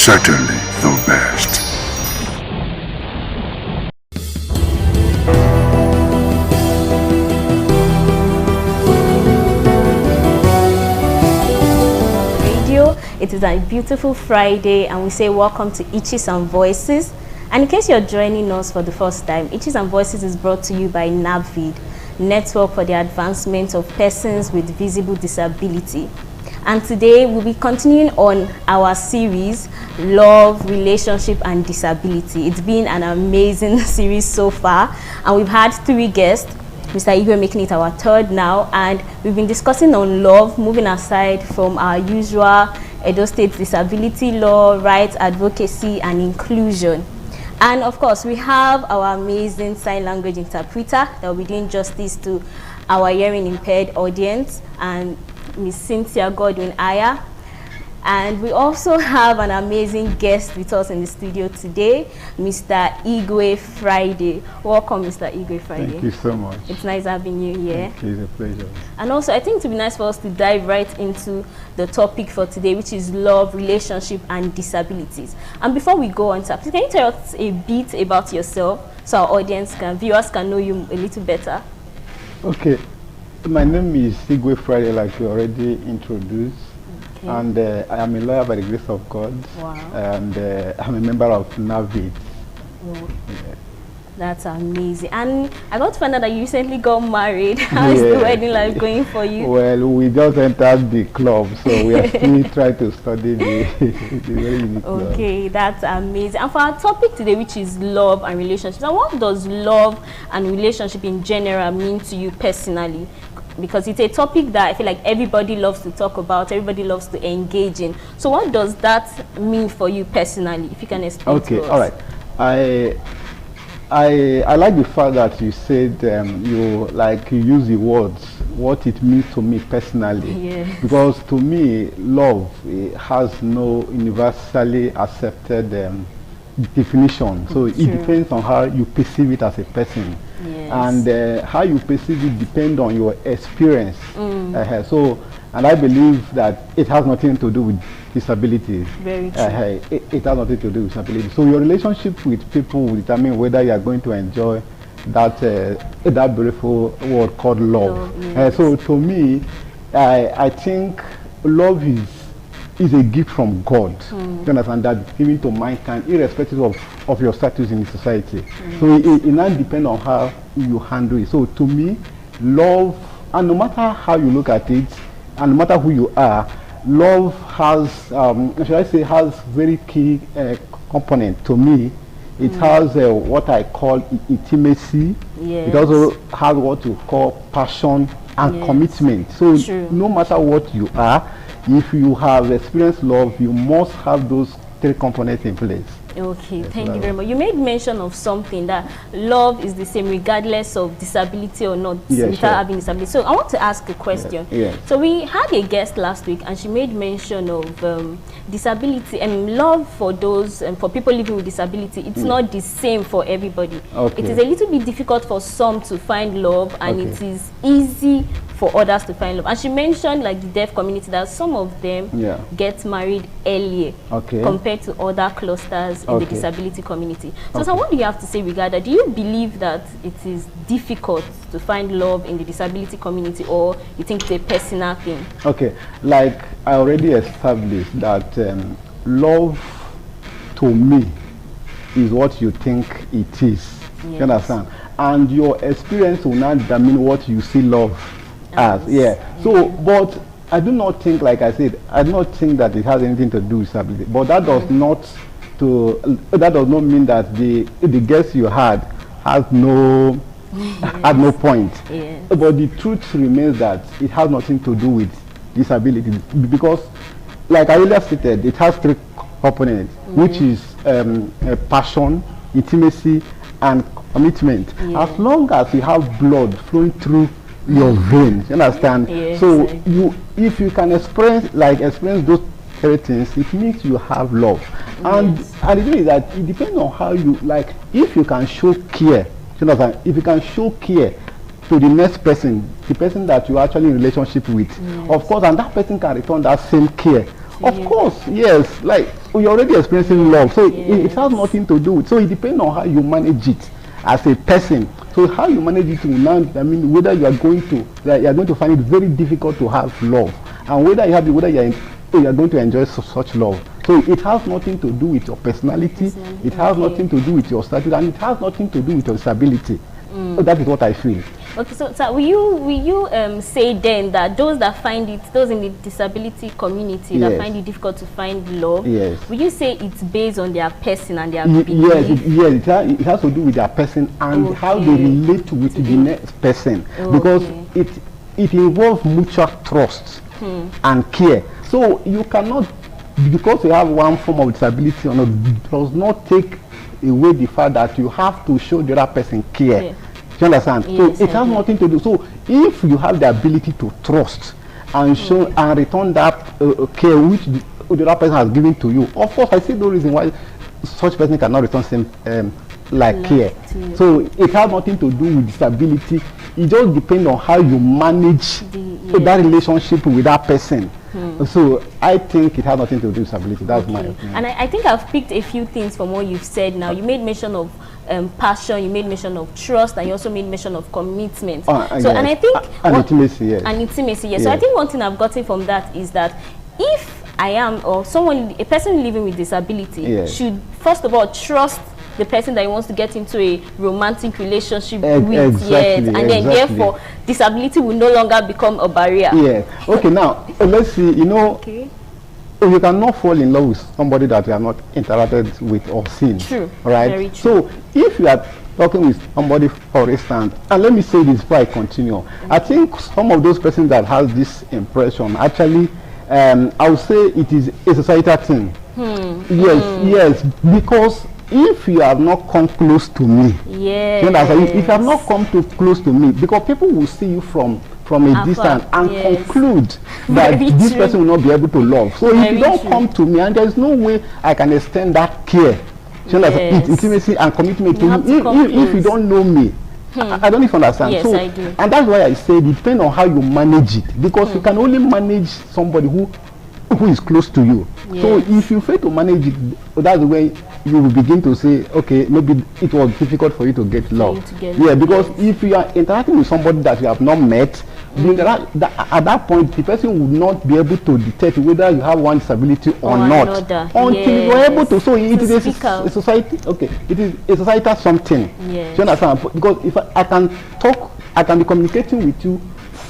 Certainly the best. It is a beautiful Friday and we say welcome to Itches and Voices. And in case you're joining us for the first time, Itches and Voices is brought to you by NAVID, Network for the Advancement of Persons with Visible Disability. And today we'll be continuing on our series, Love, Relationship and Disability. It's been an amazing series so far and we've had 3 guests. Mr. Igwe making it our 3rd now, and we've been discussing on love, moving aside from our usual Edo State disability law, rights advocacy and inclusion. And of course, we have our amazing sign language interpreter that will be doing justice to our hearing impaired audience, and Ms. Cynthia Godwin Aya. And we also have an amazing guest with us in the studio today, Mr. Igwe Friday. Welcome, Mr. Igwe Friday. Thank you so much. It's nice having you here. Thank you. It's a pleasure. And also, I think it would be nice for us to dive right into the topic for today, which is love, relationship, and disabilities. And before we go on, can you tell us a bit about yourself so our audience viewers can know you a little better? Okay. My name is Igwe Friday, like you already introduced. Okay. And I am a lawyer by the grace of God. Wow. And I'm a member of NAVID. Oh. Yeah. That's amazing. And I got to find out that you recently got married. How is the wedding life going for you? Well, we just entered the club, so we are still trying to study the wedding club. Okay, that's amazing. And for our topic today, which is love and relationships, and what does love and relationship in general mean to you personally? Because it's a topic that I feel like everybody loves to talk about, everybody loves to engage in. So what does that mean for you personally, if you can explain to us? All right. I like the fact that you said you use the words, what it means to me personally. Yes. Because to me, love has no universally accepted definition. So it depends on how you perceive it as a person. Yes. And how you perceive it depends on your experience. And I believe that it has nothing to do with disability. Very true. It has nothing to do with disability. So your relationship with people will determine whether you are going to enjoy that beautiful word called love. Yes. So to me, I think love is a gift from God. You understand, that given to mankind, irrespective of your status in society. So it now depends on how you handle it. So to me, love, and no matter how you look at it, and no matter who you are, love has, has very key component. To me, it has what I call intimacy. Yes. It also has what you call passion and commitment. So no matter what you are, if you have experienced love, you must have those 3 components in place. Okay, thank you very much. You made mention of something that love is the same regardless of disability or not, without having disability. So I want to ask a question. So we had a guest last week and she made mention of disability and love for those for people living with disability. It's not the same for everybody. It is a little bit difficult for some to find love, and it is easy for others to find love. And she mentioned, like, the deaf community, that some of them get married earlier compared to other clusters in the disability community. So what do you have to say regarding that? Do you believe that it is difficult to find love in the disability community, or you think it's a personal thing? Okay, like I already established that love to me is what you think it is. You understand? And your experience will not determine what you see love as. So, but I do not think, like I said, I do not think that it has anything to do with disability. But that does not mean that the guess you had has no point. But the truth remains that it has nothing to do with disability, because, like I earlier stated, it has 3 components, which is passion, intimacy, and commitment. As long as you have blood flowing through your veins, you understand? So if you can experience those 3 things, it means you have love. And the thing is that it depends on how you, like, if you can show care, you understand? If you can show care to the next person, the person that you're actually in relationship with, of course, and that person can return that same care to Of you. course, yes. Like you're already experiencing love, so it has Yes. nothing to do with. So it depends on how you manage it as a person. So how you manage it will now, I mean, whether you are going to find it very difficult to have love, and whether you have it, whether you are going to enjoy such love. So it has nothing to do with your personality. It has Okay. nothing to do with your status, and it has nothing to do with your disability. So that is what I feel. Okay, so will you say then that those in the disability community that Yes. find it difficult to find love, Yes. will you say it's based on their person and their Yes, belief? it has to do with their person and how they Okay. relate with the next person, because it involves mutual trust and care. So you cannot, because you have one form of disability or not, does not take away the fact that you have to show the other person care. Yeah. Do you understand? Yes, So it I has do. nothing to do. So if you have the ability to trust and show and return that care which the other person has given to you, of course I see no reason why such person cannot return same like care. to you. So it has nothing to do with disability. It just depends on how you manage that relationship with that person. So I think it has nothing to do with disability. That's my opinion. And I think I've picked a few things from what you've said now. You made mention of passion, you made mention of trust, and you also made mention of commitment. So, Yes. and I think and intimacy, yes. and intimacy, yes. So I Yes. think one thing I've gotten from that is that if I am, or a person living with disability Yes. should first of all trust the person that he wants to get into a romantic relationship with, Exactly, yes, and then exactly. therefore disability will no longer become a barrier. Yeah. Okay, now let's see, Okay. you cannot fall in love with somebody that you have not interacted with or seen. True. All right. Very true. So if you are talking with somebody, for instance, and let me say this before I continue, I think some of those persons that has this impression actually, I would say it is a societal thing. Yes, because if you have not come close to me, Yes. you understand? If you have not come too close to me, because people will see you from a Afar, distance and yes. conclude that Very this true. person will not be able to love. So if Very you don't true. come to me, and there is no way I can extend that care, you understand? Yes. Intimacy and commitment You to have you. to come If you close. don't know me, I don't even understand. Yes, so, I do. And that's why I say it depends on how you manage it, because you can only manage somebody who is close to you. So Yes. if you fail to manage it, that's the way you will begin to say, okay, maybe it was difficult for you to get love. to get Yeah, love, because yes. if you are interacting with somebody that you have not met, at that point the person will not be able to detect whether you have one disability or not another. until you are able to. So it To is speak out. a society. Okay, it is a societal something. Yes. Do you understand? Because if I can talk, I can be communicating with you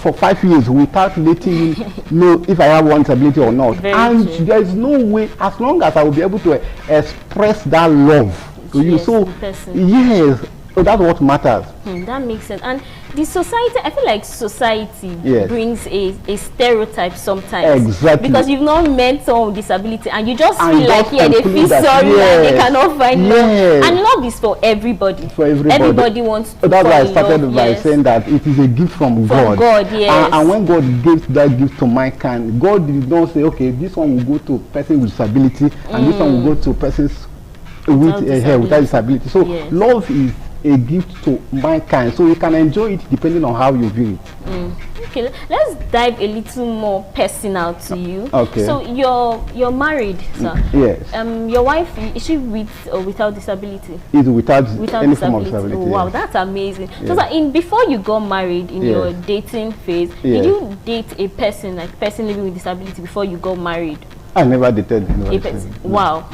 for 5 years without letting you know if I have one disability or not. Very And true. there is no way, as long as I will be able to express that love to you. Yes, So in person. yes, so that's what matters. That makes sense. And the society, I feel like society Yes. brings a stereotype sometimes. Exactly. Because you've not met someone with disability and you just And feel like, just yeah, they conclude feel that, sorry and they yes, cannot find yes. love. And love is for everybody. For everybody. Everybody wants to So that's fall why I in started love, by yes. saying that it is a gift from God. God, yes. And when God gave that gift to mankind, God did not say, okay, this one will go to person with disability and this one will go to persons with without disability. So Yes. love is a gift to mankind. So you can enjoy it depending on how you view it. Okay, let's dive a little more personal to you. Okay. So you're married, sir. Yes. Your wife, is she with or without disability? It's without any form of disability. disability. Oh, wow, yes. that's amazing. So, Yeah. sir, before you got married, in Yes. your dating phase, Yes. did you date a person, like person living with disability, before you got married? I never dated A anybody. person. Wow.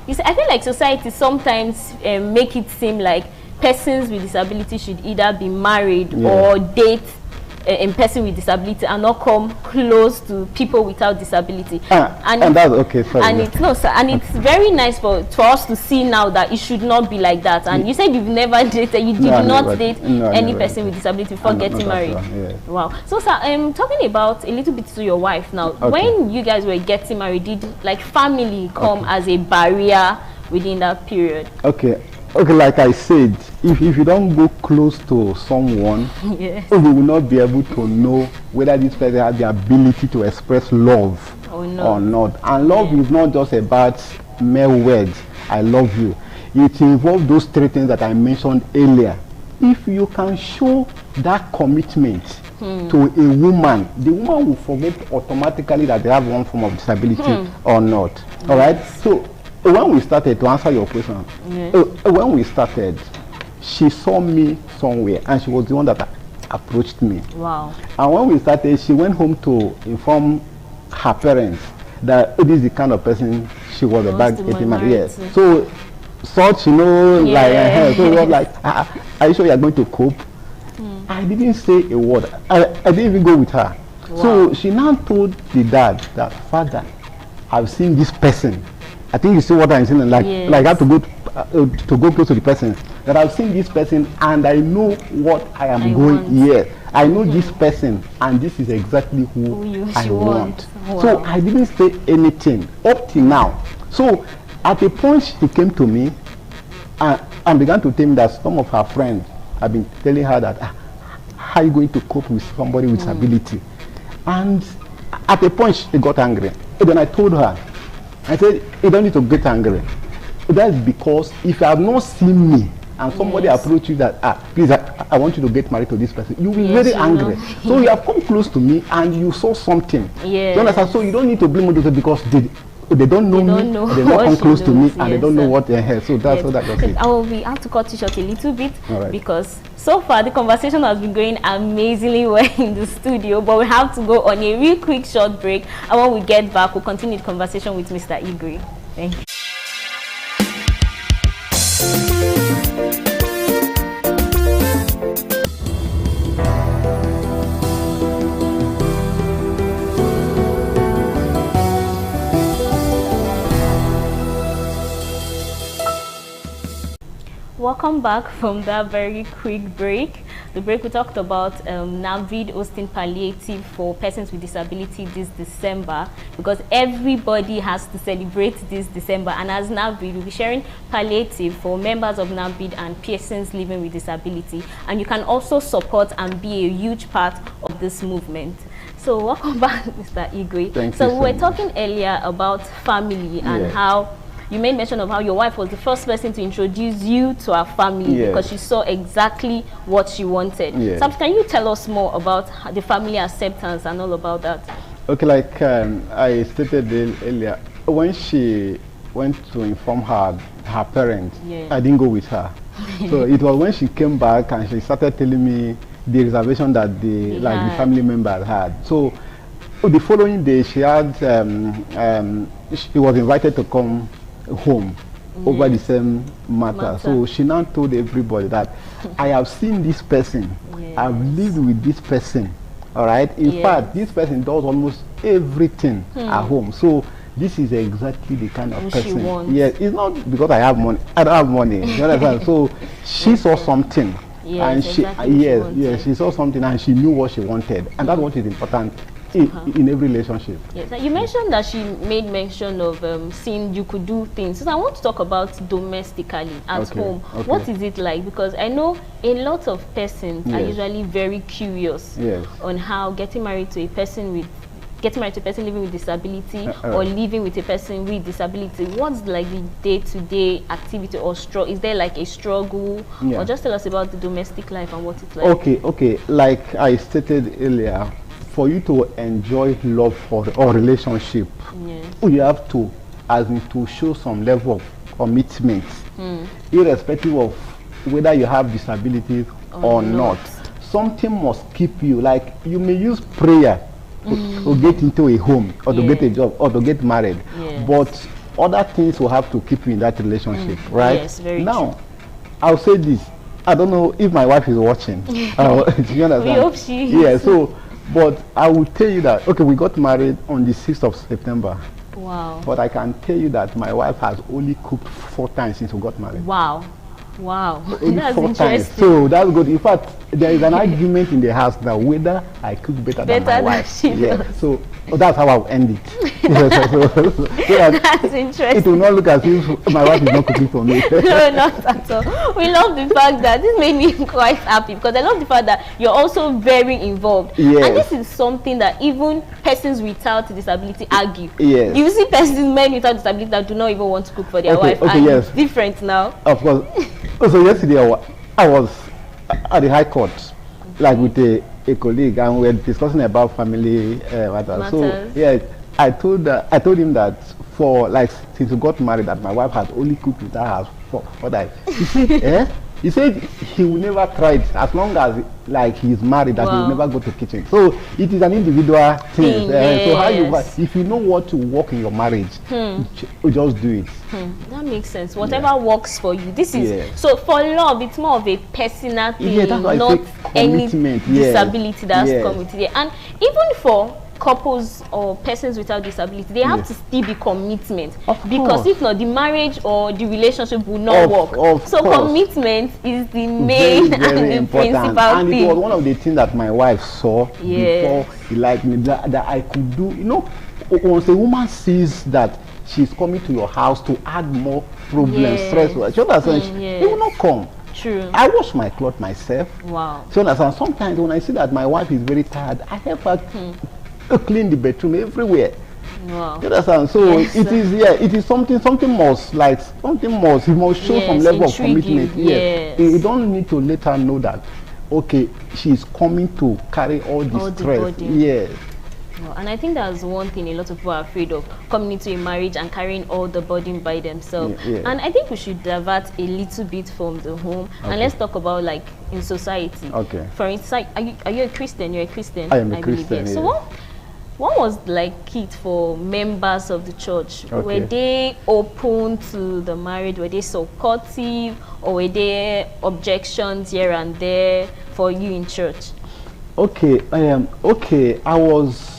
You see, I feel like society sometimes make it seem like persons with disability should either be married Yeah. or date a person with disability and not come close to people without disability. And that's okay. Sorry. And it's no, sir, and it's very nice for us to see now that it should not be like that. And you said you've never dated, you did No, I not never- date no, I any never person with disability before Not getting at married. all, yes. Wow. So, sir, talking about a little bit to your wife now. Okay. When you guys were getting married, did like family come as a barrier within that period? Okay, like I said, if you don't go close to someone, Yes. you will not be able to know whether this person has the ability to express love Oh, no. or not. And love is not just about mere words, I love you. It involves those three things that I mentioned earlier. If you can show that commitment, to a woman, the woman will forget automatically that they have one form of disability or not. All right. So when we started, to answer your question, when we started, she saw me somewhere, and she was the one that approached me. Wow. And when we started, she went home to inform her parents that this is the kind of person she was about 18 months. Yes. So such, you know, like so it was like, are you sure you are going to cope? I didn't say a word. I didn't even go with her. Wow. So she now told the dad that, Father, I've seen this person. I think you see what I'm saying. Like I have to go close to the person. That I've seen this person and I know what I am going here. I know this person and this is exactly who I want. Wow. So I didn't say anything up till now. So at a point she came to me and began to tell me that some of her friends have been telling her that how are you going to cope with somebody with disability? And at a point she got angry. And then I told her, I said, you don't need to get angry. That's because if you have not seen me and somebody approach you that, please, I want you to get married to this person, you will be very angry. So you have come close to me and you saw something. You understand? So you don't need to blame others because they don't know me, they don't come close to me, and they don't know what they have. So that's what that was it. We have to cut you short a little bit because so far the conversation has been going amazingly well in the studio, but we have to go on a real quick short break, and when we get back we'll continue the conversation with Mr. Igwe. Thank you. Welcome back from that very quick break. The break we talked about NAVID hosting palliative for persons with disability this December, because everybody has to celebrate this December, and as NAVID we'll be sharing palliative for members of NAVID and persons living with disability, and you can also support and be a huge part of this movement. So welcome back, Mr. Igwe. Thank you so so we were much. talking earlier about family and how you made mention of how your wife was the first person to introduce you to our family because she saw exactly what she wanted. So can you tell us more about the family acceptance and all about that? Okay, like I stated earlier, when she went to inform her parents, I didn't go with her. So it was when she came back and she started telling me the reservation that the family members had. So the following day she had she was invited to come home over the same matter. So she now told everybody that I have seen this person, I've lived with this person, all right? In fact, this person does almost everything at home. So this is exactly the kind of person. Yes, it's not because I have money. I don't have money. You understand? So she saw something. And she she saw something and she knew what she wanted, and that's what is important in every relationship. Yes, you mentioned that she made mention of seeing you could do things. So I want to talk about domestically at home. What is it like? Because I know a lot of persons are usually very curious on how getting married to a person living with disability or living with a person with disability, what's like the day-to-day activity or is there like a struggle? Or just tell us about the domestic life and what it's like. Okay, like I stated earlier, for you to enjoy love or relationship, you have to show some level of commitment, irrespective of whether you have disabilities or not. Something must keep you, like you may use prayer to get into a home or to get a job or to get married, but other things will have to keep you in that relationship, right? Yes, very now true. I'll say this, I don't know if my wife is watching. Do you understand? We hope she is. So but I will tell you that we got married on the 6th of September. Wow. But I can tell you that my wife has only cooked 4 times since we got married. Wow. Only That's 4 interesting. times. So that's good. In fact, there is an argument in the house now whether I cook better than my wife. So that's how I'll end it. That's interesting. It will not look as if my wife is not cooking for me. No, not at all. We love the fact that this made me quite happy, because I love the fact that you're also very involved. And this is something that even persons without disability argue. You see men without disability that do not even want to cook for their wife. It's different now. Of course. So yesterday I was at the High Court, like with a colleague, and we were discussing about family matters. So Matters. yeah, I told him that for like since we got married, that my wife had only cooked with her house for that. He said, eh? He said he will never try it as long as like he's married, that he will Wow. never go to kitchen. So it is an individual thing. So how you Yes. if you know what to work in your marriage, you just do it. That makes sense. Whatever works for you. This is Yeah. so for love. It's more of a personal thing, Yeah, that's why I not say any commitment. Yes. disability that's Yes. come with it. And even for couples or persons without disability, they have Yes. to still be commitment, Of because course. if not, the marriage or the relationship will not work. Of So course. commitment is the main Very, very and the important. principal And thing. it was one of the things that my wife saw Yes. before he liked me, that I could do. You know, once a woman sees that she's coming to your house to add more problems, Yes. stress, she understand, yes. they will not come. True. I wash my clothes myself. Wow. So understand, sometimes when I see that my wife is very tired, I help her clean the bedroom everywhere. Wow. You understand? So Yes. it is, yeah, it is something must he must show some Yes, level of intrigue you, commitment. yes. You don't need to let her know that, okay, she's coming to carry all the All the stress. burden. Yes. Well, and I think that's one thing a lot of people are afraid of, coming into a marriage and carrying all the burden by themselves. Yeah, yeah. And I think we should divert a little bit from the home and let's talk about like in society. Okay. For instance, are you a Christian? You're a Christian. I am a believe, Christian, yes. So yes. what was like it for members of the church? Okay. Were they open to the marriage? Were they supportive, or were there objections here and there for you in church? Okay. I was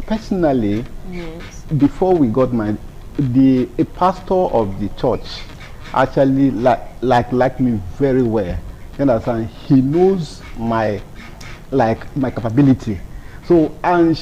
personally. Yes. Before we got married, a pastor of the church actually liked me very well. You understand? He knows my capability. So and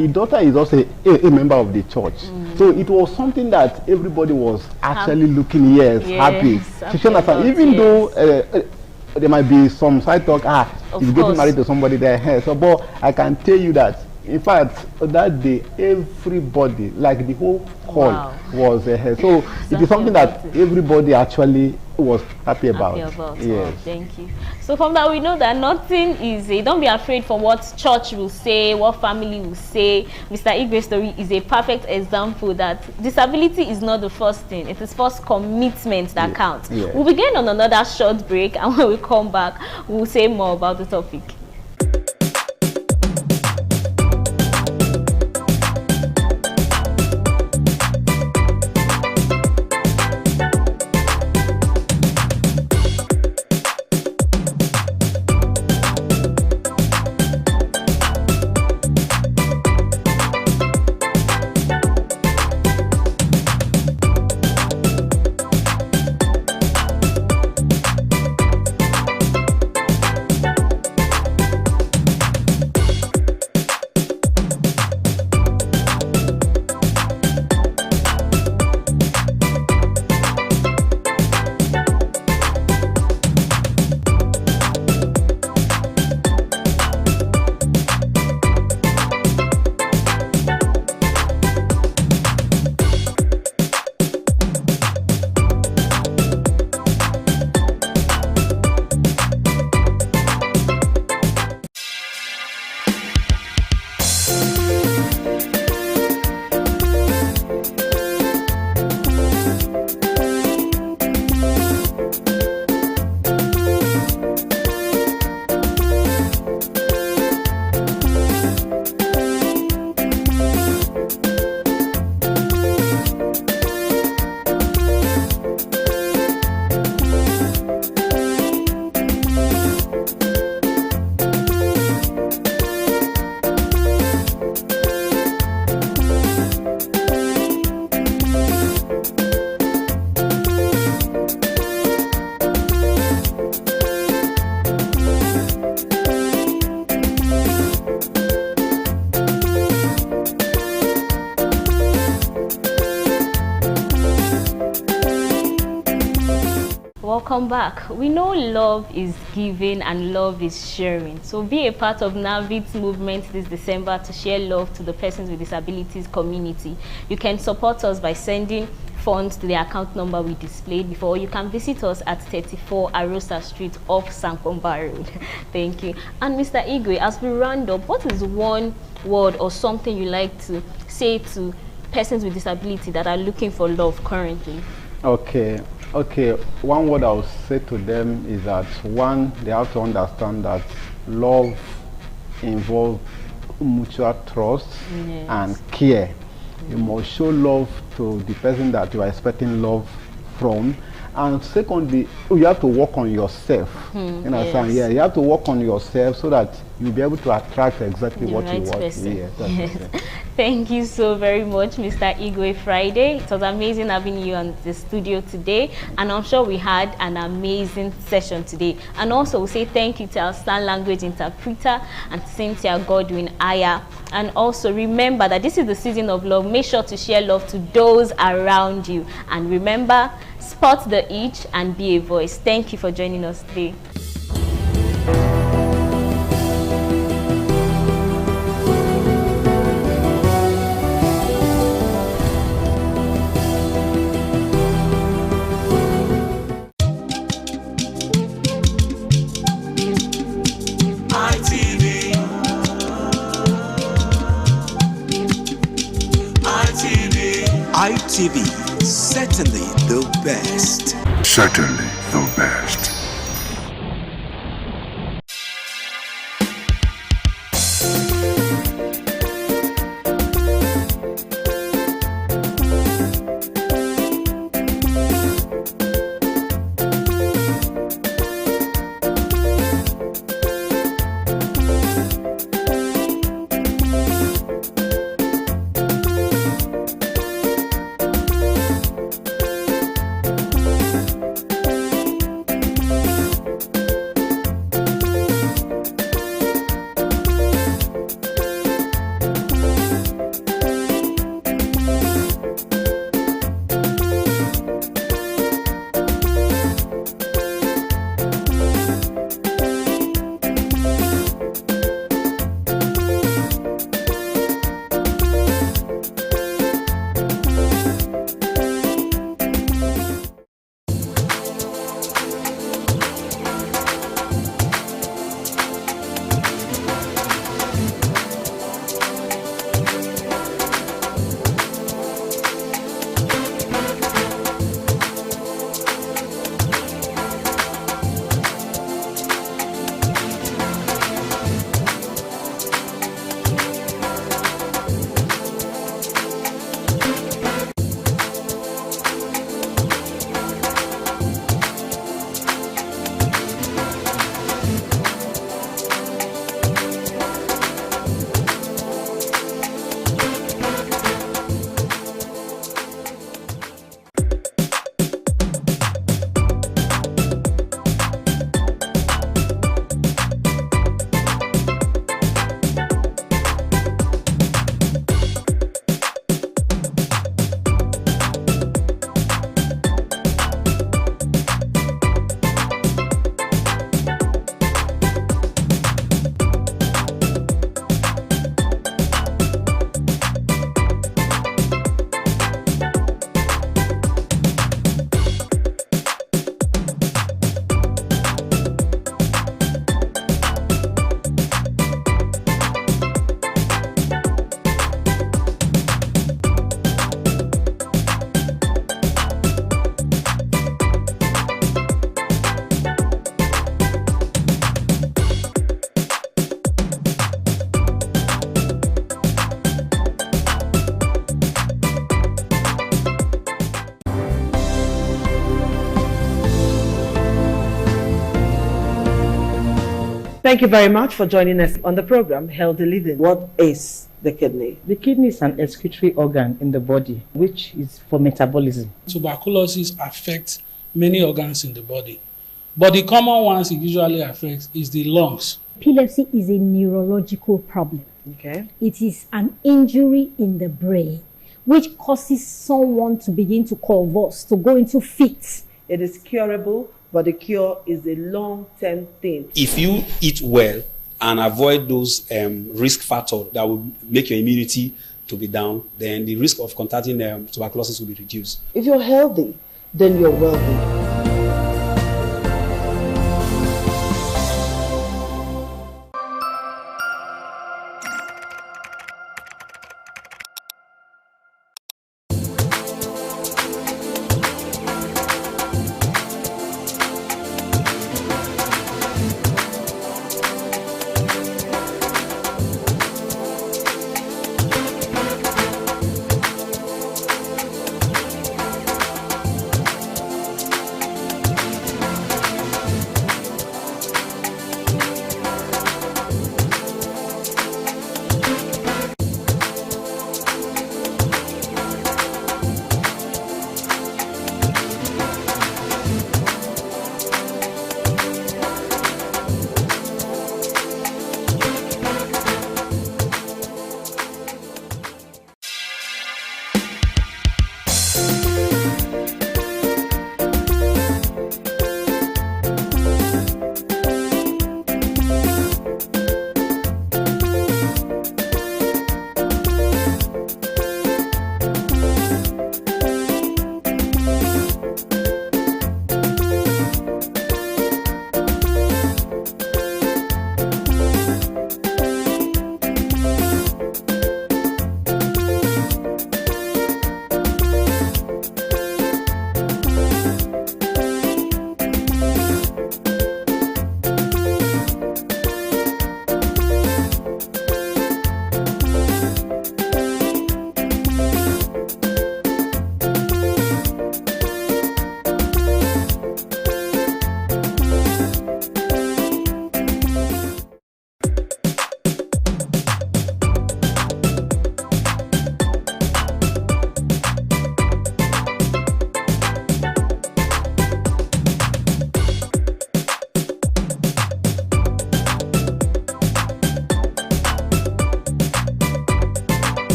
the daughter is also a member of the church. So it was something that everybody was actually looking Yes, happy. happy So you understand? about, Even yes. though there might be some side talk, Of he's course. getting married to somebody there. So, but I can tell you that, in fact, that day, everybody, like the whole hall, Wow. was here. So it is something that about it. everybody actually was happy about. Happy about. Yes. Oh, thank you. So from that we know that nothing is don't be afraid for what church will say, what family will say. Mr. Igwe's story is a perfect example that disability is not the first thing. It is first commitment that counts. Yeah. We'll be going on another short break, and when we come back, we'll say more about the topic. welcome back. We know love is giving and love is sharing. So be a part of NAVID's movement this December to share love to the Persons with Disabilities community. You can support us by sending funds to the account number we displayed before. You can visit us at 34 Arosa Street off Sankomba Road. Thank you. And Mr. Igwe, as we round up, what is one word or something you like to say to persons with disability that are looking for love currently? Okay, one word I would say to them is that, one, they have to understand that love involves mutual trust and care. You must show love to the person that you are expecting love from. And secondly, you have to work on yourself. You understand? Yeah, you have to work on yourself so that you'll be able to attract exactly what you want. Yes. Thank you so very much, Mr. Igwe Friday. It was amazing having you on the studio today, and I'm sure we had an amazing session today. And also, we say thank you to our sign language interpreter and Cynthia Godwin Aya. And also remember that this is the season of love. Make sure to share love to those around you. And remember, spot the itch and be a voice. Thank you for joining us today. ITV, certainly the best. Certainly the best. Thank you very much for joining us on the program, Healthy Living. What is the kidney? The kidney is an excretory organ in the body, which is for metabolism. Tuberculosis affects many organs in the body, but the common ones it usually affects is the lungs. Epilepsy is a neurological problem. Okay. It is an injury in the brain, which causes someone to begin to convulse, to go into fits. It is curable, but the cure is a long-term thing. If you eat well and avoid those risk factors that will make your immunity to be down, then the risk of contracting tuberculosis will be reduced. If you're healthy, then you're wealthy.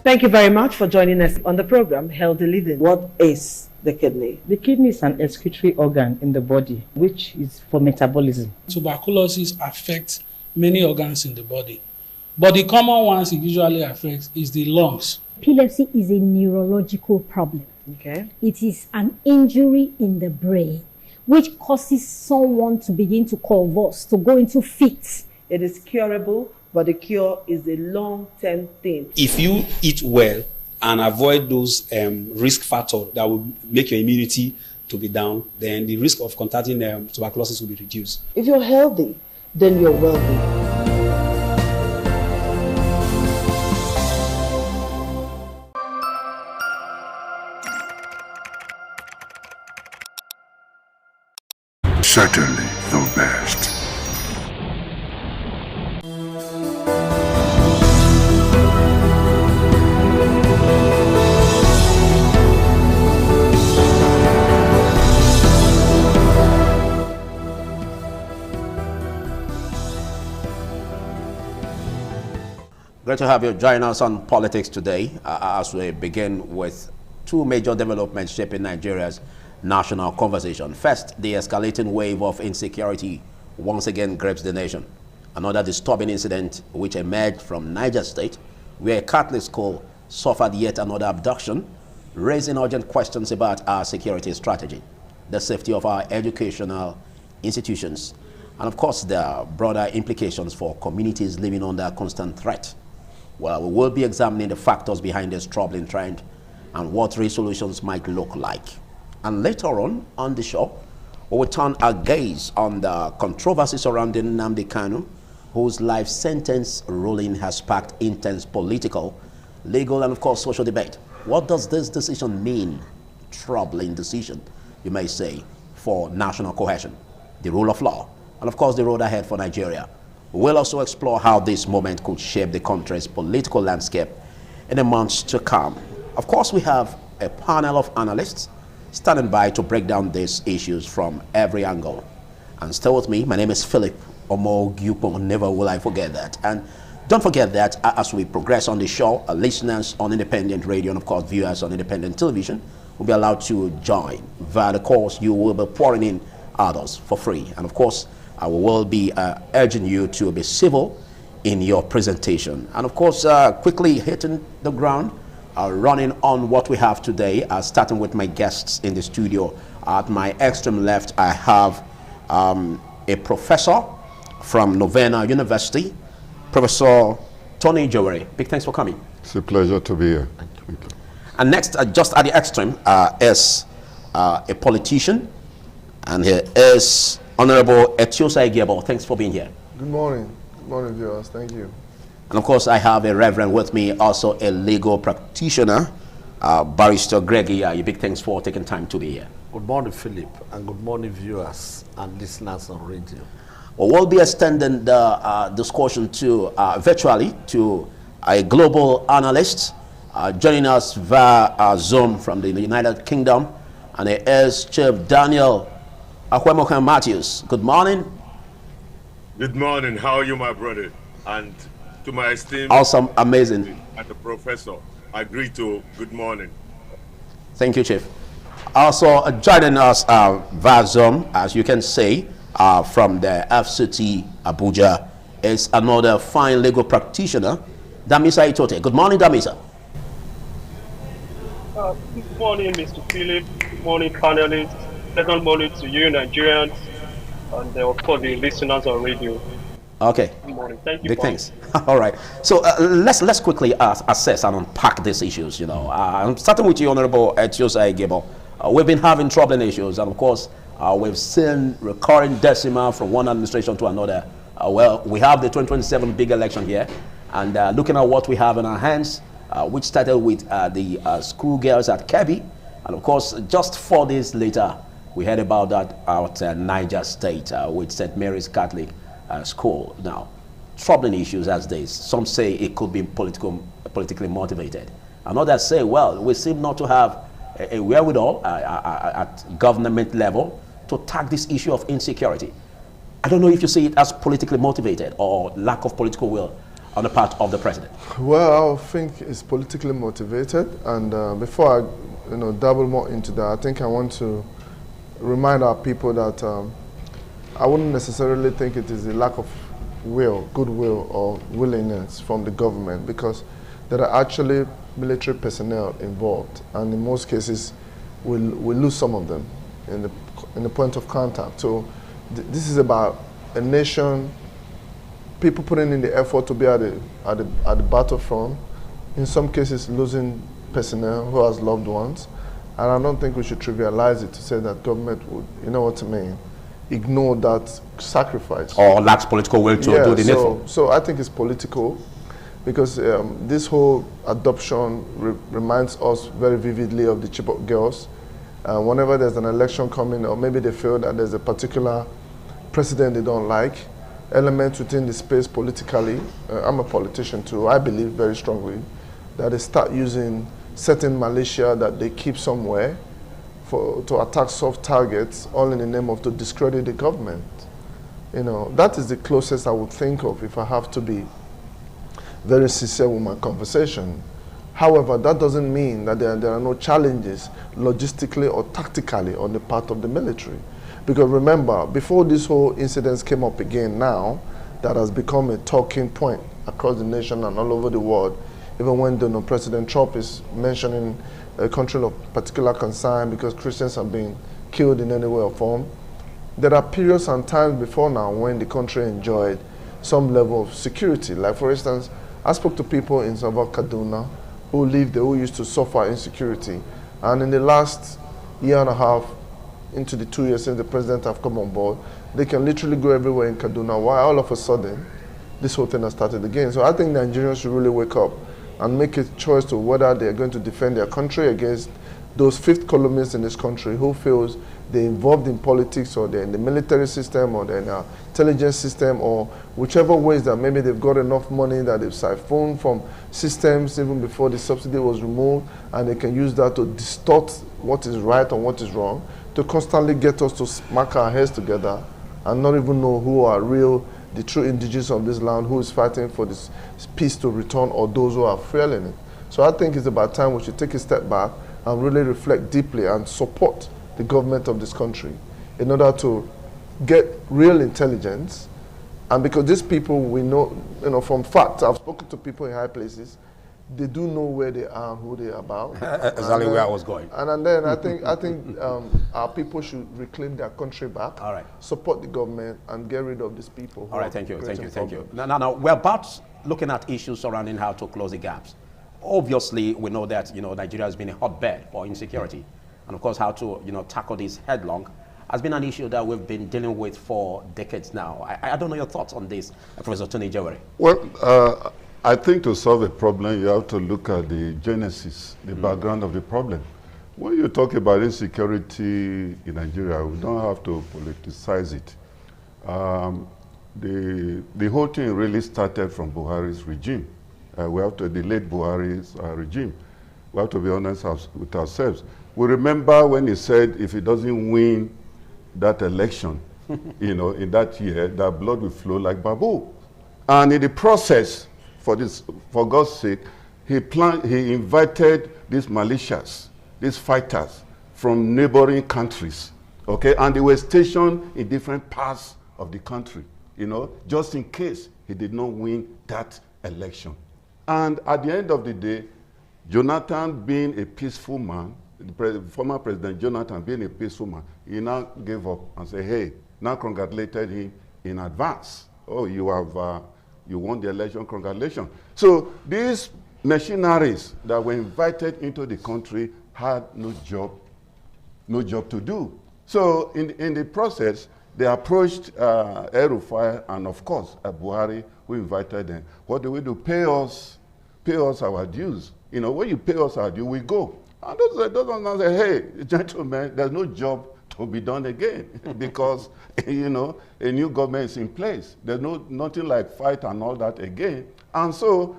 Thank you very much for joining us on the program, Healthy Living. What is the kidney? The kidney is an excretory organ in the body, which is for metabolism. Tuberculosis affects many organs in the body, but the common ones it usually affects is the lungs. Epilepsy is a neurological problem. Okay. It is an injury in the brain which causes someone to begin to convulse, to go into fits. It is curable, but the cure is a long-term thing. If you eat well and avoid those risk factors that will make your immunity to be down, then the risk of contracting tuberculosis will be reduced. If you're healthy, then you're wealthy. Certainly the best. Great to have you join us on Politics Today as we begin with two major developments shaping Nigeria's national conversation. First, the escalating wave of insecurity once again grips the nation. Another disturbing incident which emerged from Niger State, where a Catholic school suffered yet another abduction, raising urgent questions about our security strategy, the safety of our educational institutions, and of course the broader implications for communities living under constant threat. Well, we will be examining the factors behind this troubling trend and what resolutions might look like. And later on the show, we will turn our gaze on the controversy surrounding Nnamdi Kanu, whose life sentence ruling has sparked intense political, legal, and of course social debate. What does this decision mean? Troubling decision, you may say, for national cohesion, the rule of law, and of course the road ahead for Nigeria. We'll also explore how this moment could shape the country's political landscape in the months to come. Of course, we have a panel of analysts standing by to break down these issues from every angle. And stay with me, my name is Philip Omogyupon, never will I forget that. And don't forget that as we progress on the show, listeners on independent radio and of course viewers on independent television will be allowed to join. Via the course, you will be pouring in others for free. And of course, I will be urging you to be civil in your presentation. And of course, quickly hitting the ground, running on what we have today, starting with my guests in the studio. At my extreme left, I have a professor from Novena University, Professor Tony Joweri. Big thanks for coming. It's a pleasure to be here. Thank you. And next, just at the extreme, is a politician, and here is Honorable Etiosa Igebo. Thanks for being here. Good morning. Good morning, viewers. Thank you. And of course, I have a reverend with me, also a legal practitioner, Barrister Greg. Big thanks for taking time to be here. Good morning, Philip, and good morning, viewers and listeners on radio. Well, we'll be extending the discussion to virtually to a global analyst joining us via Zoom from the United Kingdom, and it is Chief Daniel Akwemokan Matthews. Good morning. Good morning. How are you, my brother? And to my esteemed... Awesome, amazing. And the professor, I agree to good morning. Thank you, Chief. Also joining us via Zoom, as you can see, from the FCT Abuja, is another fine legal practitioner, Damisa Itote. Good morning, Damisa. Good morning, Mr. Philip. Good morning, panelists. Second morning to you, Nigerians, and of course the listeners on radio. Okay. Good morning. Thank you. Big thanks. All right. So let's quickly assess and unpack these issues. You know, I'm starting with you, Honorable Etiosa Igebo. We've been having troubling issues, and of course, we've seen recurring decima from one administration to another. Well, we have the 2027 big election here, and looking at what we have in our hands, which started with the schoolgirls at Kebbi, and of course, just 4 days later, we heard about that out Niger State with St. Mary's Catholic School. Now, troubling issues as this. Some say it could be politically motivated, and others say, well, we seem not to have a wherewithal at government level to tackle this issue of insecurity. I don't know if you see it as politically motivated or lack of political will on the part of the president. Well, I think it's politically motivated, and before I dabble more into that, I think I want to remind our people that I wouldn't necessarily think it is a lack of goodwill or willingness from the government, because there are actually military personnel involved, and in most cases we lose some of them in the point of contact. So this is about a nation, people putting in the effort to be at the battlefront, in some cases losing personnel who has loved ones, and I don't think we should trivialize it to say that government would, you know what I mean, ignore that sacrifice. Or lacks political will to do the needful. So I think it's political, because this whole adoption reminds us very vividly of the Chibok girls. Whenever there's an election coming, or maybe they feel that there's a particular president they don't like, elements within the space politically, I'm a politician too, I believe very strongly that they start using certain militia that they keep somewhere to attack soft targets, all in the name of to discredit the government. You know, that is the closest I would think of if I have to be very sincere with my conversation. However, that doesn't mean that there are no challenges logistically or tactically on the part of the military. Because remember, before this whole incident came up again now, that has become a talking point across the nation and all over the world, even when President Trump is mentioning a country of particular concern because Christians are being killed in any way or form. There are periods and times before now when the country enjoyed some level of security. Like for instance, I spoke to people in Sabah, Kaduna, who lived there, who used to suffer insecurity. And in the last year and a half into the 2 years since the president have come on board, they can literally go everywhere in Kaduna. Why all of a sudden this whole thing has started again? So I think Nigerians should really wake up and make a choice to whether they're going to defend their country against those fifth columnists in this country who feels they're involved in politics, or they're in the military system, or they're in the intelligence system, or whichever ways that maybe they've got enough money that they've siphoned from systems even before the subsidy was removed, and they can use that to distort what is right and what is wrong, to constantly get us to smack our heads together and not even know who are the true indigenous of this land, who is fighting for this peace to return, or those who are fueling it. So I think it's about time we should take a step back and really reflect deeply and support the government of this country in order to get real intelligence. And because these people, we know, from facts, I've spoken to people in high places, they do know where they are and who they are about. Exactly where I was going. And then I think our people should reclaim their country back, support the government, and get rid of these people. All right, thank you. Now, we're about looking at issues surrounding how to close the gaps. Obviously, we know that Nigeria has been a hotbed for insecurity, and of course, how to tackle this headlong has been an issue that we've been dealing with for decades now. I don't know your thoughts on this, Professor Tony Jewere. Well, I think to solve a problem, you have to look at the genesis, the background of the problem. When you talk about insecurity in Nigeria, we don't have to politicize it. The whole thing really started from Buhari's regime. We have to, the late Buhari's regime. We have to be honest with ourselves. We remember when he said if he doesn't win that election, in that year, that blood will flow like Babu. And in the process, for God's sake, he invited these militias, these fighters from neighboring countries, okay? And they were stationed in different parts of the country, just in case he did not win that election. And at the end of the day, Jonathan being a peaceful man, the former President Jonathan being a peaceful man, he now gave up and said, hey, now congratulated him in advance. Oh, you won the election, congratulations. So these mercenaries that were invited into the country had no job to do. So in the process, they approached El-Rufai and of course Buhari, who invited them. What do we do? Pay us our dues. When you pay us our dues, we go. And those ones say, hey, gentlemen, there's no job to be done again because, a new government is in place. There's nothing like fight and all that again. And so,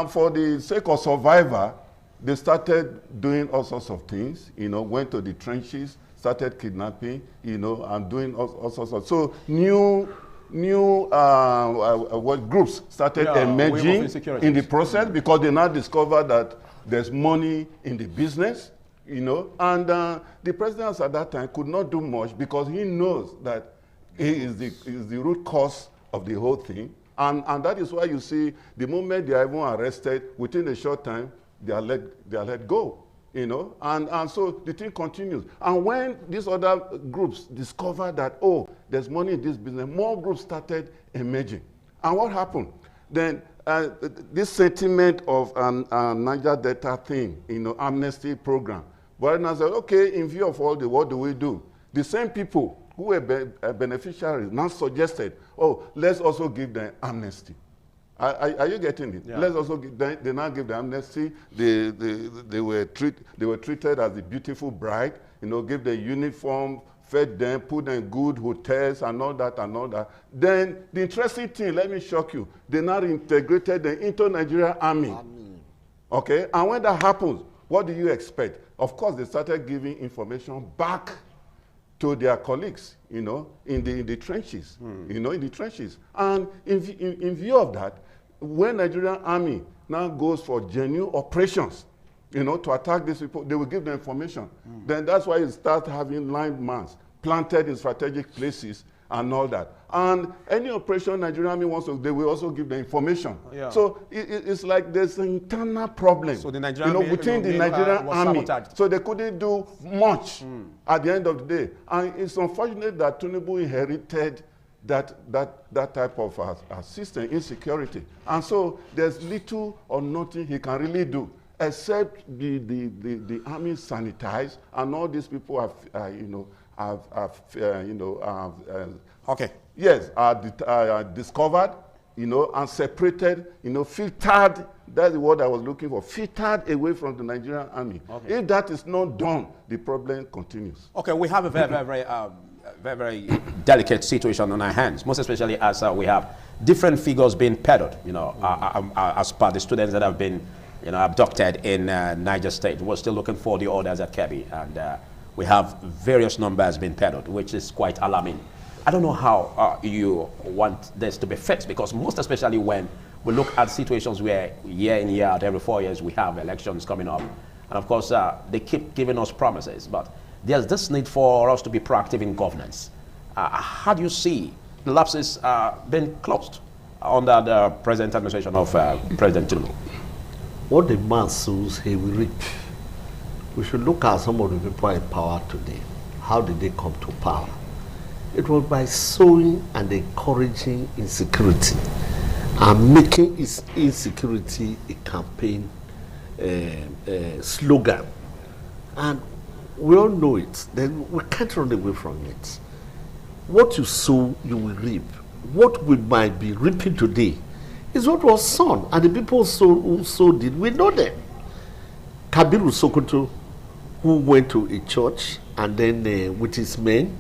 for the sake of survival, they started doing all sorts of things, went to the trenches, started kidnapping, and doing all sorts of, so new groups started emerging in the process because they now discovered that there's money in the business, and the president at that time could not do much because he knows that he is the root cause of the whole thing, and that is why you see the moment they are even arrested, within a short time they are let go. And so the thing continues. And when these other groups discovered that, oh, there's money in this business, more groups started emerging. And what happened? Then this sentiment of Niger Delta thing, amnesty program. But then I said, okay, in view of all what do we do? The same people who were beneficiaries now suggested, oh, let's also give them amnesty. Are you getting it? Yeah. Let's also they now give the amnesty. They were treated as a beautiful bride. Give them uniform, fed them, put them in good hotels and all that. Then the interesting thing, let me shock you, they now integrated them into Nigerian army. Okay, and when that happens, what do you expect? Of course, they started giving information back to their colleagues, in the trenches, in the trenches. And in view of that, when Nigerian army now goes for genuine operations, to attack these people, they will give them information. Then that's why it starts having landmines planted in strategic places and all that. And any operation Nigerian army wants to, they will also give the information. Yeah. So it's like there's an internal problem, so the Nigerian within the Nigerian army. So they couldn't do much at the end of the day. And it's unfortunate that Tinubu inherited that type of system, insecurity. And so there's little or nothing he can really do, except the army sanitized, and all these people have discovered, and separated, filtered. That's the word I was looking for. Filtered away from the Nigerian army. Okay. If that is not done, the problem continues. Okay, we have a very delicate situation on our hands, most especially as we have different figures being peddled, as per the students that have been, abducted in Niger State. We're still looking for the others at Kebbi, and we have various numbers being peddled, which is quite alarming. I don't know how you want this to be fixed, because most especially when we look at situations where year in, year out, every 4 years, we have elections coming up. And of course, they keep giving us promises, but there's this need for us to be proactive in governance. How do you see the lapses being closed under the present administration of President Tinubu? What the man sows, he will reap. We should look at some of the people in power today. How did they come to power? It was by sowing and encouraging insecurity and making insecurity a campaign slogan. And we all know it. Then we can't run away from it. What you sow, you will reap. What we might be reaping today is what was sown. And the people who sowed it, we know them. Kabiru Sokoto, who went to a church, and then with his men,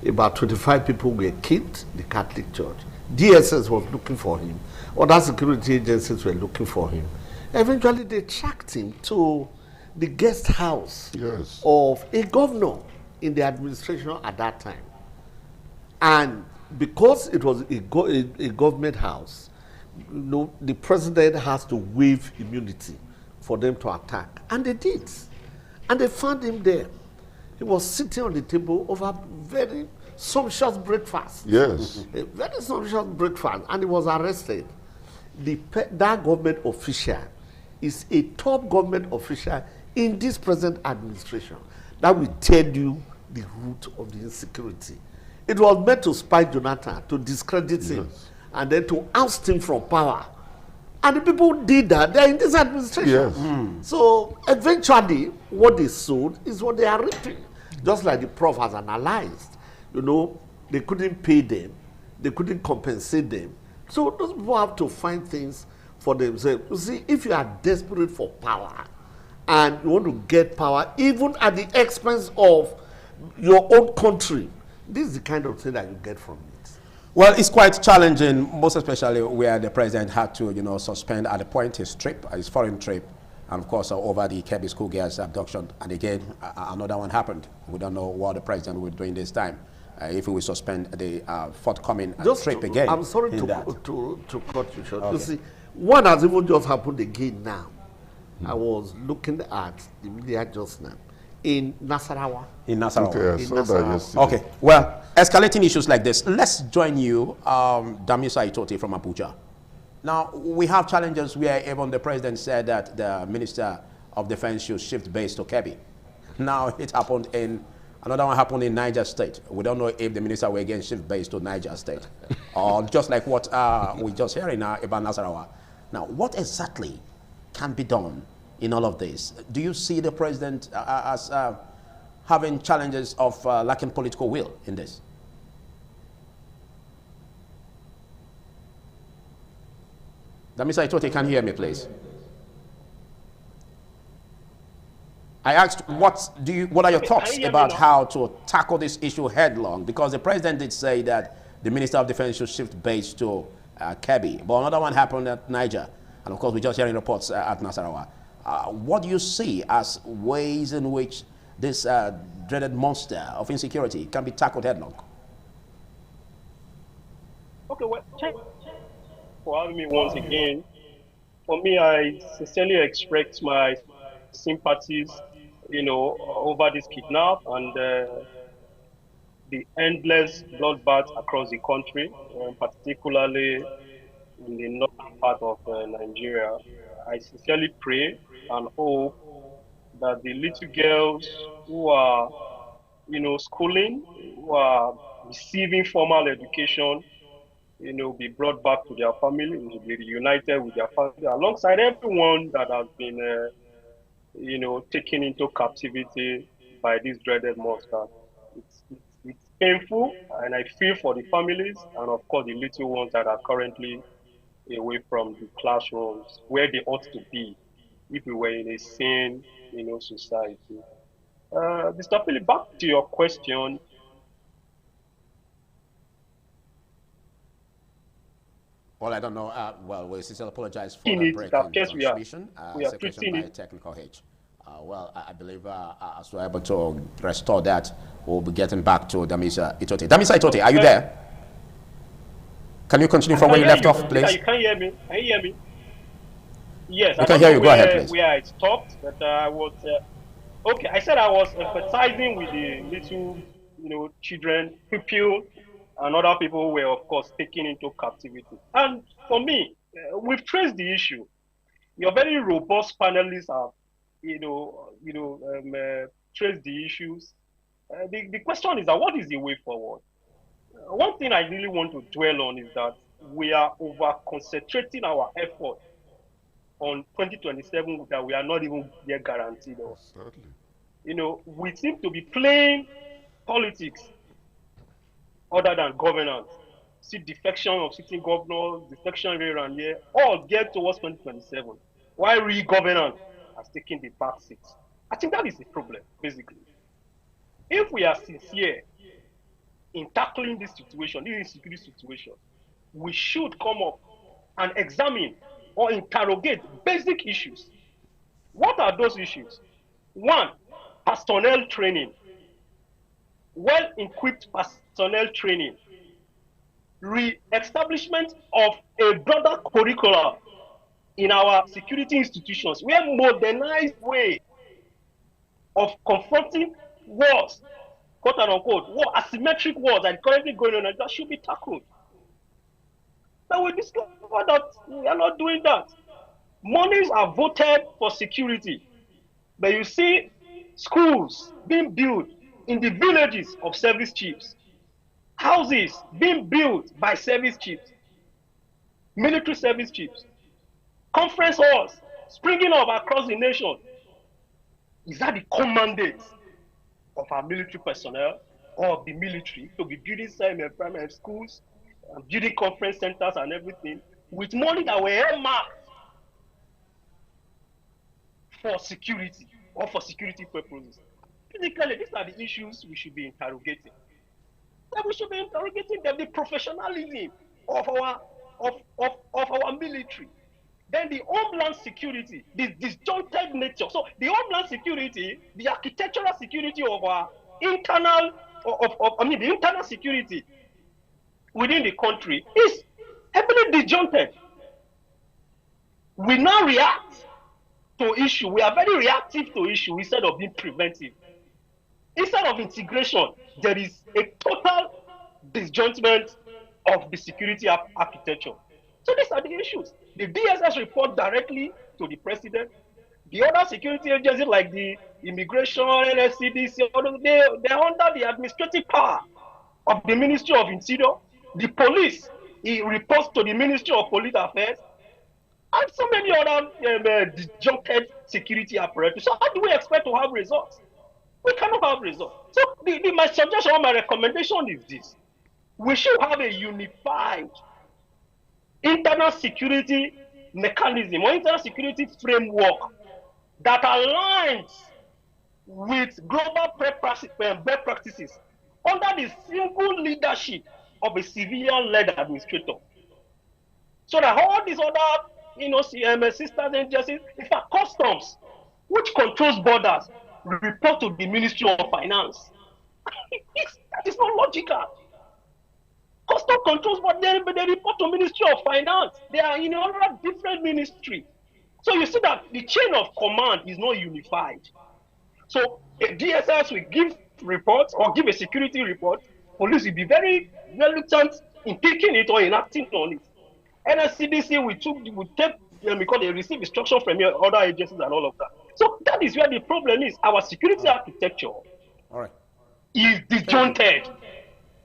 about 25 people were killed, the Catholic Church. DSS was looking for him. Other security agencies were looking for him. Eventually, they tracked him to the guest house of a governor in the administration at that time. And because it was a government house, the president has to waive immunity for them to attack. And they did. And they found him there. He was sitting on the table of a very sumptuous breakfast. Yes. A very sumptuous breakfast. And he was arrested. That government official is a top government official in this present administration. That will tell you the root of the insecurity. It was meant to spite Jonathan, to discredit him, and then to oust him from power. And the people who did that, they're in this administration. Yes. So eventually, what they sowed is what they are reaping. Just like the prof has analyzed. They couldn't pay them. They couldn't compensate them. So those people have to find things for themselves. You see, if you are desperate for power and you want to get power, even at the expense of your own country, this is the kind of thing that you get from it. Well, it's quite challenging, most especially where the president had to, suspend at a point his trip, his foreign trip, and of course over the Kebbi schoolgirls abduction. And again, another one happened. We don't know what the president will do in this time. If he will suspend the forthcoming trip again. I'm sorry to cut you short. Okay. You see, one has even just happened again now. I was looking at the media just now. In Nasarawa. In Nasarawa. Okay, I saw that yesterday. Okay, well, escalating issues like this, let's join you, Damisa Itoti from Abuja. Now, we have challenges where even the president said that the Minister of Defense should shift base to Kebbi. Now, it happened another one happened in Niger State. We don't know if the minister will again shift base to Niger State. Or just like what we just hearing now about Nasarawa. Now, what exactly can be done in all of this? Do you see the president as having challenges of lacking political will in this? Damisa Itoti, can you hear me, please? I asked, what are your thoughts about how to tackle this issue headlong? Because the president did say that the Minister of Defense should shift base to Kebbi, but another one happened at Niger, and of course we're just hearing reports at Nasarawa. What do you see as ways in which this dreaded monster of insecurity can be tackled headlong? Okay, well, for having me once again. For me, I sincerely express my sympathies, over this kidnap and the endless bloodbath across the country, particularly in the northern part of Nigeria. I sincerely pray and hope that the little girls who are, schooling, who are receiving formal education, be brought back to their family, be reunited with their family, alongside everyone that has been taken into captivity by this dreaded monster. It's painful, and I feel for the families and, of course, the little ones that are currently away from the classrooms where they ought to be if we were in a sane, society. Mr. Philip, back to your question. Well, I don't know. We still apologize for the break in transmission. Separation by technical hitch. I believe as we're able to restore that, we'll be getting back to Damisa Itote. Damisa Itote, are you there? Can you continue from where you left off, please? You can't hear me. Can you hear me? Yes, I can hear you. Go ahead, please. Where I stopped, but I was okay. I said I was emphasizing with the little, children, pupils, and other people who were, of course, taken into captivity. And for me, we've traced the issue. Your very robust panelists have, traced the issues. The question is that what is the way forward? One thing I really want to dwell on is that we are over-concentrating our effort on 2027 that we are not even yet guaranteed of. Certainly. We seem to be playing politics other than governance. See defection of sitting governors, defection here and here, all geared towards 2027. While re-governance has taken the back seat. I think that is the problem, basically. If we are sincere in tackling this situation, this insecurity situation, we should come up and examine or interrogate basic issues. What are those issues? One, personnel training. Well-equipped personnel training. Re-establishment of a broader curriculum in our security institutions, where modernized way of confronting wars, quote and unquote, war, asymmetric wars that are currently going on, and that should be tackled. But we discover that we are not doing that. Monies are voted for security, but you see schools being built in the villages of service chiefs, houses being built by service chiefs, military service chiefs, conference halls springing up across the nation. Is that the commandate of our military personnel or of the military to be building primary schools, building conference centers and everything with money that were earmarked for security or for security purposes? Basically, these are the issues we should be interrogating. And we should be interrogating the professionalism of our military. Then the homeland security, the disjointed nature. So the homeland security, the architectural security of our internal, the internal security within the country is heavily disjointed. We now react to issue. We are very reactive to issue instead of being preventive. Instead of integration, there is a total disjointment of the security architecture. So these are the issues. The DSS report directly to the president. The other security agencies like the immigration, NSCDC, they are under the administrative power of the Ministry of Interior. The police, it reports to the Ministry of Police Affairs, and so many other disjointed security apparatus. So how do we expect to have results? We cannot have results. So my suggestion or my recommendation is this. We should have a unified internal security mechanism or internal security framework that aligns with global best practices under the single leadership of a civilian-led administrator. So that all these other, sisters agencies, in fact, customs, which controls borders, report to the Ministry of Finance. That is not logical. Custom controls, but they report to Ministry of Finance. They are in another different ministry. So you see that the chain of command is not unified. So if DSS will give reports or give a security report, police will be very reluctant in taking it or enacting on it. NSCDC will take because they receive instruction from other agencies and all of that. So that is where the problem is. Our security architecture is disjointed.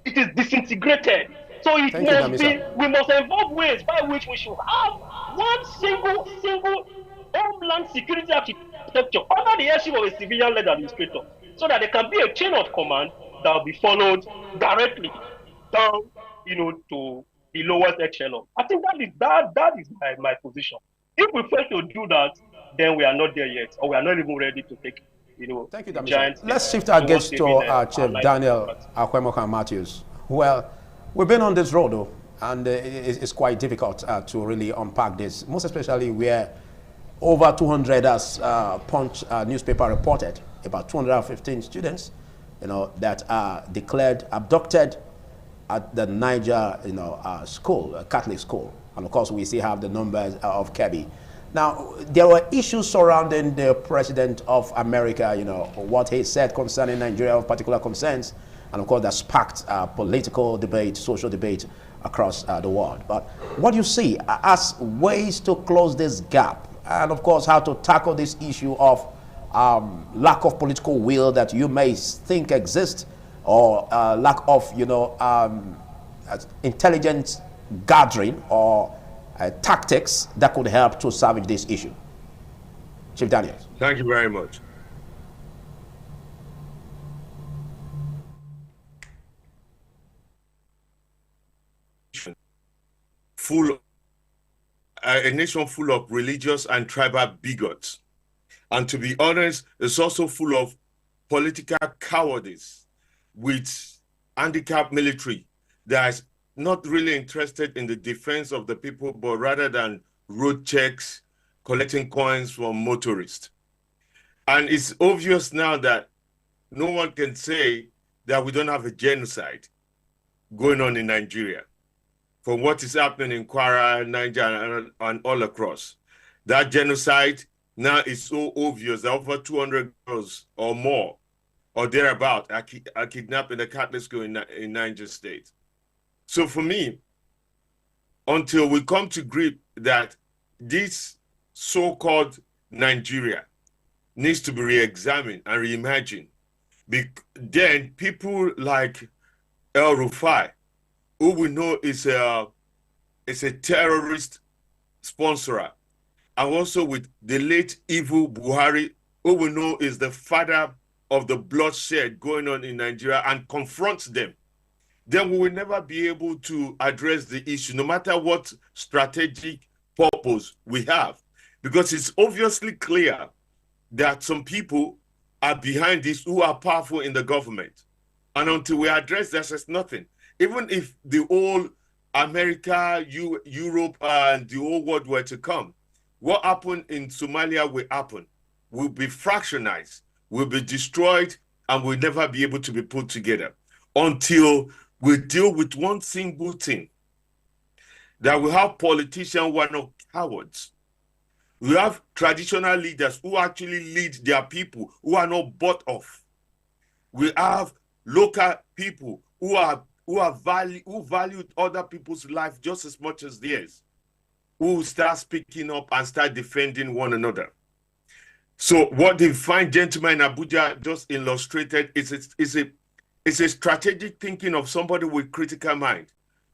It is disintegrated. So it must be, we must involve ways by which we should have one single Homeland Security Architecture under the headship of a civilian-led administrator, so that there can be a chain of command that will be followed directly down, to the lowest echelon. I think that is my position. If we fail to do that, then we are not there yet, or we are not even ready to take, Thank you, giant. Let's shift our gaze to Chief Daniel Akwemokan Matthews. Well, we've been on this road, though, and it's quite difficult to really unpack this, most especially where over 200, as Punch newspaper reported, about 215 students, that are declared abducted at the Niger, school, Catholic school. And of course, we still have the numbers of Kebbi. Now, there were issues surrounding the President of America, what he said concerning Nigeria of particular concerns. And of course, that sparked political debate, social debate across the world. But what do you see as ways to close this gap? And of course, how to tackle this issue of lack of political will that you may think exists, or lack of, intelligence gathering or tactics that could help to salvage this issue. Chief Daniels. Thank you very much. A nation full of religious and tribal bigots. And to be honest, it's also full of political cowardice with handicapped military that is not really interested in the defense of the people, but rather than road checks, collecting coins from motorists. And it's obvious now that no one can say that we don't have a genocide going on in Nigeria. From what is happening in Kwara, Niger, and all across. That genocide now is so obvious that over 200 girls or more, or thereabout, are kidnapped in the Catholic school in Niger State. So for me, until we come to grip that this so-called Nigeria needs to be re-examined and reimagined, then people like El Rufai, who we know is a terrorist sponsorer, and also with the late evil Buhari, who we know is the father of the bloodshed going on in Nigeria, and confronts them, then we will never be able to address the issue, no matter what strategic purpose we have. Because it's obviously clear that some people are behind this who are powerful in the government. And until we address that, there's nothing. Even if the whole America, Europe, and the whole world were to come, what happened in Somalia will happen. Will be fractionized, will be destroyed, and will never be able to be put together until we deal with one single thing, that we have politicians who are not cowards. We have traditional leaders who actually lead their people, who are not bought off. We have local people who value other people's life just as much as theirs, who start speaking up and start defending one another. So what the fine gentleman in Abuja just illustrated is a strategic thinking of somebody with critical mind.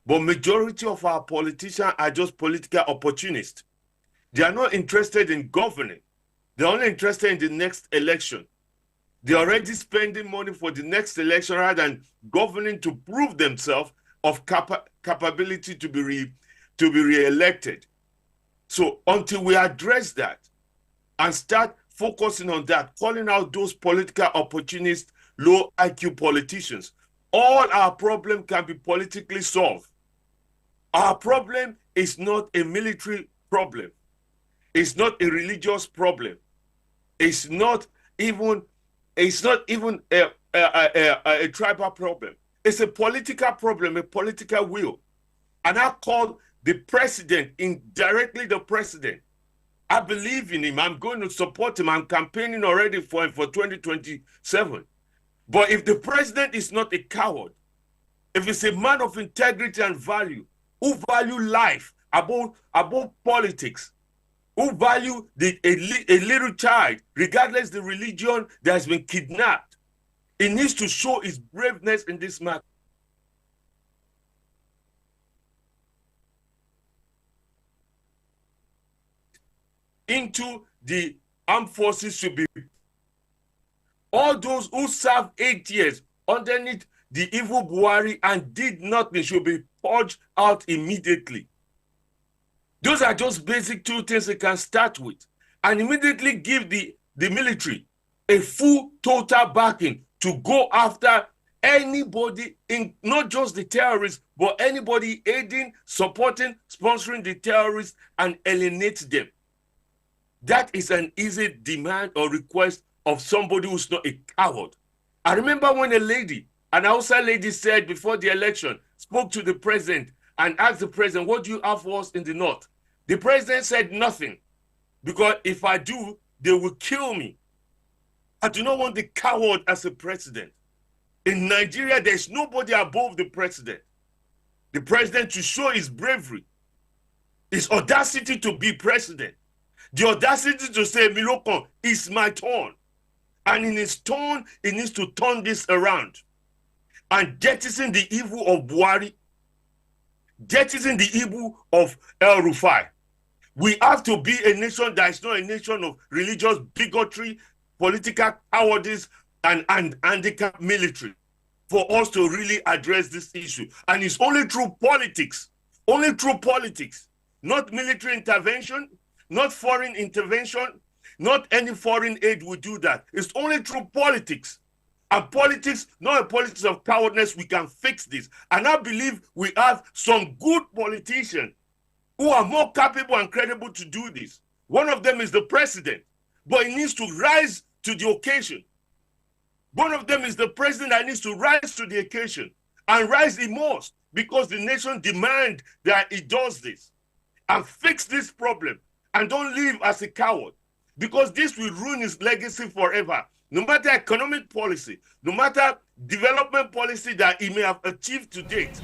But majority of our politicians are just political opportunists. They are not interested in governing. They're only interested in the next election. They're already spending money for the next election rather than governing to prove themselves of capability to be re-elected. So until we address that and start focusing on that, calling out those political opportunists, low IQ politicians, all our problem can be politically solved. Our problem is not a military problem. It's not a religious problem. It's not even a tribal problem. It's a political problem, a political will. And I call the president, indirectly the president. I believe in him. I'm going to support him. I'm campaigning already for him for 2027. But if the president is not a coward, if he's a man of integrity and value, who value life above politics, who value a little child, regardless the religion that has been kidnapped, he needs to show his braveness in this matter. Into the armed forces should be. All those who served 8 years underneath the evil Buhari and did nothing should be purged out immediately. Those are just basic 2 things they can start with. And immediately give the military a full total backing to go after anybody, not just the terrorists, but anybody aiding, supporting, sponsoring the terrorists and alienate them. That is an easy demand or request of somebody who's not a coward. I remember when an Hausa lady said before the election, spoke to the president and asked the president, what do you have for us in the north? The president said nothing, because if I do, they will kill me. I do not want the coward as a president. In Nigeria, there's nobody above the president. The president to show his bravery, his audacity to be president, the audacity to say, Miloko, it's my turn. And in his turn, he needs to turn this around and jettison the evil of Buhari, jettison the evil of El Rufai. We have to be a nation that is not a nation of religious bigotry, political cowardice, and handicap military for us to really address this issue. And it's only through politics, not military intervention, not foreign intervention, not any foreign aid will do that. It's only through politics. And politics, not a politics of cowardness, we can fix this. And I believe we have some good politicians who are more capable and credible to do this. One of them is the president, but he needs to rise to the occasion. One of them is the president that needs to rise to the occasion, and rise the most, because the nation demands that he does this and fix this problem, and don't live as a coward, because this will ruin his legacy forever. No matter economic policy, no matter development policy that he may have achieved to date,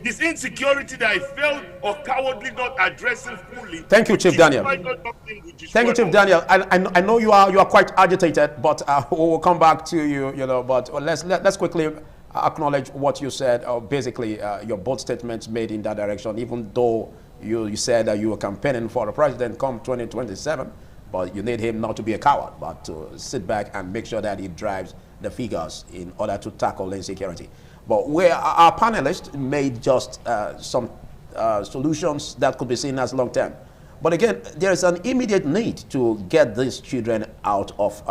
this insecurity that he failed or cowardly not addressing fully. Thank you, Chief Daniel. Thank you, Chief Daniel. I know you are quite agitated, but we will come back to you. But let's quickly acknowledge what you said. Basically, your bold statements made in that direction. Even though you said that you were campaigning for the president come 2027, but you need him not to be a coward, but to sit back and make sure that he drives the figures in order to tackle insecurity. But where our panelists made just some solutions that could be seen as long-term. But again, there is an immediate need to get these children out of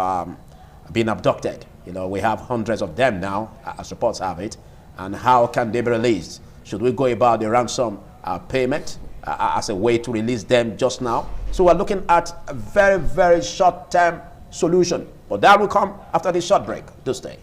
being abducted. We have hundreds of them now, as reports have it. And how can they be released? Should we go about the ransom payment as a way to release them just now? So we're looking at a very, very short-term solution. But that will come after this short break. Do stay.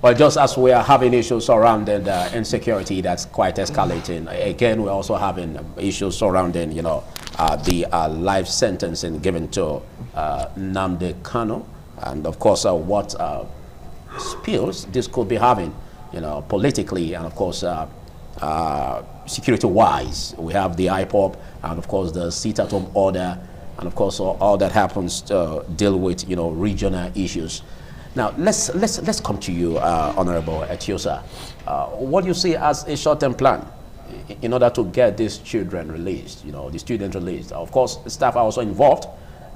Well, just as we are having issues surrounding insecurity that's quite escalating, again, we're also having issues surrounding, you know, the life sentencing given to Nnamdi Kanu, and of course, what spills this could be having, you know, politically, and of course, security-wise. We have the IPOB, and of course, the sit-at-home order, and of course, all that happens to deal with, you know, regional issues. Now, let's come to you, Honorable Etiosa. What do you see as a short-term plan in order to get these children released, you know, the students released? Of course, the staff are also involved.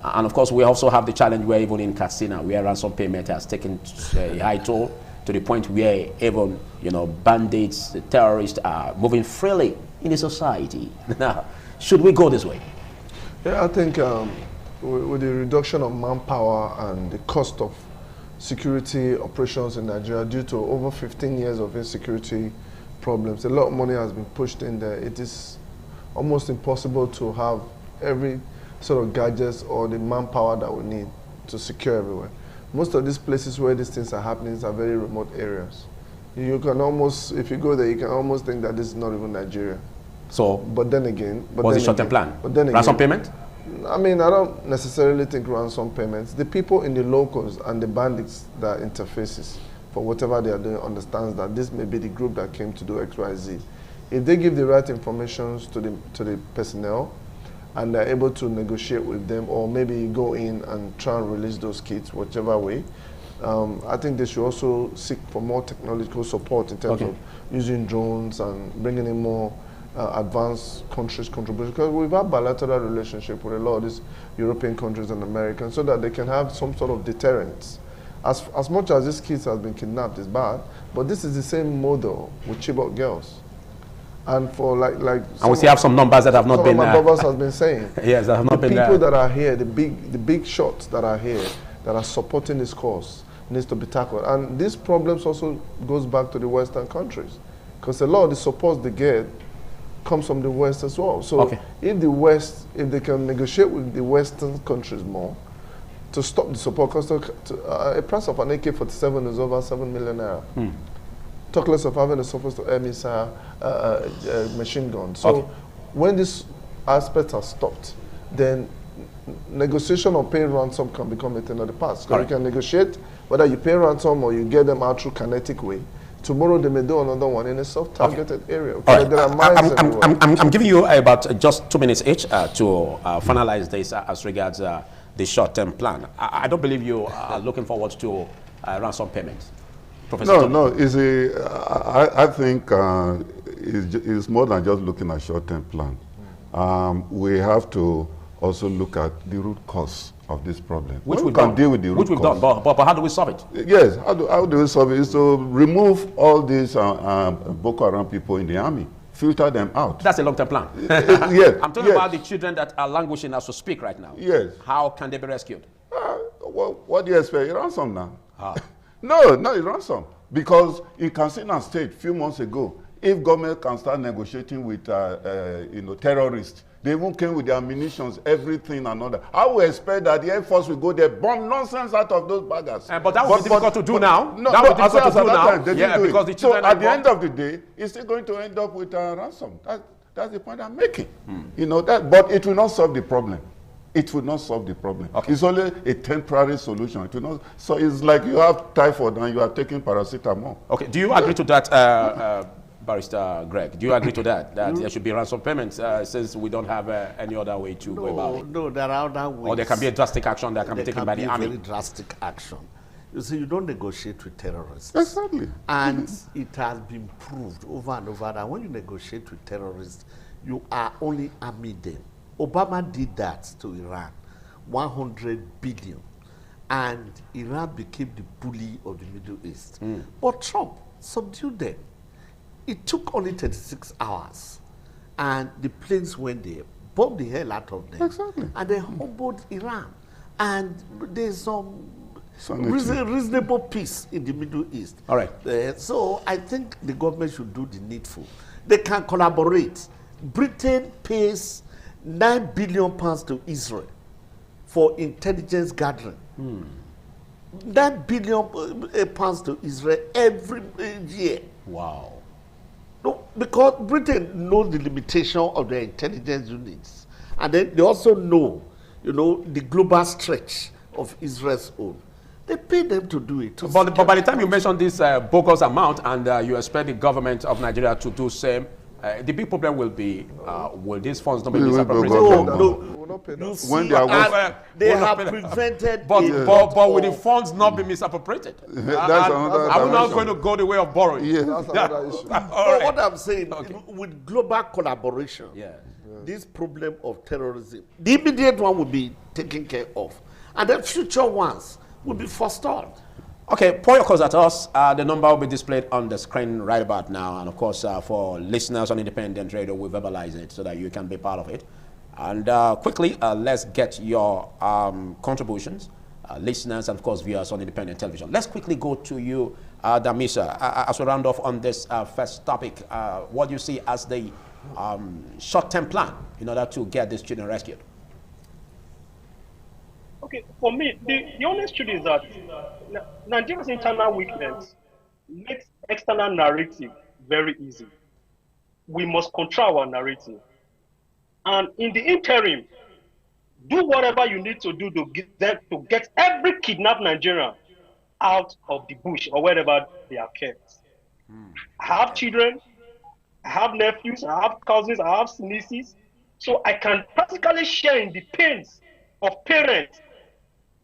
And of course, we also have the challenge where even in Katsina, where ransom payment has taken a high toll to the point where even, you know, bandits, the terrorists are moving freely in the society. Now, should we go this way? Yeah, I think with the reduction of manpower and the cost of security operations in Nigeria due to over 15 years of insecurity problems, a lot of money has been pushed in there. It is almost impossible to have every sort of gadgets or the manpower that we need to secure everywhere. Most of these places where these things are happening are very remote areas. You can almost, if you go there, you can almost think that this is not even Nigeria. So, but then again, what's the short-term plan? Ransom payment? I mean, I don't necessarily think ransom payments. The people in the locals and the bandits that interfaces for whatever they are doing understands that this may be the group that came to do X, Y, Z. If they give the right information to the personnel, and they're able to negotiate with them, or maybe go in and try and release those kids, whichever way. I think they should also seek for more technological support in terms of using drones and bringing in more advanced countries' contribution. Because we've had bilateral relationship with a lot of these European countries and Americans, so that they can have some sort of deterrence. As much as these kids have been kidnapped is bad, but this is the same model with Chibok girls. And for like and we still have some numbers that have not been. Some of my brothers has been saying. Yes, that have not been. The people that are here, the big shots that are here, that are supporting this cause, needs to be tackled. And these problems also goes back to the Western countries, because a lot of the support they get comes from the West as well. So if the West, if they can negotiate with the Western countries more to stop the support, because a price of an AK-47 is over 7 million naira. Talk less of having a support to air missile, machine gun. So when these aspects are stopped, then negotiation or paying ransom can become a thing of the past. So you can negotiate whether you pay ransom or you get them out through kinetic way. Tomorrow they may do another one in a self-targeted area. There are mines I'm giving you about just 2 minutes each to finalize this as regards the short-term plan. I don't believe you are looking forward to ransom payments. No, I think it's more than just looking at short-term plan. We have to also look at the root cause of this problem. Which we can deal with the root cause. Which we've done, but how do we solve it? Yes, how do we solve it? Is to remove all these Boko Haram people in the army, filter them out. That's a long-term plan. Yes. I'm talking about the children that are languishing as we speak right now. Yes. How can they be rescued? What do you expect? Ransom now? No, not a ransom. Because in Katsina State, a few months ago, if government can start negotiating with terrorists, they even came with their ammunitions, everything and all that. I would expect that the Air Force will go there, bomb nonsense out of those baggers. But that would be difficult to do now. No, that would be difficult to do now. They didn't do it. So at the end of the day, it's still going to end up with a ransom. That's the point I'm making. You know that, but it will not solve the problem. It will not solve the problem. It's only a temporary solution. It will not. So it's like you have typhoid and you are taking paracetamol. Okay. Do you agree to that, Barrister Greg? Do you agree to that? That there should be ransom payments since we don't have any other way to go about it? No, there are other ways. Or there can be a drastic action that can be taken by the army. Very drastic action. You see, you don't negotiate with terrorists. Exactly. And it has been proved over and over that when you negotiate with terrorists, you are only arming them. Obama did that to Iran, 100 billion. And Iran became the bully of the Middle East. But Trump subdued them. It took only 36 hours. And the planes went there, bombed the hell out of them. Exactly. And they humbled Iran. And there's some reasonable peace in the Middle East. All right. So I think the government should do the needful. They can collaborate. Britain pays £9 billion to Israel for intelligence gathering. 9 billion pounds to Israel every year. Wow. No, because Britain knows the limitation of their intelligence units. And then they also know, the global stretch of Israel's own. They pay them to do it. But by the time you mention this bogus amount and you expect the government of Nigeria to do same, the big problem will be, will these funds not be misappropriated? They have prevented but will the funds not be misappropriated? Are we not going to go the way of borrowing? Yeah, that's another issue. What I'm saying, with global collaboration, this problem of terrorism, the immediate one will be taken care of. And the future ones will be forestalled. Okay, pour your calls at us. The number will be displayed on the screen right about now. And of course, for listeners on Independent Radio, we verbalize it so that you can be part of it. And quickly, let's get your contributions, listeners, and of course, viewers on Independent Television. Let's quickly go to you, Damisa. As we round off on this first topic, what do you see as the short-term plan in order to get these children rescued? Okay, for me, the honest truth is that Nigeria's internal weakness makes external narrative very easy. We must control our narrative. And in the interim, do whatever you need to do to get every kidnapped Nigerian out of the bush or wherever they are kept. I have children, I have nephews, I have cousins, I have nieces. So I can practically share in the pains of parents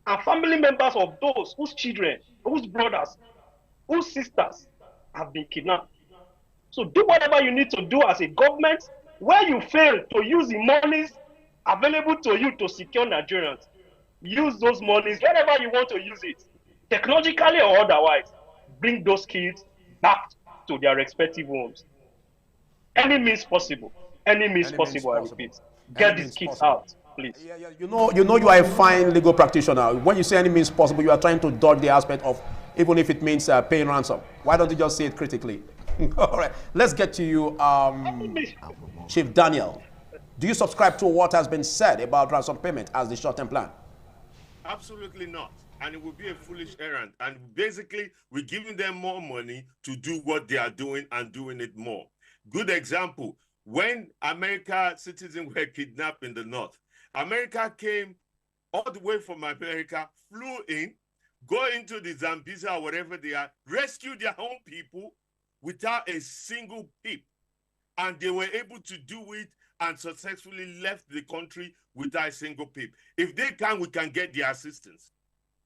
and family members of those whose children, whose brothers, whose sisters have been kidnapped. So do whatever you need to do as a government. Where you fail to use the monies available to you to secure Nigerians, use those monies wherever you want to use it, technologically or otherwise. Bring those kids back to their respective homes. Any means possible. Any means possible, I repeat. Get these kids out, please. You know you are a fine legal practitioner. When you say any means possible, you are trying to dodge the aspect of even if it means paying ransom. Why don't you just say it critically? All right, let's get to you, Chief Daniel. Do you subscribe to what has been said about ransom payment as the short-term plan? Absolutely not. And it would be a foolish errand. And basically, we're giving them more money to do what they are doing and doing it more. Good example, when America citizens were kidnapped in the north, America came all the way from America, flew in, go into the Zambezi or wherever they are, rescue their own people without a single peep. And they were able to do it and successfully left the country without a single peep. If they can, we can get their assistance.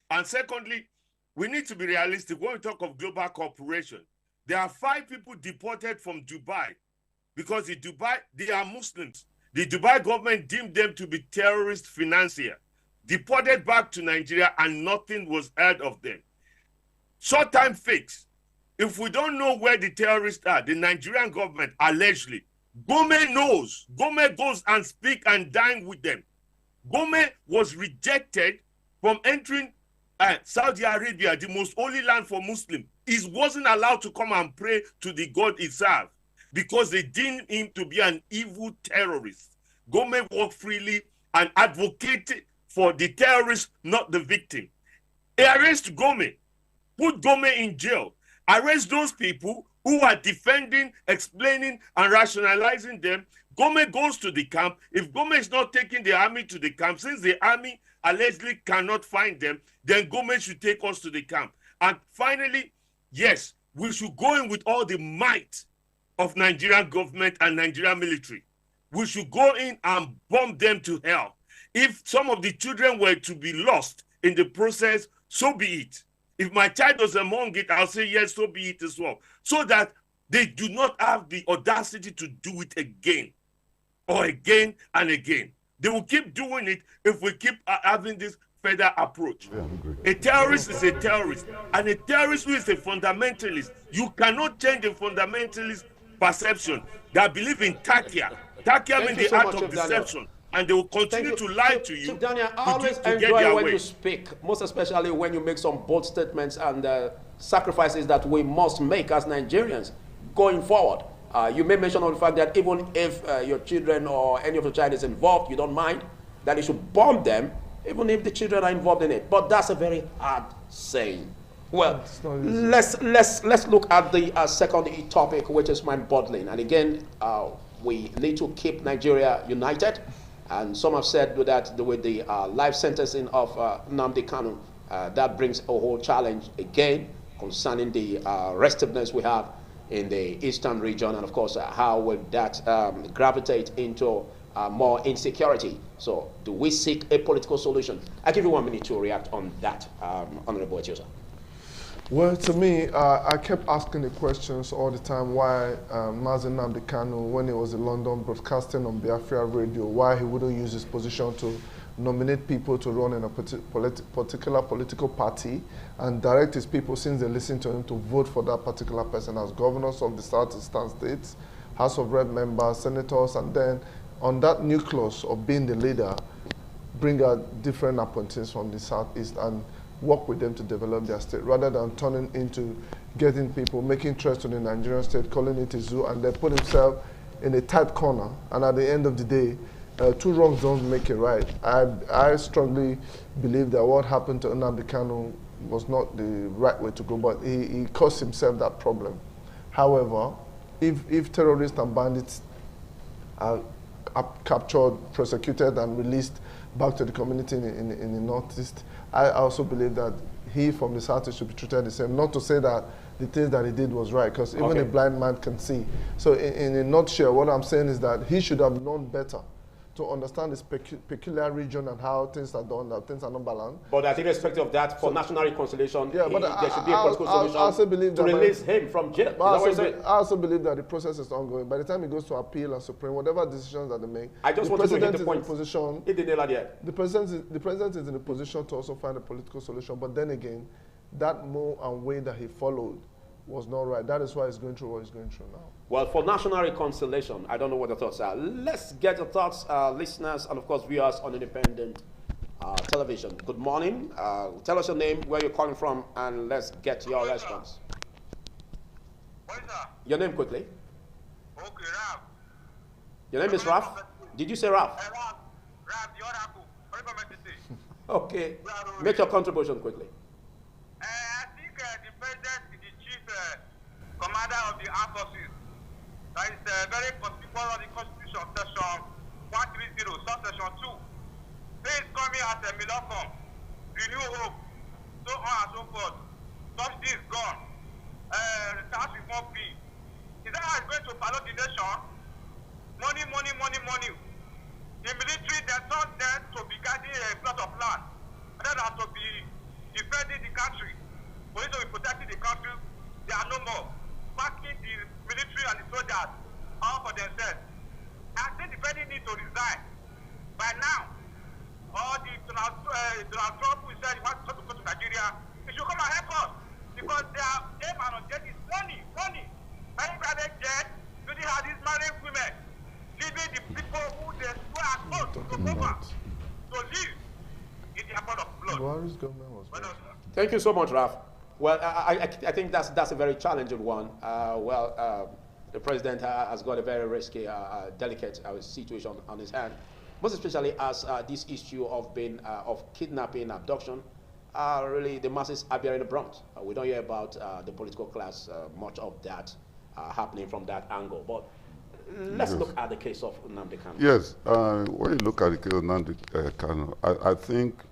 And secondly, we need to be realistic. When we talk of global cooperation, there are 5 people deported from Dubai because in Dubai, they are Muslims. The Dubai government deemed them to be terrorist financiers, deported back to Nigeria, and nothing was heard of them. Short-time fix. If we don't know where the terrorists are, the Nigerian government, allegedly, Gome knows. Gome goes and speak and dine with them. Gome was rejected from entering Saudi Arabia, the most holy land for Muslims. He wasn't allowed to come and pray to the God he served because they deemed him to be an evil terrorist. Gome walked freely and advocated for the terrorist, not the victim. Arrest Gome, put Gome in jail. Arrest those people who are defending, explaining, and rationalizing them. Gome goes to the camp. If Gome is not taking the army to the camp, since the army allegedly cannot find them, then Gome should take us to the camp. And finally, yes, we should go in with all the might of Nigerian government and Nigerian military. We should go in and bomb them to hell. If some of the children were to be lost in the process, so be it. If my child was among it, I'll say, yes, so be it as well. So that they do not have the audacity to do it again or again and again. They will keep doing it if we keep having this further approach. A terrorist is a terrorist, and a terrorist who is a fundamentalist, you cannot change the fundamentalist perception. They believe in Takia. Takia means the art of deception. And they will continue to lie to you. Daniel, I always enjoy when you speak, most especially when you make some bold statements and sacrifices that we must make as Nigerians going forward. You may mention on the fact that even if your children or any of your child is involved, you don't mind that you should bomb them, even if the children are involved in it. But that's a very hard saying. Well, let's look at the second topic, which is mind-boggling. And again, we need to keep Nigeria united. And some have said that with the life sentencing of Nnamdi Kanu, that brings a whole challenge again concerning the restiveness we have in the eastern region, and of course, how will that gravitate into more insecurity? So, do we seek a political solution? I'll give you 1 minute to react on that, Honorable Etiosa. Well, to me, I kept asking the questions all the time why Mazi Nnamdi Kanu, when he was in London broadcasting on Biafra Radio, why he wouldn't use his position to nominate people to run in a particular political party and direct his people, since they listen to him, to vote for that particular person as governors of the southeastern states, House of Rep members, senators, and then on that nucleus of being the leader, bring out different appointees from the southeast and work with them to develop their state, rather than turning into getting people, making threats to the Nigerian state, calling it a zoo, and then put himself in a tight corner. And at the end of the day, two wrongs don't make it right. I strongly believe that what happened to Nnamdi Kanu was not the right way to go, but he caused himself that problem. However, if terrorists and bandits are captured, prosecuted, and released back to the community in the Northeast, I also believe that he from the Southeast should be treated the same. Not to say that the things that he did was right, because even a blind man can see. So in a nutshell, what I'm saying is that he should have known better to understand this peculiar region and how things are done, that things are not balanced. But I think irrespective of that, for national reconciliation, yeah, but there should be a political solution I also believe to release him from jail. I also believe that the process is ongoing. By the time it goes to appeal and Supreme, whatever decisions that they make, I just want to hit the point. The president is in a position to also find a political solution. But then again, that move and way that he followed was not right. That is why he's going through what he's going through now. Well, for national reconciliation, I don't know what the thoughts are. Let's get the thoughts, listeners, and of course viewers on independent television. Good morning. Tell us your name, where you're calling from, and let's get your response. Your name quickly. Okay, Raf. Your name is Raf? Did you say Raf? Raf, the Oracle. Okay. Make your contribution quickly. I think the president is the chief commander of the armed forces. That is very conspicuous of the Constitution, section 130, subsection 2. He is coming as a military, renew hope, so on and so forth. Subsidy is gone. Tax reform fee. Is that how it's going to follow the nation? Money, money, money, money. The military, they're not there to be guarding a plot of land. They have to be defending the country. Police will be protecting the country. They are no more. Backing the military and the soldiers all for themselves. I think the president needs to resign. By now, all the Donald Trump who said he wants to go to Nigeria, he should come and help us. Because their aim and objective is money, money. Many private jets, do they have these married women, leaving the people who they are supposed to cover, to live in the abode of blood. Buhari's government was right. Thank you so much, Raf. Well, I think that's a very challenging one. The president has got a very risky, delicate situation on his hand, most especially as this issue of kidnapping, abduction, really the masses are bearing the brunt. We don't hear about the political class, much of that happening from that angle. But let's look at the case of Nnamdi Kanu. Yes, when you look at the case of Nnamdi Kanu, I think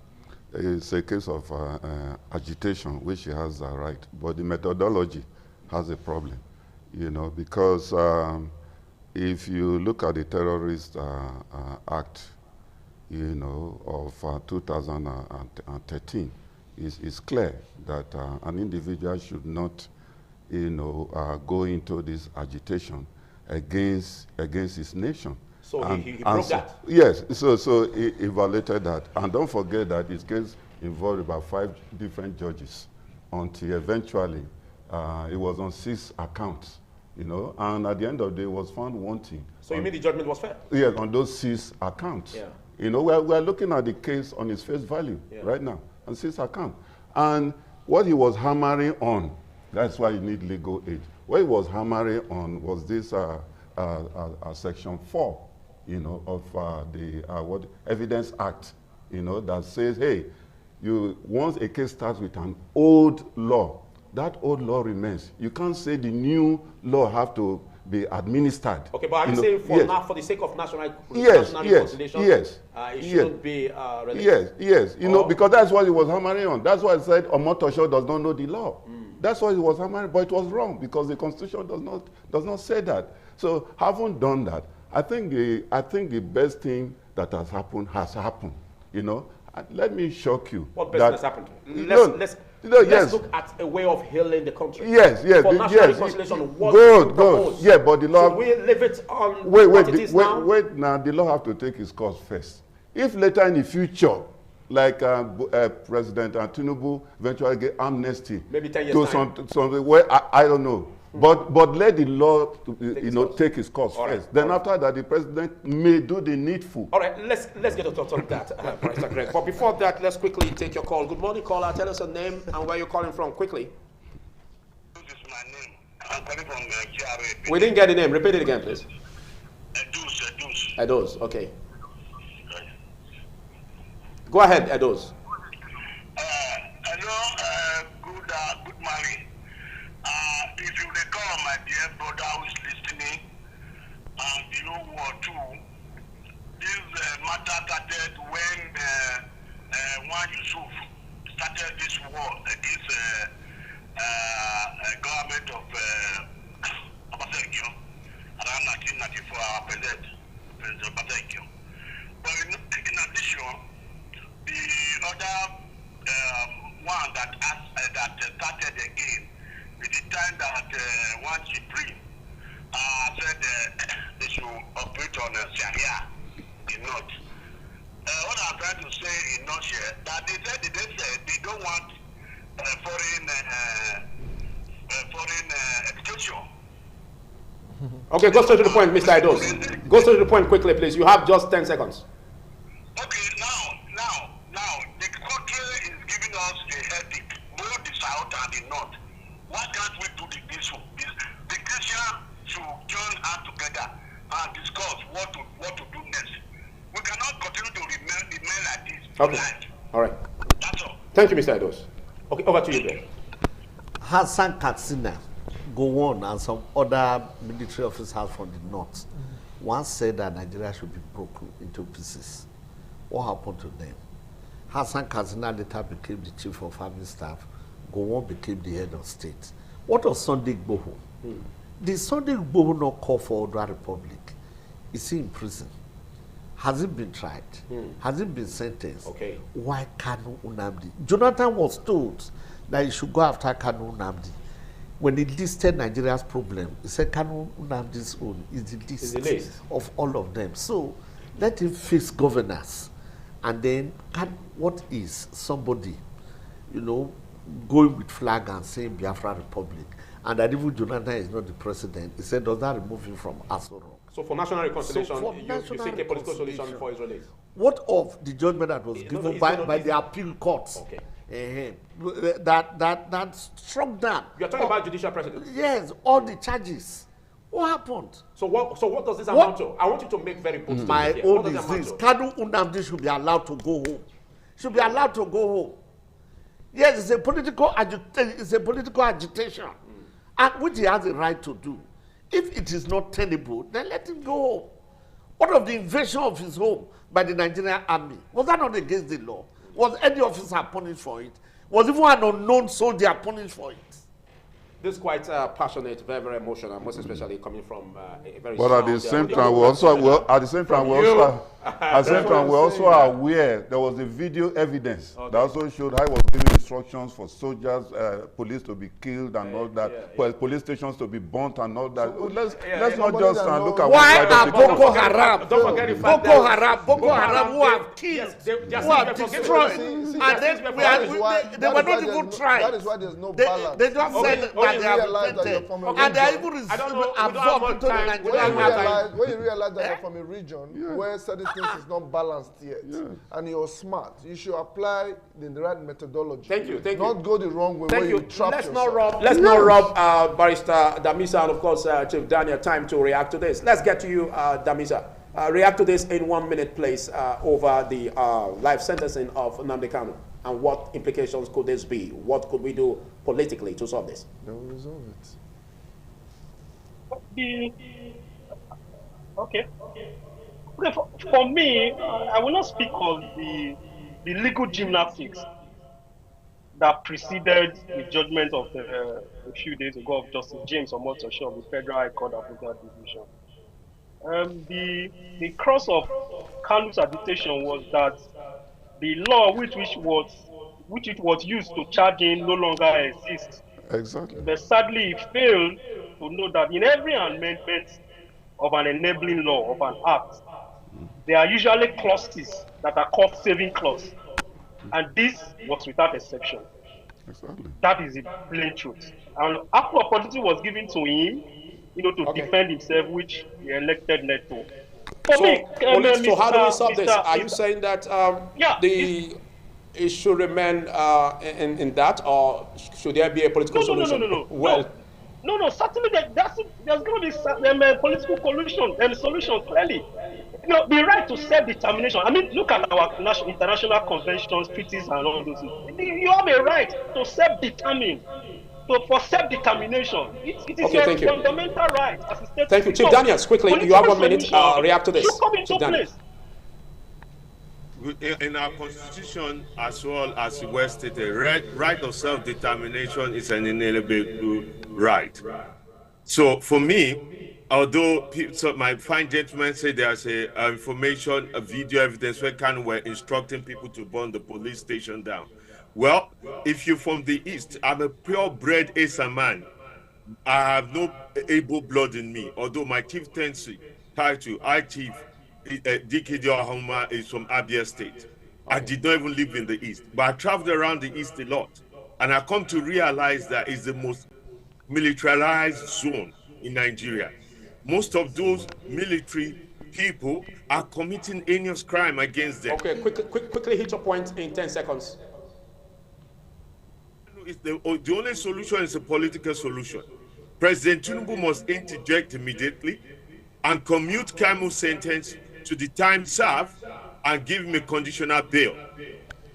it's a case of agitation, which he has a right, but the methodology has a problem, because if you look at the Terrorist Act, of 2013, it's clear that an individual should not, go into this agitation against his nation. So he broke that? Yes, so he violated that. And don't forget that his case involved about 5 different judges until eventually it was on 6 accounts, and at the end of the day was found wanting. So you mean the judgment was fair? Yes, on those 6 accounts. Yeah. We're looking at the case on its face value right now, on 6 accounts. And what he was hammering on, that's why you need legal aid. What he was hammering on was this Section 4, of the Evidence Act, that says, hey, once a case starts with an old law, that old law remains. You can't say the new law have to be administered. Okay, but are you saying for the sake of national reconciliation, it shouldn't be related? Yes. You know, because that's what he was hammering on. That's why I said Omotosho does not know the law. That's why he was hammering, but it was wrong because the Constitution does not say that. So, having done that, I think the best thing that has happened. You know, let me shock you. What best has happened? Let's look at a way of healing the country. Yes. For national reconciliation, what good. Yeah, but the law. Should we leave it on what it is now? Wait, now the law have to take its course first. If later in the future, like President Tinubu eventually get amnesty, maybe 10 years time. Something where I don't know. But let the law, take its course first. Then after that, the president may do the needful. All right, let's get a thought on that, Barrister Greg. But before that, let's quickly take your call. Good morning, caller. Tell us your name and where you're calling from, quickly. This is my name. I'm calling from GRA. We didn't get the name. Repeat it again, please. Edos. Edos, okay. Go ahead, Edos. Hello, good morning. If you recall, my dear brother who is listening, World War II, this matter started when Wan Yusuf started this war against government of Obasanjo around 1994, our President Obasanjo. But in addition, the other one that started again, at the time that one Supreme said they should operate on Sharia in North. What I'm trying to say in North here, that they said they don't want foreign education. Okay, go straight to the point, Mr. Edos. Go straight to the point quickly, please. You have just 10 seconds. Okay, now, the country is giving us a headache, both the South and the North. Why can't we do this? The Christians should join hands together and discuss what to do next. We cannot continue to remain like this. Okay. All right. That's all. Thank you, Mr. Edos. Okay, over to you, Ben. Hassan Katsina, Gowon, and some other military officers from the north once said that Nigeria should be broken into pieces. What happened to them? Hassan Katsina later became the chief of army staff. Gowon became the head of state. What of Sunday Igboho? Did Sunday Igboho not call for Odua Republic? Is he in prison? Has he been tried? Has he been sentenced? Okay. Why Kanu Nnamdi? Jonathan was told that he should go after Kanu Nnamdi. When he listed Nigeria's problem, he said Kanu Nnamdi's own is the list of all of them. So let him fix governance. And then what is somebody, going with flag and saying Biafra Republic, and that even Jonathan is not the president, he said, does that remove him from Aso Rock? So for national reconciliation, you seek a political solution for Israelis? What of the judgment that was given by the appeal courts? Okay. That struck down. You are talking about judicial precedent? Yes, all the charges. What happened? So what does this amount to? I want you to make very bold my own is this. Kanu Nnamdi should be allowed to go home. Should be allowed to go home. Yes, it's a political agitation, and which he has a right to do. If it is not tenable, then let him go home. What of the invasion of his home by the Nigerian army? Was that not against the law? Was any officer punished for it? Was even an unknown soldier punished for it? This is quite passionate, very, very emotional, most especially coming from a very. But at the same time, we also are aware there was a video evidence that also showed how he was giving instructions for soldiers, police to be killed and all that, police stations to be burnt and all that. So, let's not just look at why are Boko Haram, Boko Haram who have killed, who have destroyed, and then they were not even tried. That is why there's no balance. They just said that they have repented, and they even absorbed into the Nigerian. When you realize that you're from a region where certain things is not balanced yet, and you're smart, you should apply the right methodology. Thank you. Not go the wrong way where you trap yourself. Let's not rob Barrister Damisa and of course Chief Daniel time to react to this. Let's get to you, Damisa. React to this in 1 minute, please, over the life sentencing of Nnamdi Kanu. And what implications could this be? What could we do politically to solve this? They will resolve it. Okay, for me, I will not speak of the legal gymnastics that preceded the judgment of a few days ago of Justice James Omotosho of the Federal High Court of Abuja Division. The crux of Kanu's agitation was that the law which it was used to charge him no longer exists. Exactly. But sadly, he failed to know that in every amendment of an enabling law, of an act, there are usually clauses that are called saving clause. And this was without exception. Exactly. That is the plain truth. And after opportunity was given to him, to defend himself, which the elected led to. So how do we solve this? Are you saying that it should remain in that, or should there be a political solution? No, certainly there's going to be a political solution clearly. The right to self-determination. I mean, look at our international conventions, treaties, and all those things. You have a right to self-determine. For self-determination, it is a fundamental right. As a state. Thank you, Chief Daniels. Quickly, you have 1 minute. React to this. Chief Daniels. In our constitution, as well as the West stated, right of self-determination is an inalienable right. So for me, although my fine gentlemen say there's a video evidence where Kanu were instructing people to burn the police station down. Well, if you're from the East, I'm a purebred Asa man. I have no able blood in me, although my chieftaincy title, Chief DKD Ahoma, is from Abia State. I did not even live in the East, but I traveled around the East a lot. And I come to realize that it's the most militarized zone in Nigeria. Most of those military people are committing heinous crime against them. Okay, quickly hit your point in 10 seconds. The only solution is a political solution. President Tinubu must interject immediately and commute Kamu's sentence to the time served and give him a conditional bail.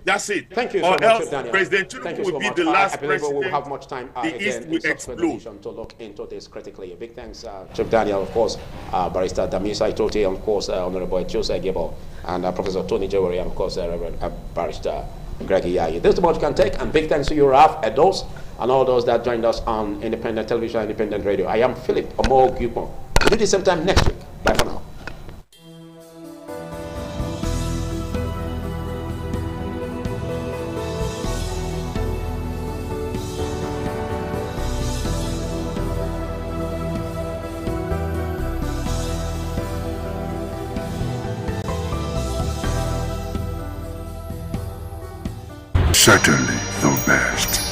That's it. Thank you so much, else, Daniel. President Tinubu will be the last president. We will have much time the East will explode. To look into this critically. A big thanks, Chief Daniel, of course, Barrister Damisa Itoti, of course, Honorable Jose Gebo, and Professor Tony Jewari, and of course, Reverend Barrister Greg Iyayi. This is what you can take, and big thanks to you, Ralph, Edos, and all those that joined us on Independent Television, Independent Radio. I am Philip Omo Gupon. We'll do the same time next week. Bye for now. Certainly the best.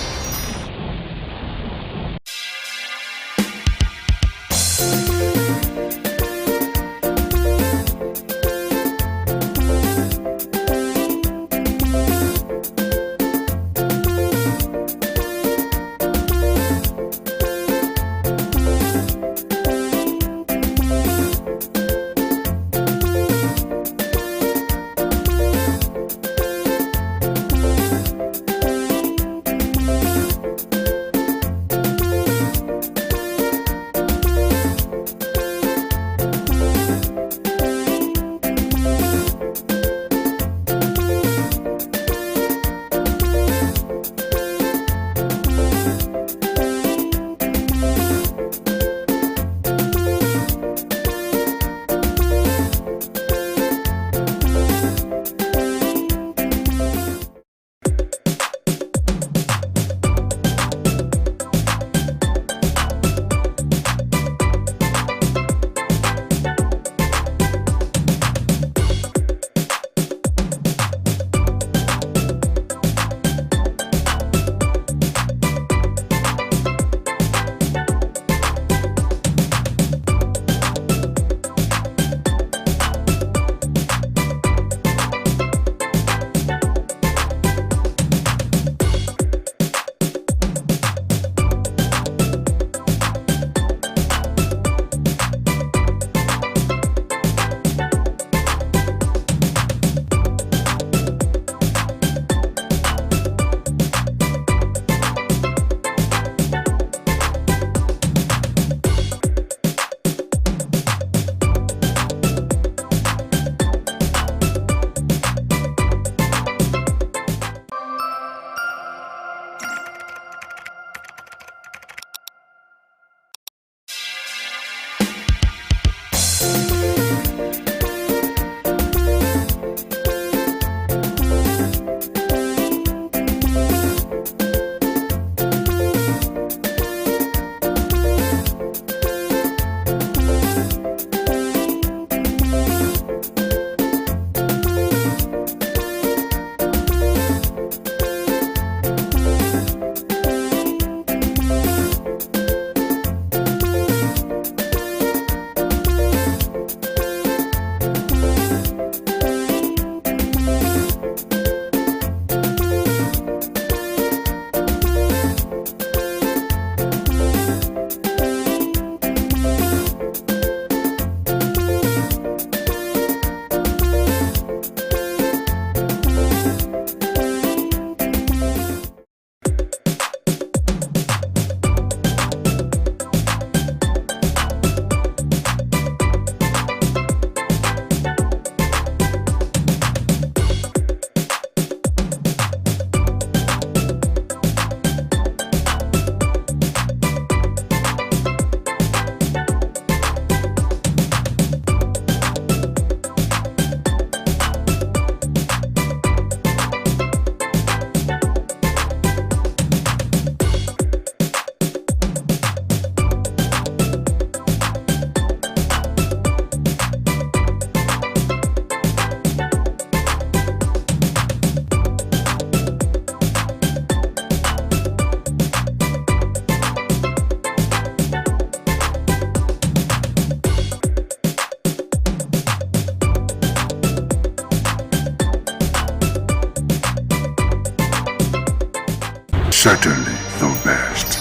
Certainly the best.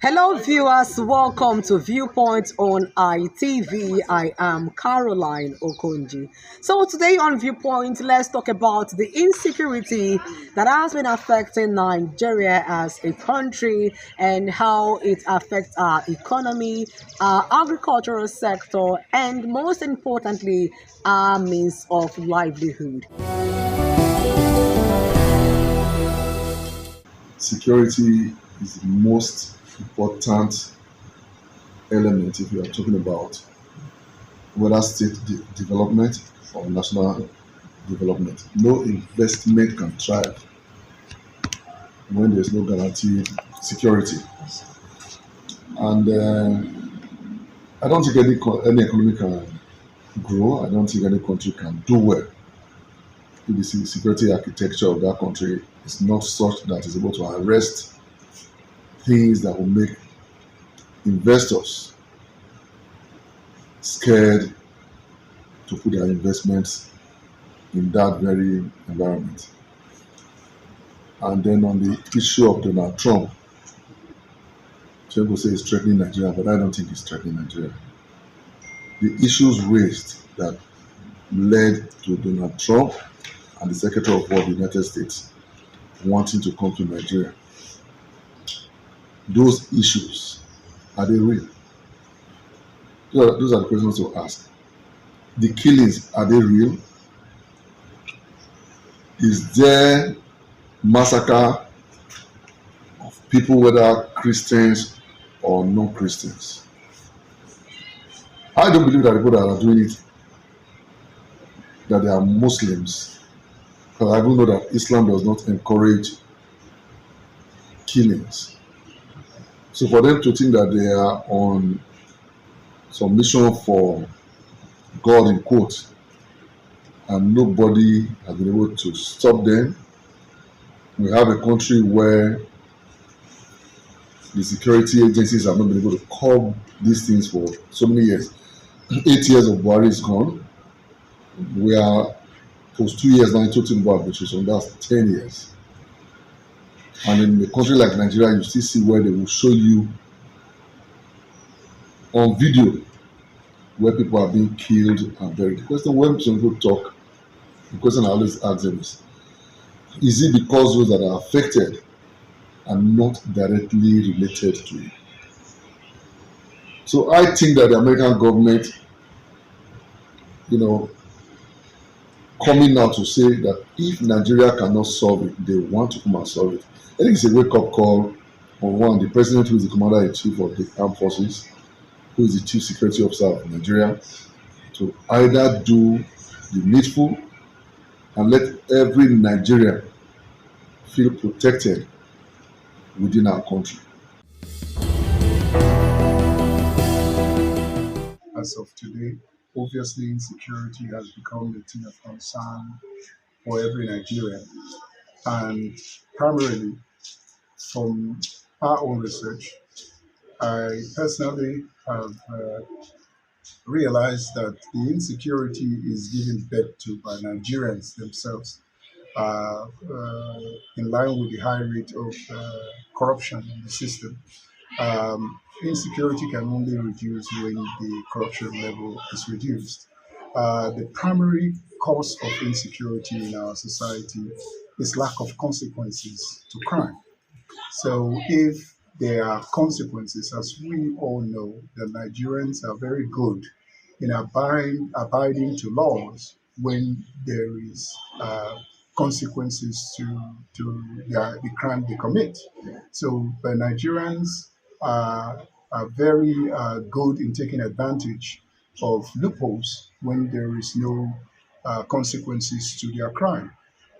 Hello viewers, welcome to Viewpoint on ITV. I am Caroline Okonji. So today on Viewpoint, let's talk about the insecurity that has been affecting Nigeria as a country and how it affects our economy, our agricultural sector, and most importantly, our means of livelihood. Security is the most important element if you are talking about whether state development or national development. No investment can thrive when there's no guaranteed security. And I don't think any economy can grow. I don't think any country can do well if the security architecture of that country is not such that it's able to arrest things that will make investors scared to put their investments in that very environment. And then on the issue of Donald Trump, some people say it's threatening Nigeria, but I don't think it's threatening Nigeria. The issues raised that led to Donald Trump and the Secretary of War of the United States wanting to come to Nigeria, those issues, are they real? Those are the questions to ask. The killings, are they real? Is there massacre of people, whether Christians or non-Christians? I don't believe that people that are doing it, that they are Muslims, because I do know that Islam does not encourage killings. So for them to think that they are on some mission for God in quotes and nobody has been able to stop them. We have a country where the security agencies have not been able to curb these things for so many years. 8 years of Buhari is gone. We are post 2 years now talking about arbitration. That's 10 years. And in a country like Nigeria, you still see where they will show you on video where people are being killed and buried. The question when some people talk, the question I always ask them is it because those that are affected are not directly related to it? So I think that the American government, coming out to say that if Nigeria cannot solve it, they want to come and solve it. I think it's a wake-up call on one, the president, who is the commander-in-chief of the armed forces, who is the chief security officer of Nigeria, to either do the needful and let every Nigerian feel protected within our country. As of today, obviously insecurity has become a thing of concern for every Nigerian. And primarily, from our own research, I personally have realized that the insecurity is given birth to by Nigerians themselves, in line with the high rate of corruption in the system. Insecurity can only reduce when the corruption level is reduced. The primary cause of insecurity in our society is lack of consequences to crime. So if there are consequences, as we all know, the Nigerians are very good in abiding to laws when there is consequences to the crime they commit. So the Nigerians are very good in taking advantage of loopholes when there is no consequences to their crime.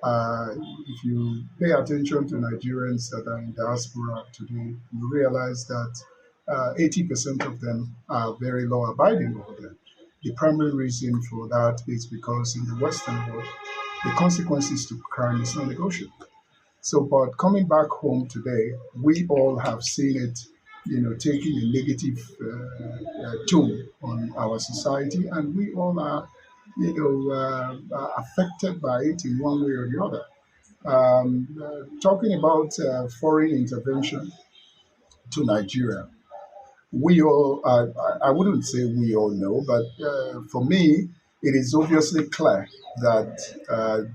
If you pay attention to Nigerians that are in diaspora today, you realize that 80% of them are very law-abiding over there. The primary reason for that is because in the Western world, the consequences to crime is not negotiable. So, but coming back home today, we all have seen it, taking a negative tone on our society, and we all are, affected by it in one way or the other. Talking about foreign intervention to Nigeria, we all, I wouldn't say we all know, but for me, it is obviously clear that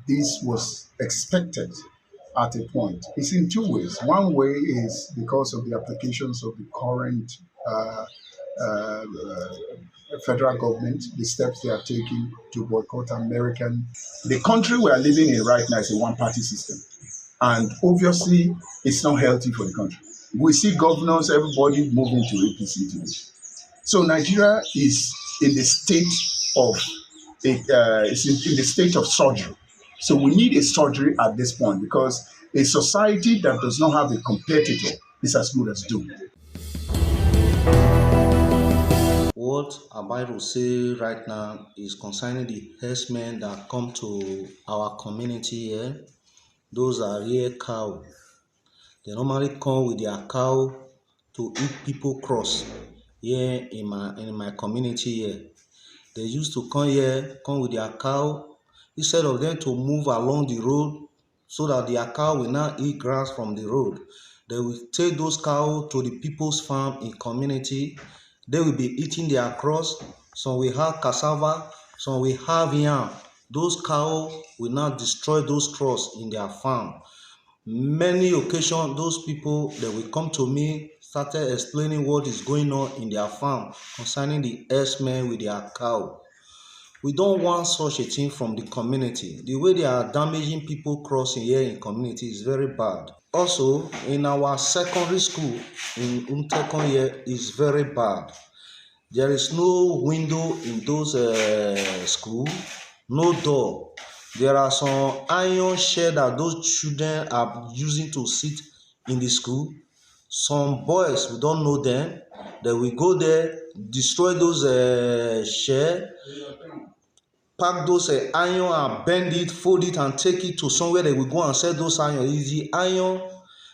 this was expected at a point. It's in two ways. One way is because of the applications of the current federal government, the steps they are taking to boycott American. The country we are living in right now is a one-party system. And obviously, it's not healthy for the country. We see governors, everybody moving to APC today. So Nigeria is in the state of in the state of surgery. So we need a surgery at this point because a society that does not have a competitor is as good as doomed. What I'm about to say right now is concerning the herdsmen that come to our community here. Those are real cow. They normally come with their cow to eat people cross here in my community here. They used to come with their cow. Instead of them to move along the road so that their cow will not eat grass from the road, they will take those cows to the people's farm in community. They will be eating their cross. Some will have cassava, some will have yam. Those cows will not destroy those cross in their farm. Many occasions, those people, they will come to me, started explaining what is going on in their farm concerning the herdsmen with their cow. We don't want such a thing from the community. The way they are damaging people crossing here in community is very bad. Also, in our secondary school in Umtekon here is very bad. There is no window in those schools, no door. There are some iron shed that those children are using to sit in the school. Some boys, we don't know them, they will go there, destroy those shed, pack those iron and bend it, fold it and take it to somewhere they will go and sell those iron. It's the iron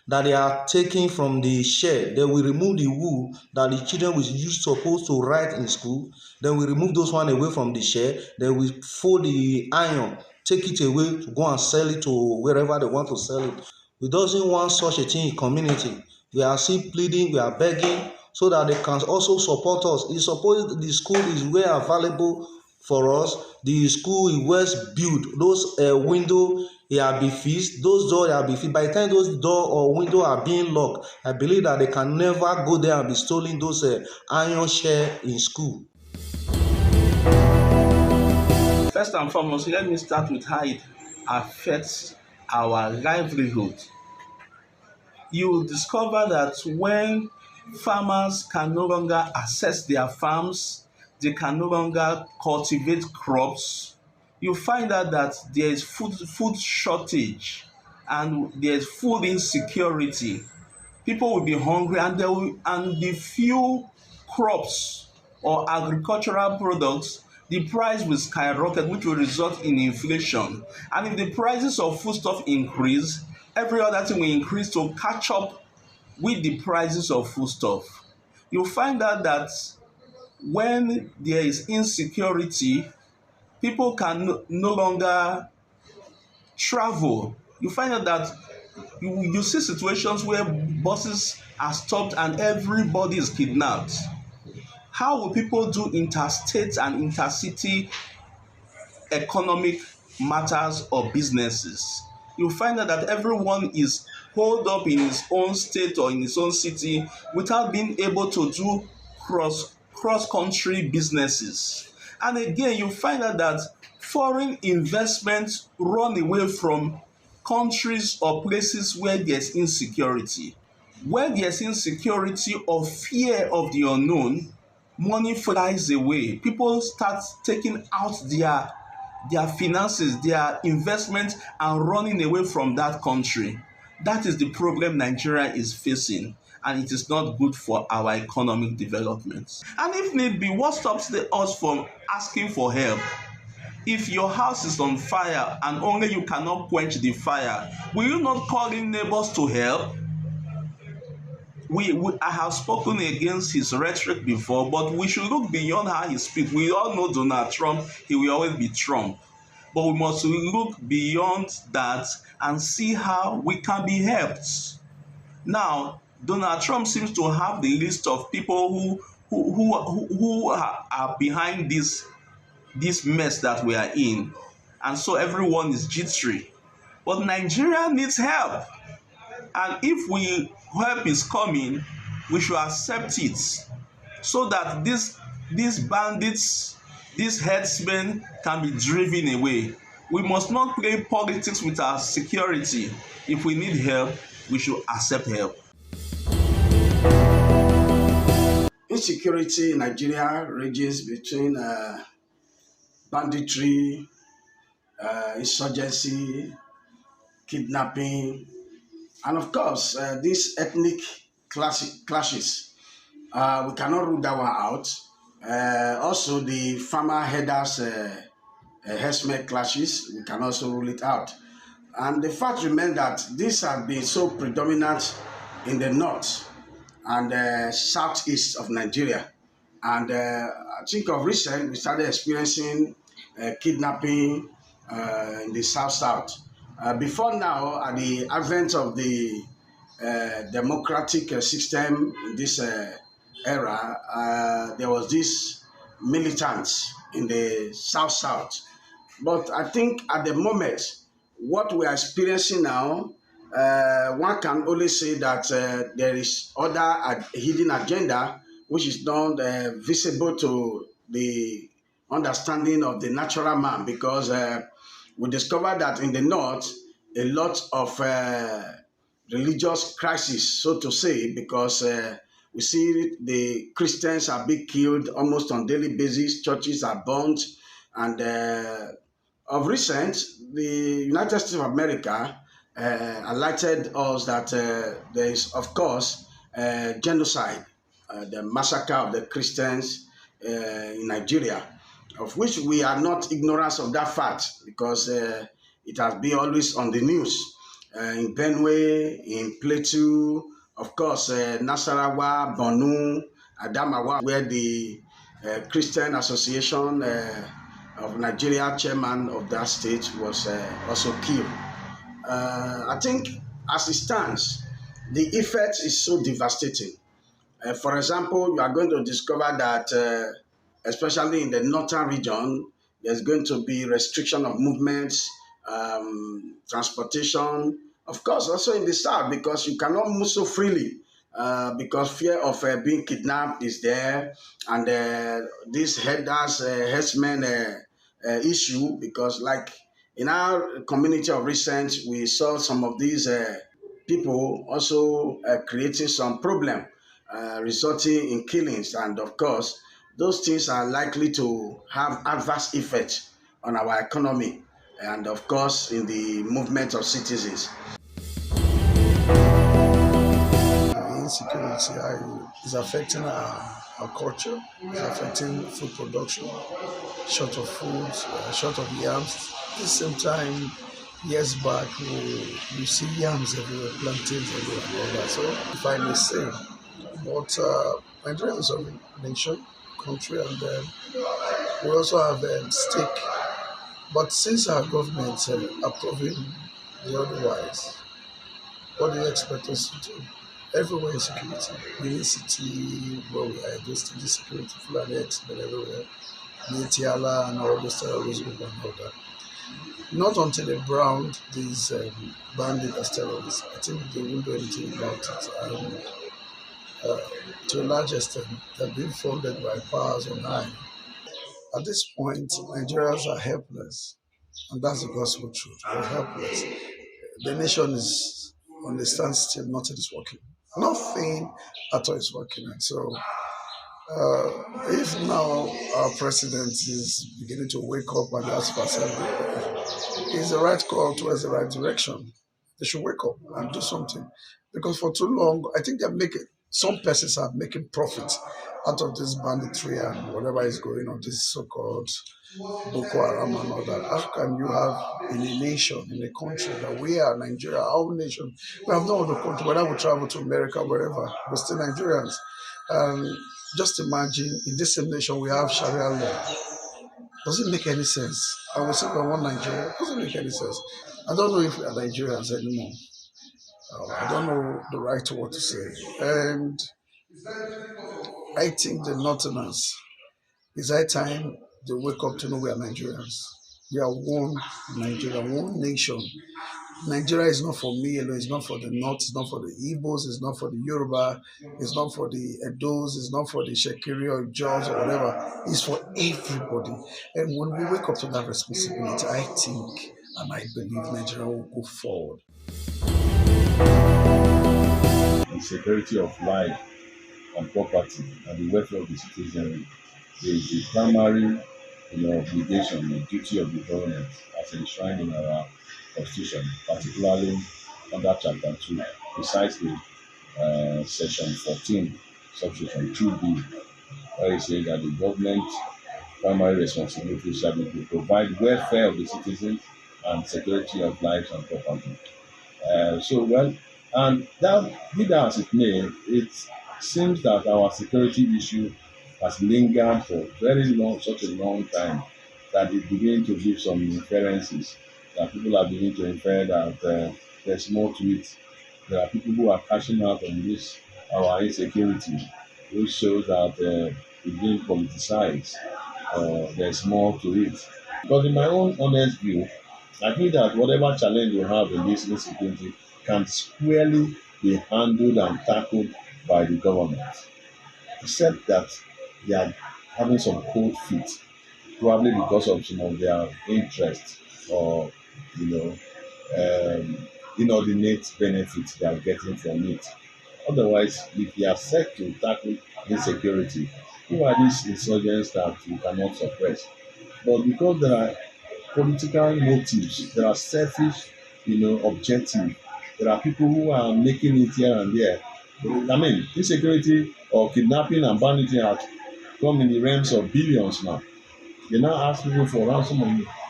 that they are taking from the shed. They will remove the wool that the children was supposed to write in school. They will remove those one away from the shed. They will fold the iron, take it away to go and sell it to wherever they want to sell it. We don't want such a thing in community. We are still pleading, we are begging so that they can also support us. It's supposed the school is well available for us. The school is well built. Those windows have been fixed. Those doors have been fixed. By the time those door or window are being locked, I believe that they can never go there and be stealing those iron share in school. First and foremost, let me start with how it affects our livelihood. You will discover that when farmers can no longer access their farms, they can no longer cultivate crops, you find out that there is food shortage and there is food insecurity. People will be hungry and the few crops or agricultural products, the price will skyrocket, which will result in inflation. And if the prices of foodstuff increase, every other thing will increase to catch up with the prices of foodstuff. You'll find out that when there is insecurity, people can no longer travel. You find out that you see situations where buses are stopped and everybody is kidnapped. How will people do interstate and intercity economic matters or businesses? You find out that everyone is holed up in his own state or in his own city without being able to do cross-country businesses. And again, you find out that foreign investments run away from countries or places where there's insecurity. Where there's insecurity or fear of the unknown, money flies away. People start taking out their their finances, their investment, and running away from that country. That is the problem Nigeria is facing, and it is not good for our economic development. And if need be, what stops us from asking for help? If your house is on fire and only you cannot quench the fire, will you not call in neighbors to help? I have spoken against his rhetoric before, but we should look beyond how he speaks. We all know Donald Trump, he will always be Trump. But we must look beyond that and see how we can be helped. Now, Donald Trump seems to have the list of people who are behind this mess that we are in. And so everyone is jittery. But Nigeria needs help. And if help is coming, we should accept it so that these bandits, these headsmen can be driven away. We must not play politics with our security. If we need help, we should accept help. Insecurity in Nigeria ranges between banditry, insurgency, kidnapping, and of course, these ethnic clashes. We cannot rule that one out. Also, the farmer headers herdsmen clashes, we can also rule it out. And the fact remains that these have been so predominant in the north and southeast of Nigeria. And I think of recent, we started experiencing kidnapping in the south. Before now, at the advent of the democratic system in this era, there was this militants in the south. But I think at the moment, what we are experiencing now, one can only say that there is other hidden agenda which is not visible to the understanding of the natural man, because we discovered that in the north, a lot of religious crisis, so to say, because we see the Christians are being killed almost on a daily basis, churches are burnt, and of recent, the United States of America alerted us that there is, of course, genocide, the massacre of the Christians in Nigeria, of which we are not ignorant of that fact, because it has been always on the news. In Benue, in Plateau, of course, Nasarawa, Borno, Adamawa, where the Christian Association of Nigeria chairman of that state was also killed. I think as it stands, the effect is so devastating. For example, you are going to discover that especially in the northern region, there's going to be restriction of movements, transportation. Of course, also in the south, because you cannot move so freely, because fear of being kidnapped is there, and this herdsmen issue, because like in our community of recent, we saw some of these people also creating some problem, resulting in killings, and of course, those things are likely to have adverse effects on our economy and, of course, in the movement of citizens. Insecurity is affecting our culture, is affecting food production, short of food, short of yams. At the same time, years back, you see yams everywhere, plantains everywhere, and all that. So, if I may say, but Nigeria is a nation, country, and we also have stake. But since our government are proving the otherwise, what do you expect us to do? Everywhere is security. In the city where we are, there's still security, Fulani X-Men everywhere, Tiala and all those terrorism and all that. Not until they browned these bandits as terrorists, I think they won't do anything about it. To a large extent, they've been funded by powers on high. At this point, Nigerians are helpless, and that's the gospel truth. We're helpless. The nation is on the standstill, nothing is working. Nothing at all is working. And so If now our president is beginning to wake up and ask for assembly, it's the right call towards the right direction. They should wake up and do something. Because for too long, I think some persons are making profit out of this banditry and whatever is going on, this so-called Boko Haram and all that. How can you have in a nation, in a country that we are Nigeria, our nation, we have no other country, whether we travel to America, wherever, we're still Nigerians. And just imagine in this same nation we have Sharia law. Does it make any sense? I will say we want Nigeria. It doesn't make any sense. I don't know if we are Nigerians anymore. I don't know the right word to say. And I think the Northerners, it's high time they wake up to know we are Nigerians. We are one Nigeria, one nation. Nigeria is not for me alone, it's not for the North, it's not for the Igbos, it's not for the Yoruba, it's not for the Edos, it's not for the Shekiri or Jaws or whatever. It's for everybody. And when we wake up to that responsibility, I think and I believe Nigeria will go forward. The security of life and property and the welfare of the citizenry is the primary obligation and duty of the government as enshrined in our Constitution, particularly under Chapter 2, precisely Section 14, Subsection 2B, where it says that the government primary responsibility shall be to provide welfare of the citizens and security of lives and property. And that, be that as it may, it seems that our security issue has lingered for such a long time, that it beginning to give some inferences, that people are beginning to infer that there's more to it. There are people who are cashing out on this, our insecurity, which shows that it's being politicized. There's more to it. Because in my own honest view, I feel that whatever challenge you have in this insecurity can squarely be handled and tackled by the government, except that they are having some cold feet, probably because of some of their interests or inordinate benefits they are getting from it. Otherwise, if they are set to tackle insecurity, who are these insurgents that you cannot suppress? But because there are political motives, there are selfish, objectives. There are people who are making it here and there. I mean, insecurity or kidnapping and banditry have come in the realms of billions now. They now ask people for ransom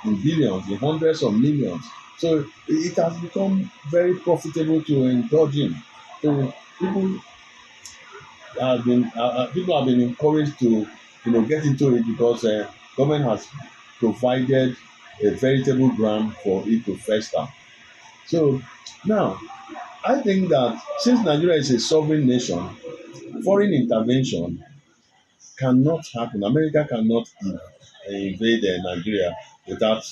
in billions, in hundreds of millions. So it has become very profitable to indulge in. So people have been encouraged to get into it because government has provided a veritable ground for it to fester. So now, I think that since Nigeria is a sovereign nation, foreign intervention cannot happen. America cannot invade Nigeria without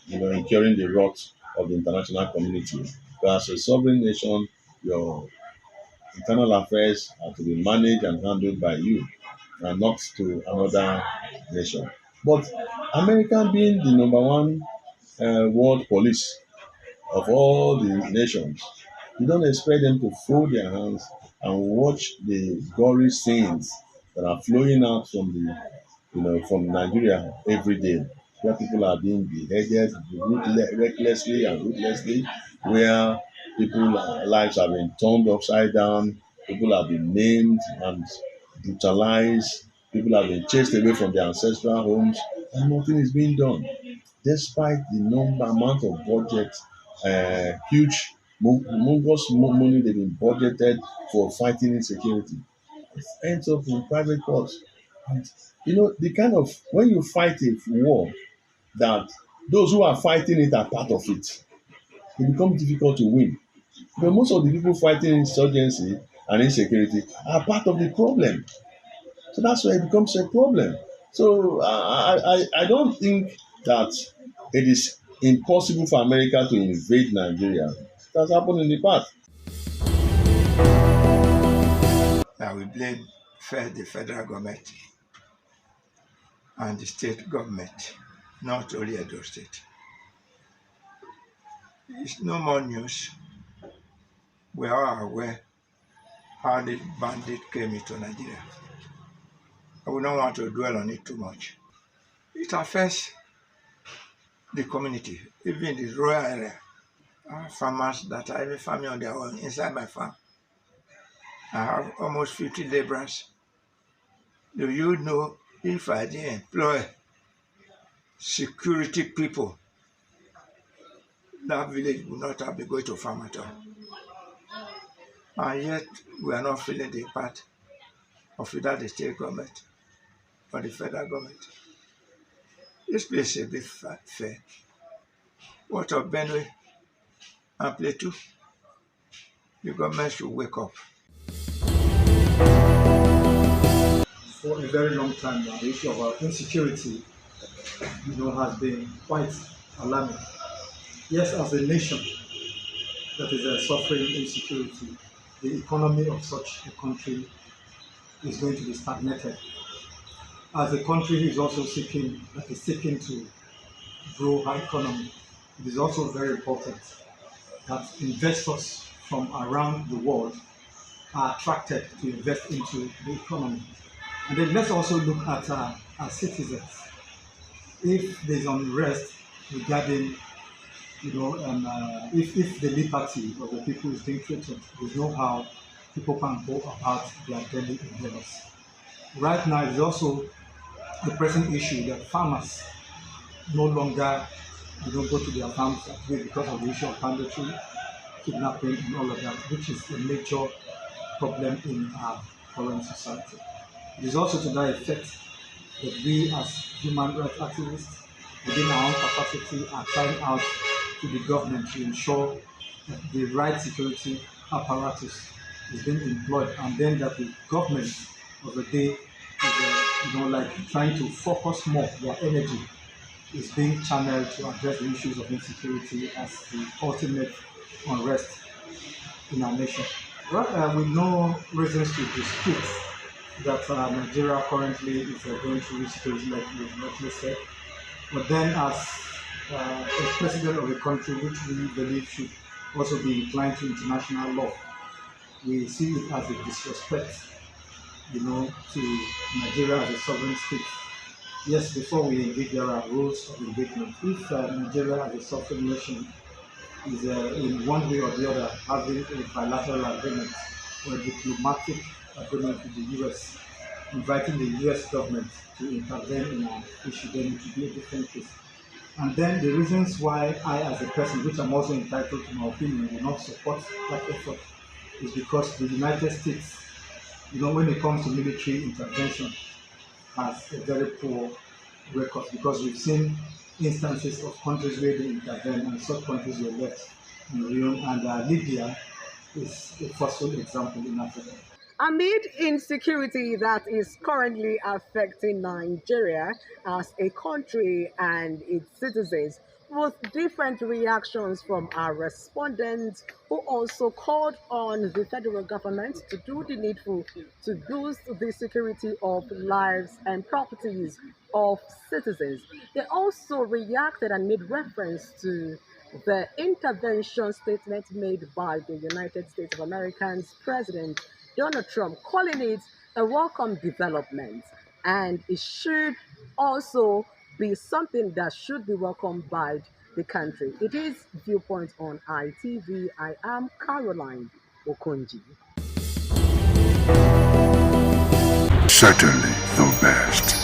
incurring the wrath of the international community. But as a sovereign nation, your internal affairs are to be managed and handled by you and not to another nation. But America being the number one world police of all the nations, you don't expect them to fold their hands and watch the gory scenes that are flowing out from Nigeria every day, where people are being beheaded recklessly and ruthlessly, where people's lives have been turned upside down, people have been maimed and brutalized, people have been chased away from their ancestral homes, and nothing is being done, despite the amount of budget, huge, humongous money they've been budgeted for fighting insecurity. It ends up in private courts. And the kind of, when you fight a war that those who are fighting it are part of it, it becomes difficult to win. But most of the people fighting insurgency and insecurity are part of the problem. So that's why it becomes a problem. So I don't think that it is impossible for America to invade Nigeria. It has happened in the past. Now we blame the federal government and the state government, not only Edo State. It's no more news. We are aware how the bandit came into Nigeria. I would not want to dwell on it too much. It affects the community, even the rural area. Farmers that are even farming on their own inside my farm. I have almost 50 laborers. Do you know if I didn't employ security people, that village would not have been going to farm at all. And yet we are not feeling the impact of either the state government or the federal government. This place should be fair. What of Benue and Plateau? The government should wake up. For a very long time now, the issue of our insecurity, has been quite alarming. Yes, as a nation that is suffering insecurity, the economy of such a country is going to be stagnated. As a country is also seeking to grow our economy, it is also very important that investors from around the world are attracted to invest into the economy. And then let's also look at our citizens. If there's unrest regarding, if the liberty of the people is being threatened, there's no how people can go about their daily endeavors. Right now, it's also the present issue that farmers no longer go to their farms because of the issue of banditry, kidnapping, and all of that, which is a major problem in our current society. It is also to that effect that we as human rights activists within our own capacity are trying out to the government to ensure that the right security apparatus is being employed, and then that the government of the day is trying to focus more their energy is being channeled to address the issues of insecurity as the ultimate unrest in our nation. With no reasons to dispute that Nigeria currently is going through insecurity, like you rightly said. But then, as a president of the country, which we believe should also be inclined to international law, we see it as a disrespect, to Nigeria as a sovereign state. Yes, before we engage, there are rules of engagement. If Nigeria as a sovereign nation is in one way or the other having a bilateral agreement or a diplomatic agreement with the U.S., inviting the U.S. government to intervene in an issue, then it will be a different case. And then the reasons why I, as a person, which I'm also entitled to my opinion, will not support that effort is because the United States, when it comes to military intervention, has a very poor record, because we've seen instances of countries where they intervene and such countries were left in ruin, and Libya is a forceful example in Africa. Amid insecurity that is currently affecting Nigeria as a country and its citizens, with different reactions from our respondents, who also called on the federal government to do the needful to boost the security of lives and properties of citizens. They also reacted and made reference to the intervention statement made by the United States of America's President Donald Trump, calling it a welcome development, and it should also be something that should be welcomed by the country. It is Viewpoint on ITV. I am Caroline Okonji. Certainly the best.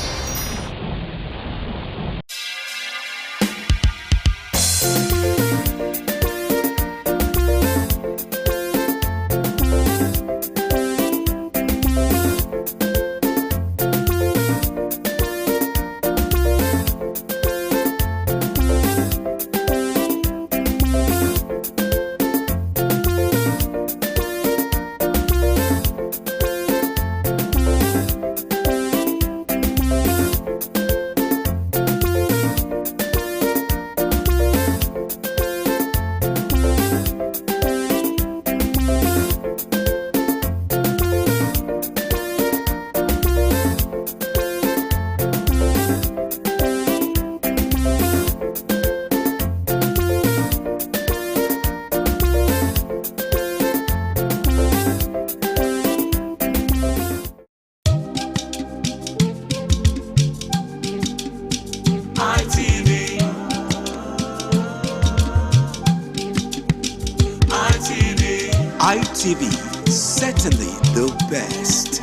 ITV, certainly the best.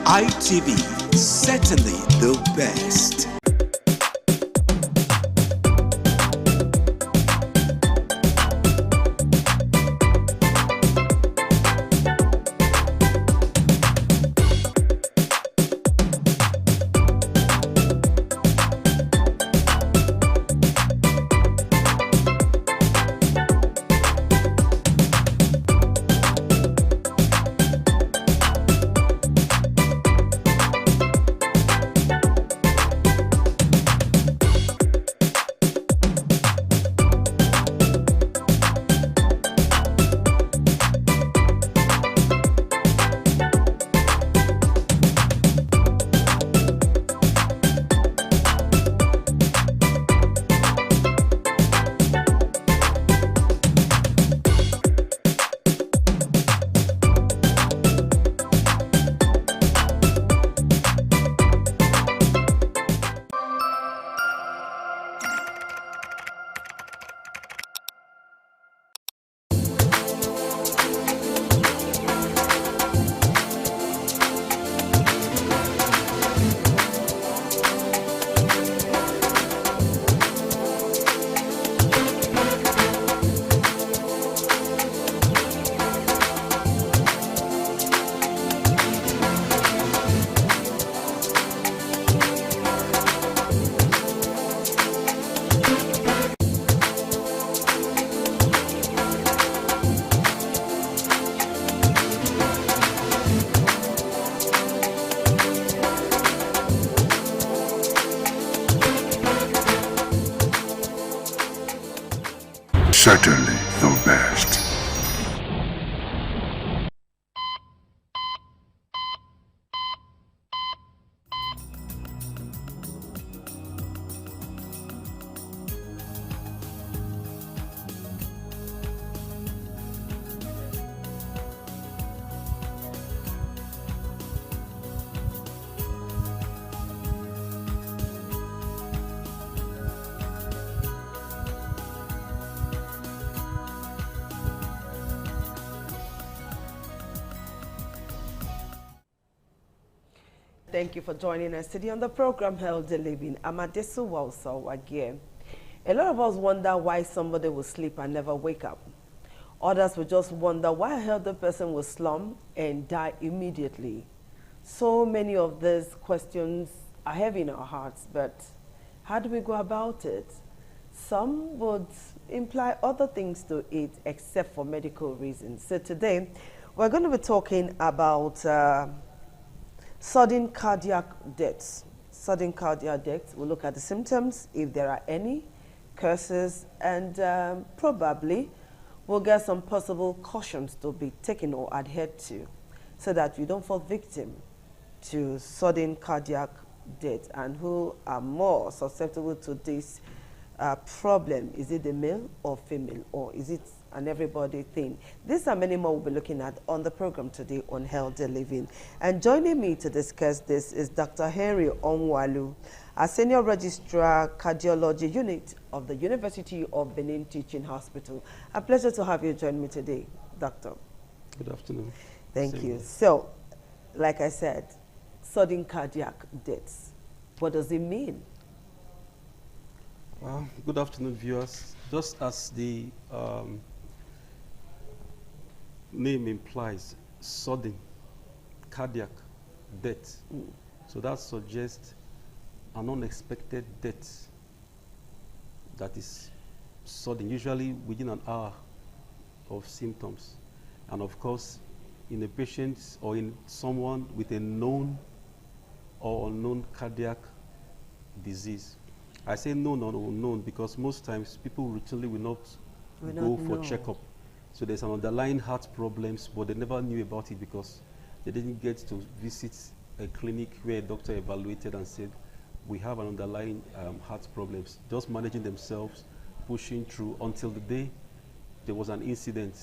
ITV, certainly the best. Certainly the best. Thank you for joining us today on the program Healthy Living. I'm Adesu Walso again. A lot of us wonder why somebody will sleep and never wake up. Others will just wonder why a healthy person will slump and die immediately. So many of these questions are heavy in our hearts, but how do we go about it? Some would imply other things to it except for medical reasons. So today, we're going to be talking about sudden cardiac deaths. Sudden cardiac deaths, we'll look at the symptoms, if there are any, causes, and probably we'll get some possible cautions to be taken or adhered to so that you don't fall victim to sudden cardiac death. And who are more susceptible to this problem? Is it the male or female, or is it an everybody thing? These are many more we'll be looking at on the program today on Healthy Living. And joining me to discuss this is Dr. Henry Onwalu, a Senior Registrar Cardiology Unit of the University of Benin Teaching Hospital. A pleasure to have you join me today, Doctor. Good afternoon. Thank you. So, like I said, sudden cardiac deaths. What does it mean? Well, good afternoon, viewers. Just as the name implies, sudden cardiac death. So that suggests an unexpected death that is sudden, usually within an hour of symptoms. And of course, in a patient or in someone with a known or unknown cardiac disease. I say known or unknown because most times people routinely will not go for checkup. So there's an underlying heart problems, but they never knew about it because they didn't get to visit a clinic where a doctor evaluated and said, we have an underlying heart problems. Just managing themselves, pushing through until the day there was an incident,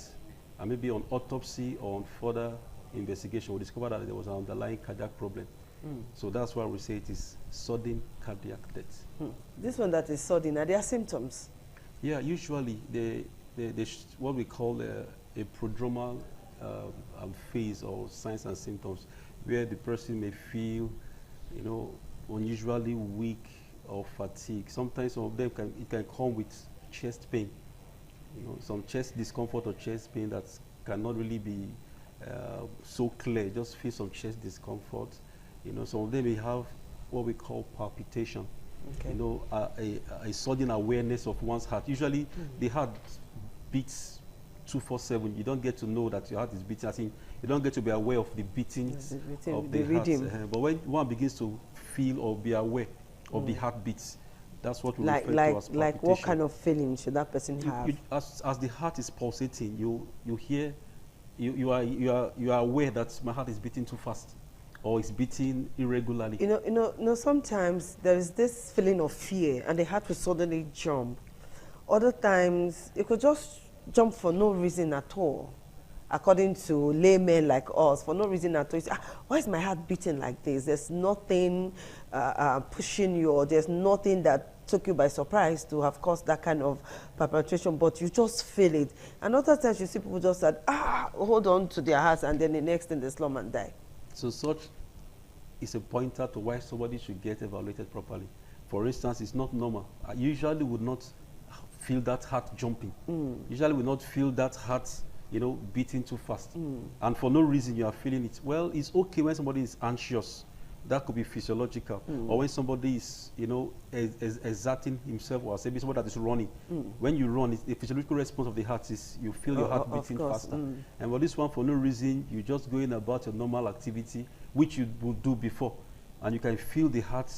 and maybe on autopsy or on further investigation, we discovered that there was an underlying cardiac problem. So that's why we say it is sudden cardiac death. This one that is sudden, are there symptoms? Yeah, usually what we call a prodromal phase or signs and symptoms, where the person may feel, unusually weak or fatigue. Sometimes some of them it can come with chest pain, some chest discomfort or chest pain that cannot really be so clear. Just feel some chest discomfort. Some of them may have what we call palpitation. Okay. A sudden awareness of one's heart. Usually, the heart beats 247. You don't get to know that your heart is beating. I think you don't get to be aware of the beating of the heart. But when one begins to feel or be aware of the heartbeats, that's what we refer to as palpitation. Like what kind of feeling should that person have? As the heart is pulsating, you hear, you are aware that my heart is beating too fast, or it's beating irregularly. Sometimes there is this feeling of fear and the heart will suddenly jump. Other times it could just jump for no reason at all. According to laymen like us, for no reason at all. You say, why is my heart beating like this? There's nothing pushing you, or there's nothing that took you by surprise to have caused that kind of palpitation, but you just feel it. And other times you see people just said, hold on to their hearts, and then the next thing they slump and die. So such is a pointer to why somebody should get evaluated properly. For instance, it's not normal. I usually would not feel that heart jumping. Usually would not feel that heart, beating too fast. And for no reason you are feeling it. Well, it's okay when somebody is anxious. That could be physiological. Or when somebody is, exerting himself, or maybe somebody that is running. When you run, the physiological response of the heart is you feel your heart beating faster. And for this one, for no reason, you're just going about your normal activity, which you would do before. And you can feel the heart,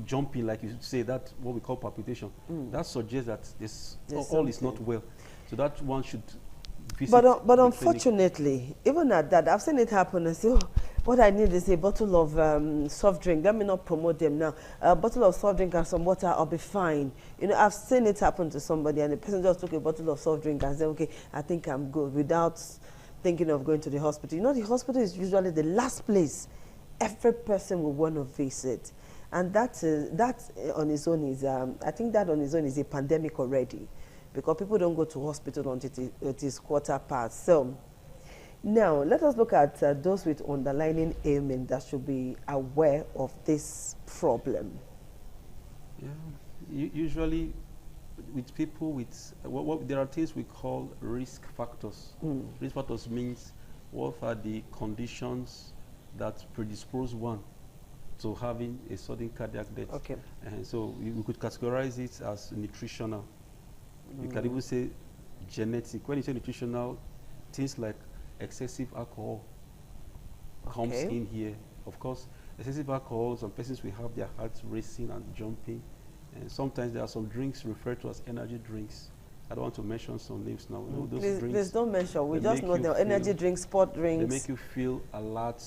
jumping, like you say, that's what we call palpitation. That suggests that all is not well. So that one should visit. But unfortunately, even at that, I've seen it happen. I say, what I need is a bottle of soft drink. Let me not promote them now. A bottle of soft drink and some water, I'll be fine. I've seen it happen to somebody, and the person just took a bottle of soft drink and said, okay, I think I'm good, without thinking of going to the hospital. The hospital is usually the last place every person will want to visit. And that on its own is, I think that on its own is a pandemic already, because people don't go to hospital until it is quarter past. So now let us look at those with underlying ailment that should be aware of this problem. Yeah, usually with people with, there are things we call risk factors. Risk factors means what are the conditions that predispose one to having a sudden cardiac death. Okay. And so we could categorize it as nutritional. You can even say genetic. When you say nutritional, things like excessive alcohol comes in here. Of course, excessive alcohol, some persons will have their hearts racing and jumping. And sometimes there are some drinks referred to as energy drinks. I don't want to mention some names now. Those drinks, please don't mention. We just know the energy drinks, sport drinks. They make you feel alert,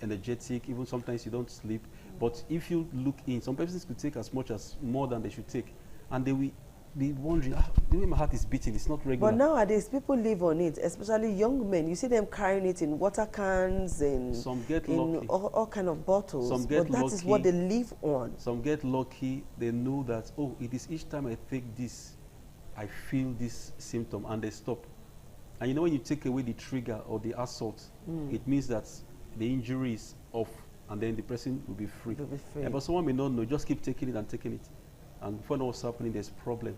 energetic. Even sometimes you don't sleep. But if you look in, some persons could take as much as more than they should take. And they will be wondering, the way my heart is beating, it's not regular. But nowadays, people live on it, especially young men. You see them carrying it in water cans and some get in lucky. All kind of bottles. Some get but that lucky. is what they live on. Some get lucky. They know that, oh, it is each time I take this, I feel this symptom, and they stop. And you know, when you take away the trigger or the assault, it means that the injury is off, and then the person will be free. But someone may not know, just keep taking it and taking it. And before know what's happening, there's a problem.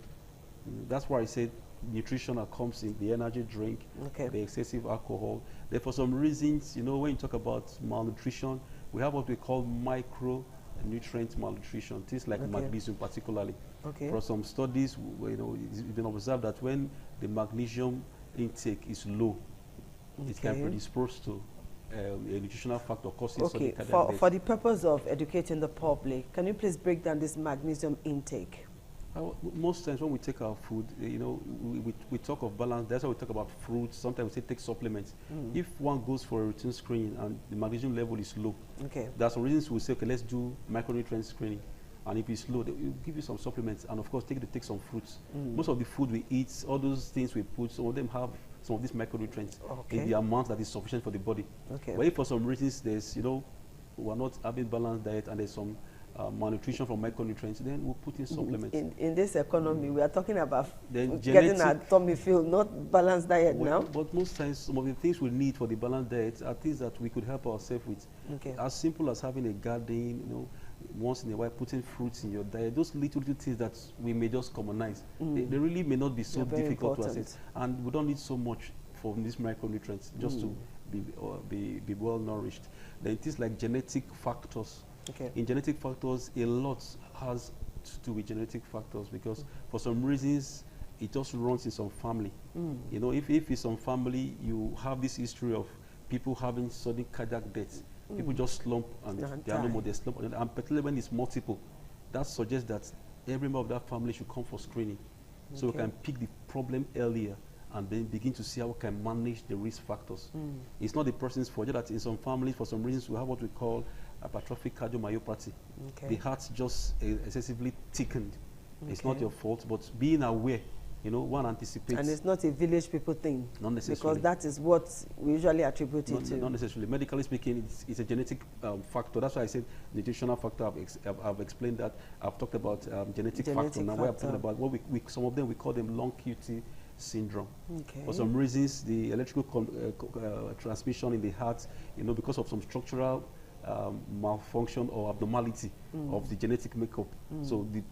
That's why I said nutrition comes in the energy drink, the excessive alcohol. Then for some reasons, you know, when you talk about malnutrition, we have what we call micronutrient malnutrition, things like magnesium particularly. For some studies, you know, it's been observed that when the magnesium intake is low, it can predispose to a nutritional factor causing sudden cardiac death. For the purpose of educating the public, can you please break down this magnesium intake? Most times when we take our food, you know, we talk of balance. That's why we talk about fruits. Sometimes we say take supplements. If one goes for a routine screening and the magnesium level is low, there are some reasons we say, okay, let's do micronutrient screening. And if it's low, they will give you some supplements, and of course, take some fruits. Most of the food we eat, all those things we put, some of them have some of these micronutrients in the amount that is sufficient for the body. But if for some reasons there's, you know, we're not having balanced diet and there's some malnutrition from micronutrients, then we'll put in supplements. In this economy, we are talking about getting our tummy filled, not balanced diet now. But most times, some of the things we need for the balanced diet are things that we could help ourselves with. As simple as having a garden, you know, once in a while putting fruits in your diet, those little things that we may just commonize. They really may not be so difficult to access. And we don't need so much from these micronutrients just to be well nourished. Then things like genetic factors. In genetic factors, a lot has to do with genetic factors because for some reasons it just runs in some family. You know, if in some family you have this history of people having sudden cardiac death, people just slump and they are no more, they slump, and particularly when it's multiple, that suggests that every member of that family should come for screening. So we can pick the problem earlier and then begin to see how we can manage the risk factors. It's not the person's fault, that in some families, for some reasons, we have what we call hypertrophic cardiomyopathy. The heart just excessively thickened. It's not your fault, but being aware, you know, one anticipates. And it's not a village people thing. Not necessarily. Because that is what we usually attribute it to. Not necessarily. Medically speaking, it's a genetic factor. That's why I said nutritional factor. I've explained that. I've talked about genetic factor. Now we're talking about what some of them we call them long QT syndrome. For some reasons, the electrical transmission in the heart, you know, because of some structural malfunction or abnormality of the genetic makeup. So the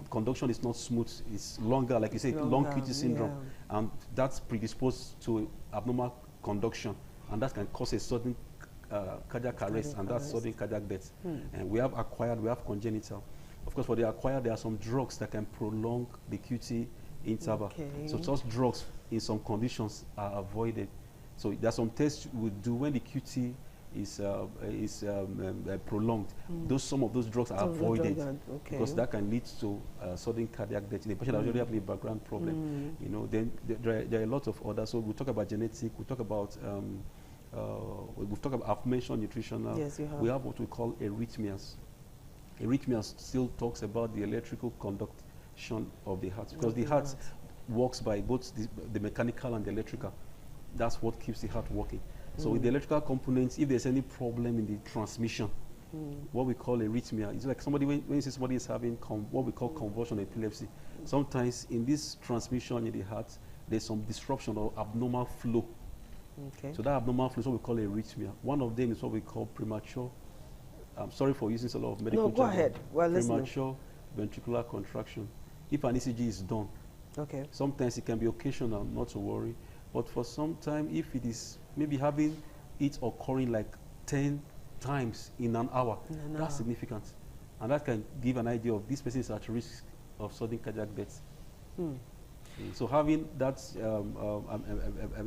conduction is not smooth, it's longer, like you say, long QT syndrome. And that's predisposed to abnormal conduction. And that can cause a sudden cardiac arrest, and that's sudden cardiac death. And we have acquired, we have congenital. Of course, for the acquired, there are some drugs that can prolong the QT interval. So such drugs, in some conditions, are avoided. So there are some tests we do when the QT is prolonged. Some of those drugs are avoided because that can lead to sudden cardiac death. The patient already have a background problem. You know, then there are a lot of others. So we talk about genetic. We talk about I've mentioned nutritional. Yes, you have. We have what we call arrhythmias. Arrhythmias still talks about the electrical conduction of the heart because the heart works by both the mechanical and the electrical. That's what keeps the heart working. So with the electrical components, if there's any problem in the transmission, what we call arrhythmia, it's like somebody, when you say somebody is having what we call convulsion epilepsy, sometimes in this transmission in the heart, there's some disruption or abnormal flow. So that abnormal flow is what we call arrhythmia. One of them is what we call premature, I'm sorry for using a lot of medical No, go ahead. Well, premature ventricular contraction. If an ECG is done, sometimes it can be occasional, not to worry. But for some time, if it is maybe having it occurring like 10 times in an hour. That's significant. And that can give an idea of this person is at risk of sudden cardiac death. So having that,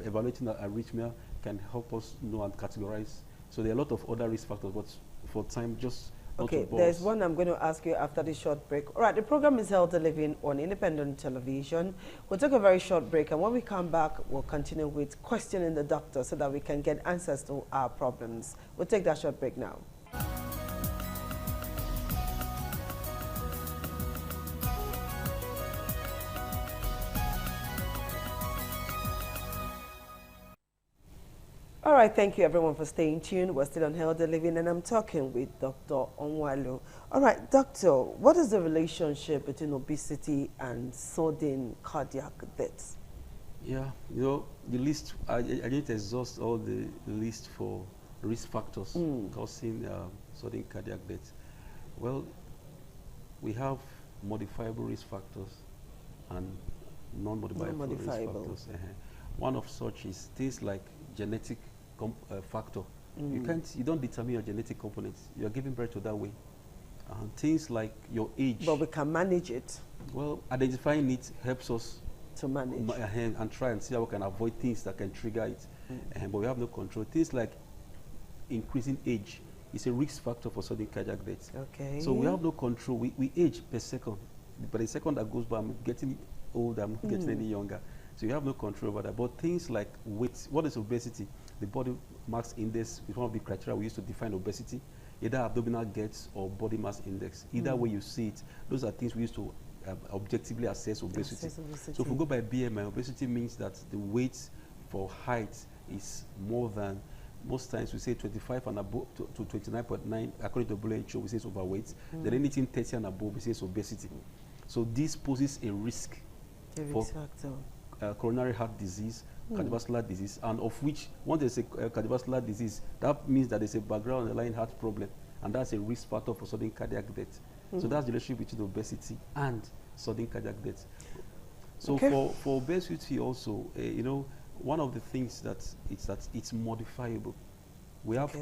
evaluating that arrhythmia can help us know and categorize. So there are a lot of other risk factors, but for time, just okay, there's one I'm going to ask you after this short break. All right, the program is Healthy Living on Independent Television. We'll take a very short break, and when we come back, we'll continue with questioning the doctor so that we can get answers to our problems. We'll take that short break now. All right, thank you everyone for staying tuned. We're still on Healthy Living, and I'm talking with Dr. Onwalu. All right, doctor, what is the relationship between obesity and sudden cardiac death? Yeah, you know, the list, I didn't exhaust all the list for risk factors causing sudden cardiac death. Well, we have modifiable risk factors and non-modifiable risk factors. One of such is things like genetic factor. You don't determine your genetic components. You're giving birth to that way. Things like your age. But we can manage it. Well, identifying it helps us to manage and try and see how we can avoid things that can trigger it. But we have no control. Things like increasing age is a risk factor for sudden cardiac death. Okay. So we have no control. We age per second. But the second that goes by, I'm getting older, I'm not getting any younger. So you have no control over that. But things like weight, what is obesity? The body mass index is one of the criteria we use to define obesity, either abdominal girth or body mass index. Either way you see it, those are things we use to objectively assess obesity. So if we go by BMI, obesity means that the weight for height is more than, most times we say 25 and above to 29.9, according to WHO, we say it's overweight. Then anything 30 and above, we say it's obesity. So this poses a risk for coronary heart disease, cardiovascular disease, and of which, once there's a cardiovascular disease, that means that there's a background underlying heart problem, and that's a risk factor for sudden cardiac death. So that's the relationship between obesity and sudden cardiac death. So for obesity also, you know, one of the things that it's modifiable. We have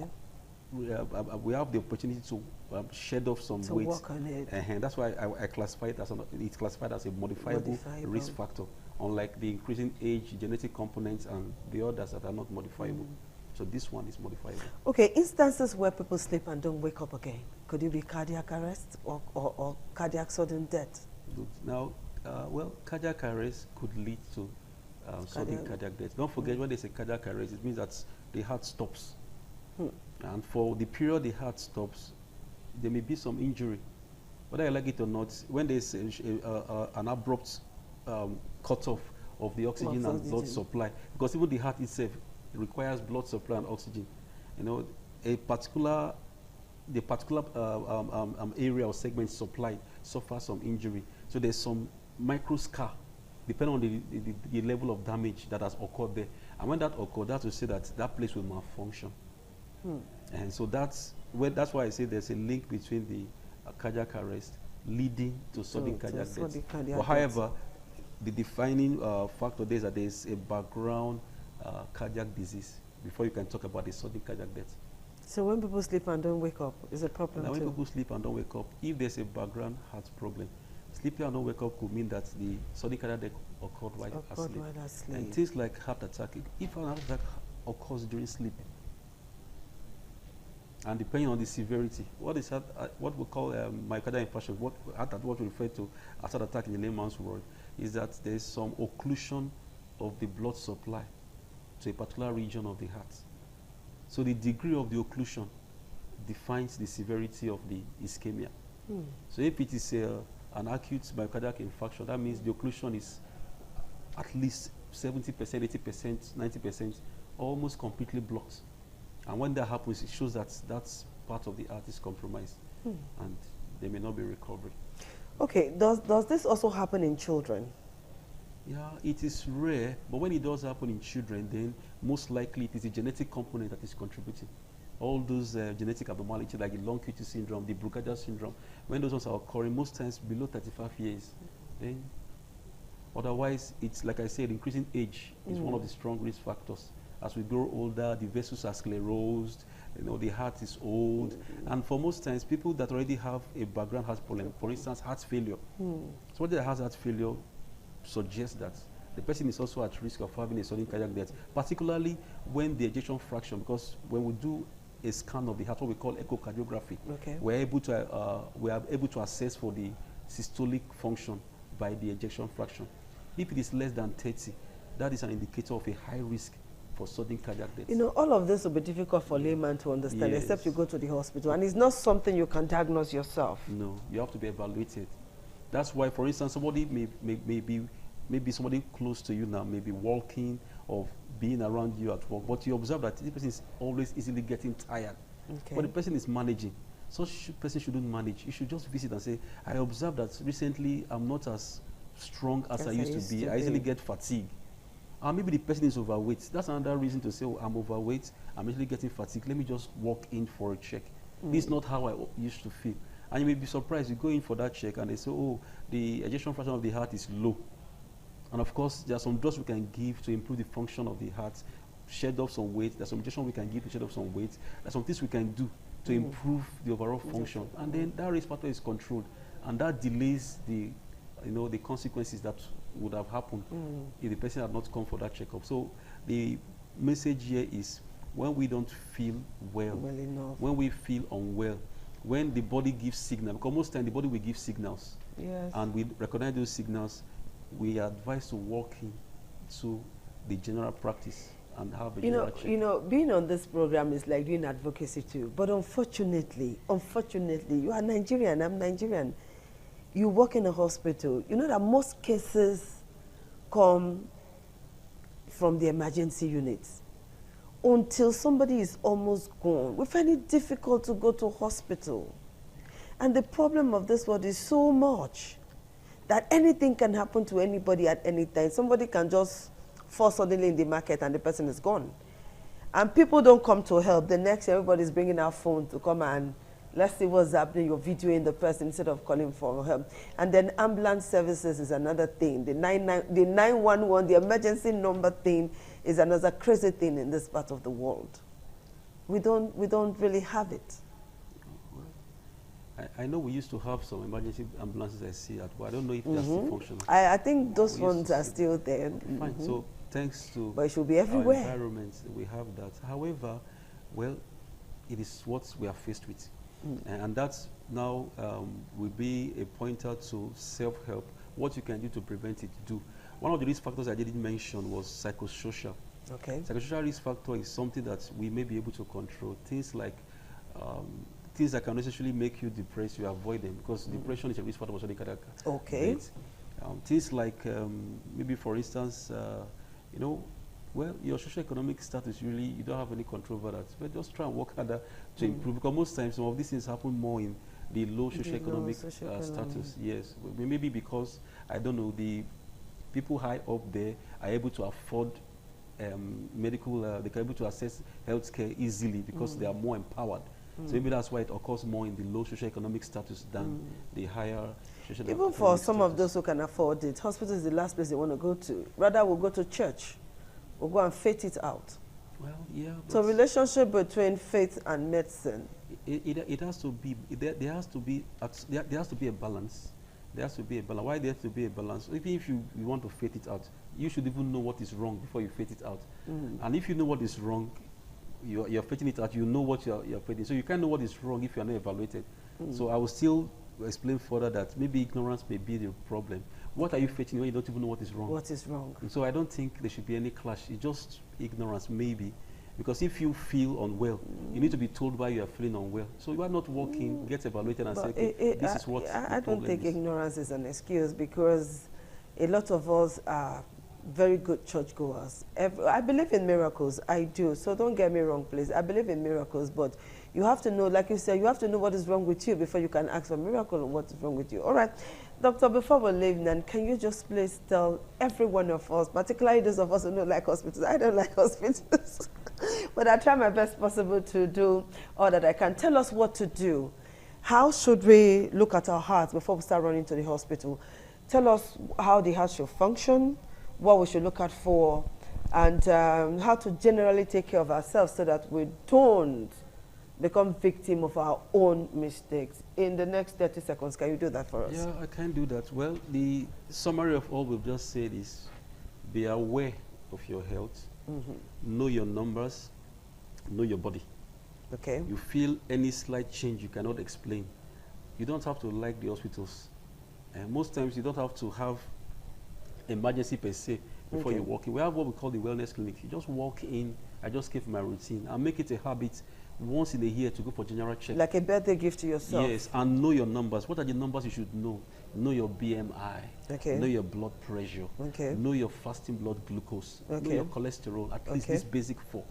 we have the opportunity to shed off some weight. Work on it. That's why I classify it as it's classified as a modifiable risk factor, unlike the increasing age, genetic components, and the others that are not modifiable. So this one is modifiable. Okay, instances where people sleep and don't wake up again. Could it be cardiac arrest or cardiac sudden death? Good. Now, well, cardiac arrest could lead to sudden cardiac death. Don't forget, when they say cardiac arrest, it means that the heart stops. And for the period the heart stops, there may be some injury. Whether I like it or not, when there's an abrupt cut-off of the oxygen and blood supply, because even the heart itself requires blood supply and oxygen. You know, the particular area or segment supplied suffers some injury. So there's some micro scar, depending on the level of damage that has occurred there. And when that occurs, that's to say that that place will malfunction. And so that's why I say there's a link between the cardiac arrest leading to sudden cardiac death. But however, the defining factor there is that there's a background cardiac disease before you can talk about the sudden cardiac death. So when people sleep and don't wake up, is a problem now too? When people sleep and don't wake up, if there's a background heart problem, sleeping and don't wake up could mean that the sudden cardiac death occurred while asleep. And things like heart attack, if an heart attack occurs during sleep, and depending on the severity, what we call myocardial infarction, what we refer to as heart attack in the layman's word, is that there is some occlusion of the blood supply to a particular region of the heart. So the degree of the occlusion defines the severity of the ischemia. So if it is an acute myocardial infarction, that means the occlusion is at least 70%, 80%, 90%, almost completely blocked. And when that happens, it shows that that part of the heart is compromised, and there may not be recovery. Okay, does this also happen in children? Yeah, it is rare, but when it does happen in children, then most likely it is a genetic component that is contributing. All those genetic abnormalities like the long QT syndrome, the Brugada syndrome, when those ones are occurring, most times below 35 years, then otherwise, it's like I said, increasing age is one of the strong risk factors. as we grow older, the vessels are sclerosed, you know, the heart is old. And for most times, people that already have a background heart problem, for instance, heart failure. Somebody that has heart failure suggests that the person is also at risk of having a sudden cardiac death, particularly when the ejection fraction, because when we do a scan of the heart, what we call echocardiography, we are able to assess for the systolic function by the ejection fraction. If it is less than 30, that is an indicator of a high risk for sudden cardiac death. You know, all of this will be difficult for layman to understand, except you go to the hospital, and it's not something you can diagnose yourself. No, you have to be evaluated. That's why, for instance, somebody maybe somebody close to you now may be walking or being around you at work, but you observe that this person is always easily getting tired. But the person is managing. Such person shouldn't manage. You should just visit and say, I observed that recently I'm not as strong as I used to be. I easily get fatigued. Maybe the person is overweight. That's another reason to say, oh, I'm overweight, I'm easily getting fatigued. Let me just walk in for a check. This is not how I used to feel. And you may be surprised, you go in for that check and they say, oh, the ejection fraction of the heart is low. And of course, there are some drugs we can give to improve the function of the heart, shed off some weight. There's some injection we can give to shed off some weight. There's some things we can do to improve the overall function. And then that risk factor is controlled. And that delays the, you know, the consequences that would have happened if the person had not come for that checkup. So the message here is, when we don't feel well enough, when we feel unwell, when the body gives signals, because most of the time the body will give signals, and we recognize those signals, we are advised to walk into the general practice and have a general check. You know, being on this program is like doing advocacy too. But unfortunately, you are Nigerian, I'm Nigerian. You work in a hospital. You know that most cases come from the emergency units. Until somebody is almost gone, we find it difficult to go to hospital. And the problem of this world is so much that anything can happen to anybody at any time. Somebody can just fall suddenly in the market and the person is gone. And people don't come to help. The next, everybody's bringing our phone to come and let's see what's happening. You're videoing the person instead of calling for help. And then ambulance services is another thing. The 911, the emergency number thing is another crazy thing in this part of the world. We don't really have it. I know we used to have some emergency ambulances I see at work. I don't know if that's still functional. I think those ones are still there. Fine. So thanks to but it should be everywhere. Our environment, we have that. However, well, it is what we are faced with. And that now will be a pointer to self-help. What you can do to prevent it, do. One of the risk factors I didn't mention was psychosocial. Psychosocial risk factor is something that we may be able to control. Things like things that can necessarily make you depressed, you avoid them, because depression is a risk factor for sudden cardiac death. Things like maybe, for instance, you know, well, your socio-economic status, really, you don't have any control over that. But just try and work harder to improve, because most times some of these things happen more in the low socio-economic status. Yes, maybe because, I don't know, the people high up there are able to afford medical, they can able to access healthcare easily because they are more empowered. So maybe that's why it occurs more in the low socio-economic status than the higher socio-economic Even for some of those who can afford it, hospital is the last place they want to go to. Rather, we'll go to church. We'll go and faith it out. Well, yeah. So relationship between faith and medicine. It has to be, there has to be a balance. There has to be a balance. Why there has to be a balance? Even if you want to faith it out, you should even know what is wrong before you faith it out. And if you know what is wrong, you're faithing it out, you know what you're faithing. So you can't know what is wrong if you're not evaluated. So I will still explain further that maybe ignorance may be the problem. What are you faithing when you don't even know what is wrong? What is wrong? And so I don't think there should be any clash. It's just ignorance, maybe. Because if you feel unwell, you need to be told why you are feeling unwell. So you are not working, get evaluated and say, okay, this is what I don't think ignorance is an excuse, because a lot of us are very good churchgoers. I believe in miracles, I do. So don't get me wrong, please. I believe in miracles, but you have to know, like you said, you have to know what is wrong with you before you can ask for a miracle or what is wrong with you. All right, Doctor, before we leave, then, can you just please tell every one of us, particularly those of us who don't like hospitals, I don't like hospitals, but I try my best possible to do all that I can. Tell us what to do. How should we look at our hearts before we start running to the hospital? Tell us how the heart should function, what we should look at for and how to generally take care of ourselves so that we don't become victim of our own mistakes. In the next 30 seconds, can you do that for us? Yeah, I can do that. Well, the summary of all we've just said is be aware of your health, know your numbers, know your body. Okay. You feel any slight change you cannot explain. You don't have to like the hospitals. Most times you don't have to have emergency per se before you walk in. We have what we call the wellness clinic. You just walk in, I just keep my routine. I make it a habit once in a year to go for general check. Like a birthday gift to yourself. Yes, and know your numbers. What are the numbers you should know? Know your BMI. Okay. Know your blood pressure. Okay. Know your fasting blood glucose. Okay. Know your cholesterol. At least this basic 4.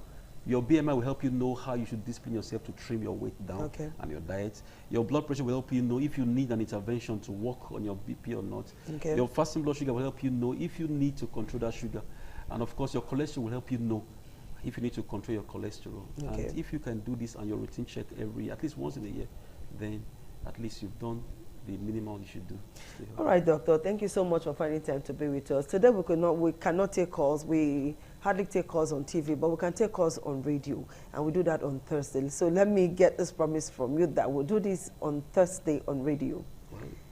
Your BMI will help you know how you should discipline yourself to trim your weight down and your diet. Your blood pressure will help you know if you need an intervention to work on your BP or not. Okay. Your fasting blood sugar will help you know if you need to control that sugar. And of course, your cholesterol will help you know if you need to control your cholesterol. Okay. And if you can do this on your routine check at least once in a year, then at least you've done the minimum you should do. All right, doctor. Thank you so much for finding time to be with us. Today we cannot take calls. We hardly take calls on TV, but we can take calls on radio, and we do that on Thursday. So let me get this promise from you that we'll do this on Thursday on radio.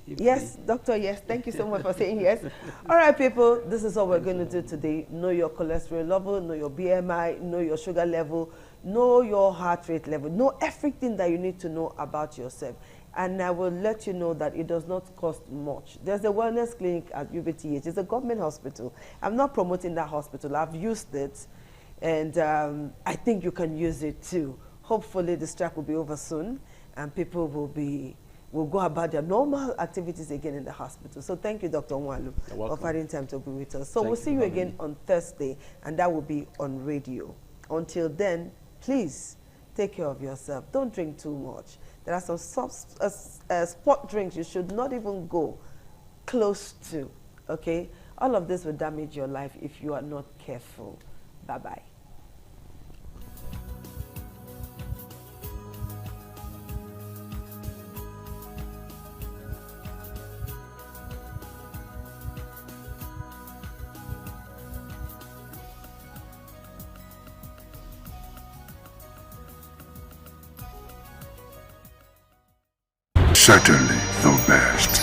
Yes, doctor, yes. Thank you so much for saying yes. All right, people, this is what we're going to do today. Know your cholesterol level, know your BMI, know your sugar level, know your heart rate level, know everything that you need to know about yourself. And I will let you know that it does not cost much. There's a wellness clinic at UBTH. It's a government hospital. I'm not promoting that hospital. I've used it, and I think you can use it too. Hopefully the strike will be over soon, and people will go about their normal activities again in the hospital. So thank you, Dr. Nwalu, for finding time to be with us. So we'll see you again on Thursday, and that will be on radio. Until then, please take care of yourself. Don't drink too much. There are some sport drinks you should not even go close to, okay? All of this will damage your life if you are not careful. Bye-bye. Certainly the best.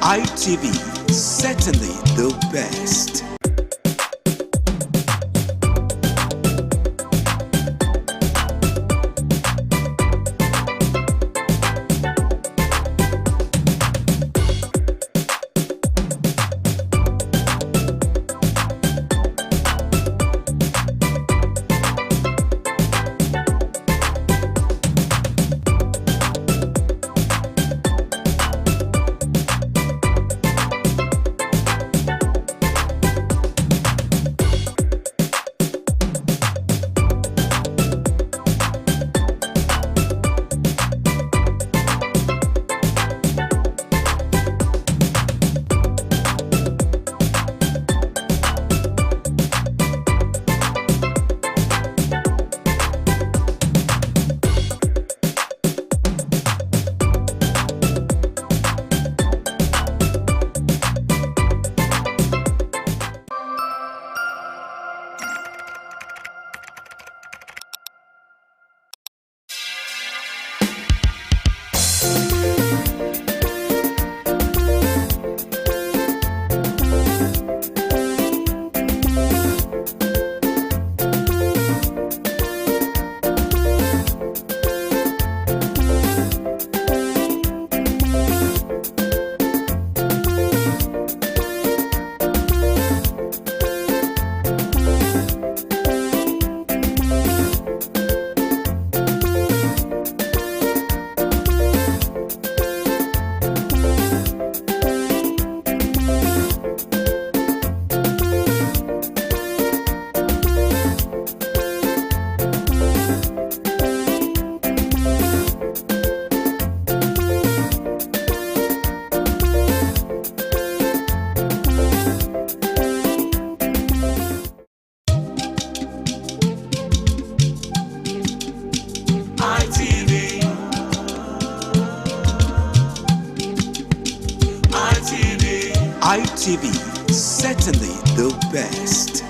ITV, certainly the best. ITV, certainly the best.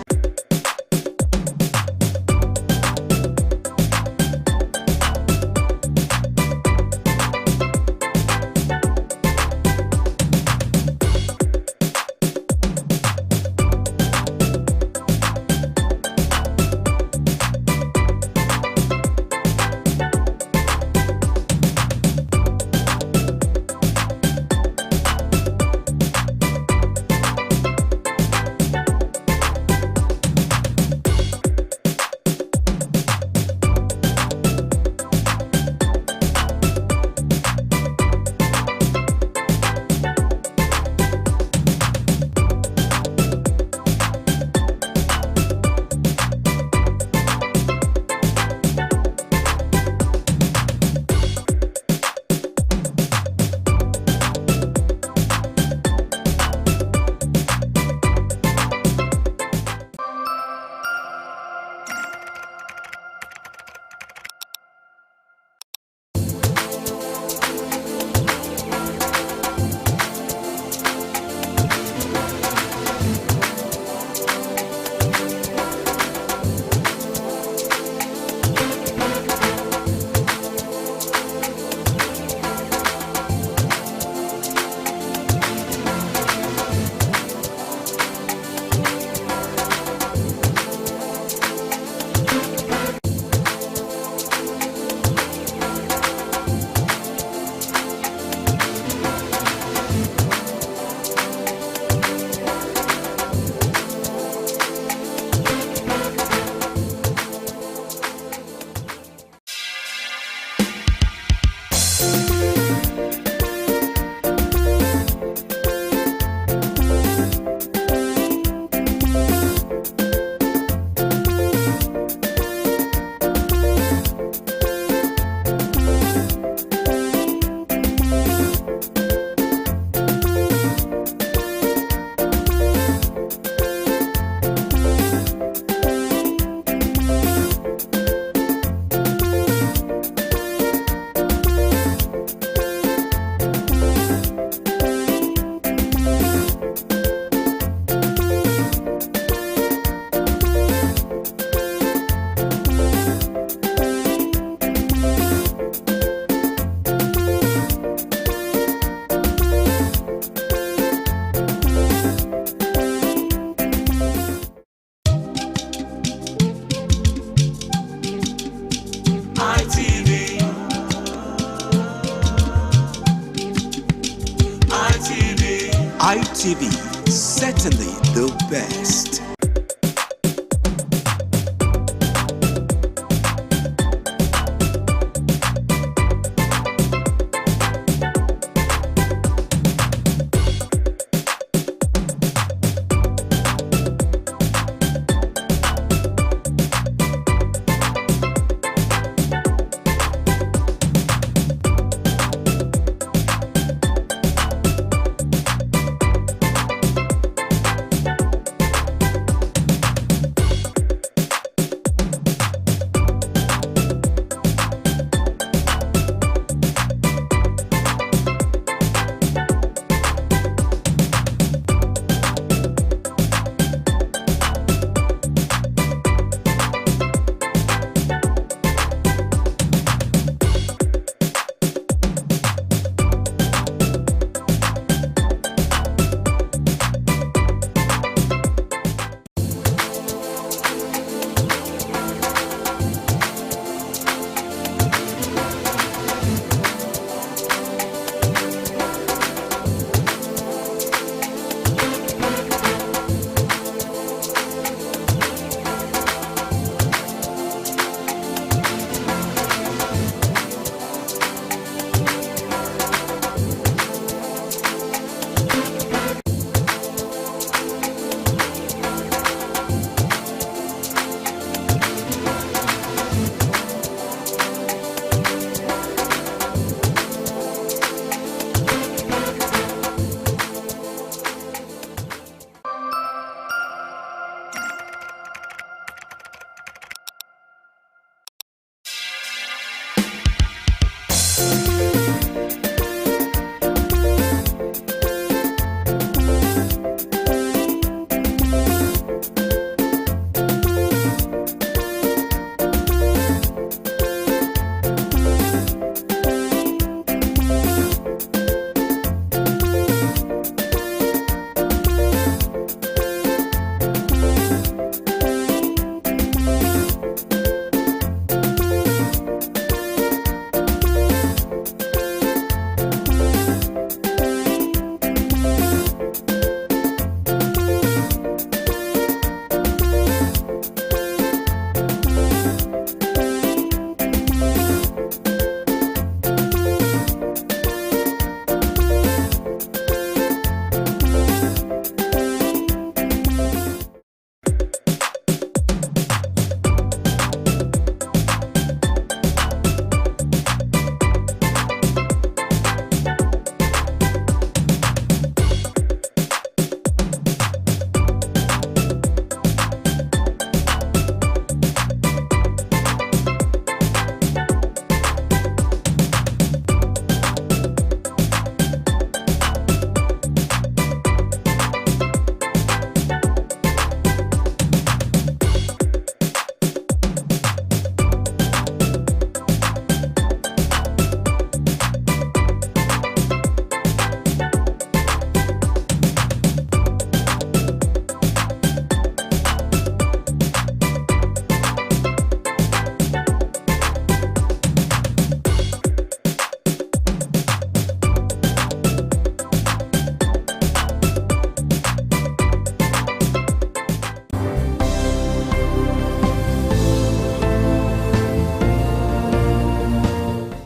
ITV, certainly the best.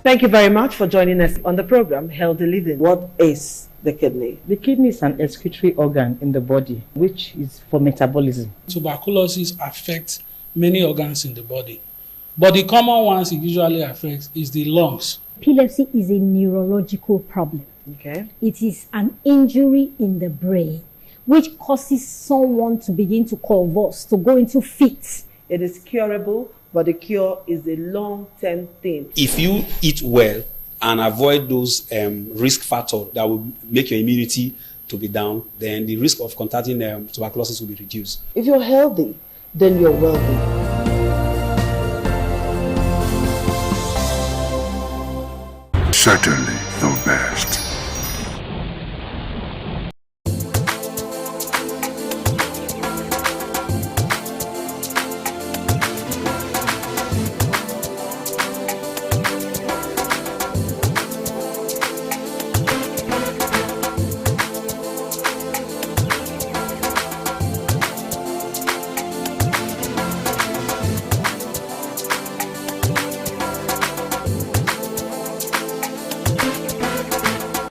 Thank you very much for joining us on the program, Healthy Living. What is the kidney? The kidney is an excretory organ in the body, which is for metabolism. Tuberculosis affects many organs in the body, but the common ones it usually affects is the lungs. Epilepsy is a neurological problem. Okay. It is an injury in the brain, which causes someone to begin to convulse, to go into fits. It is curable, but the cure is a long-term thing. If you eat well and avoid those risk factors that will make your immunity to be down, then the risk of contracting tuberculosis will be reduced. If you're healthy, then you're wealthy. Certainly the best.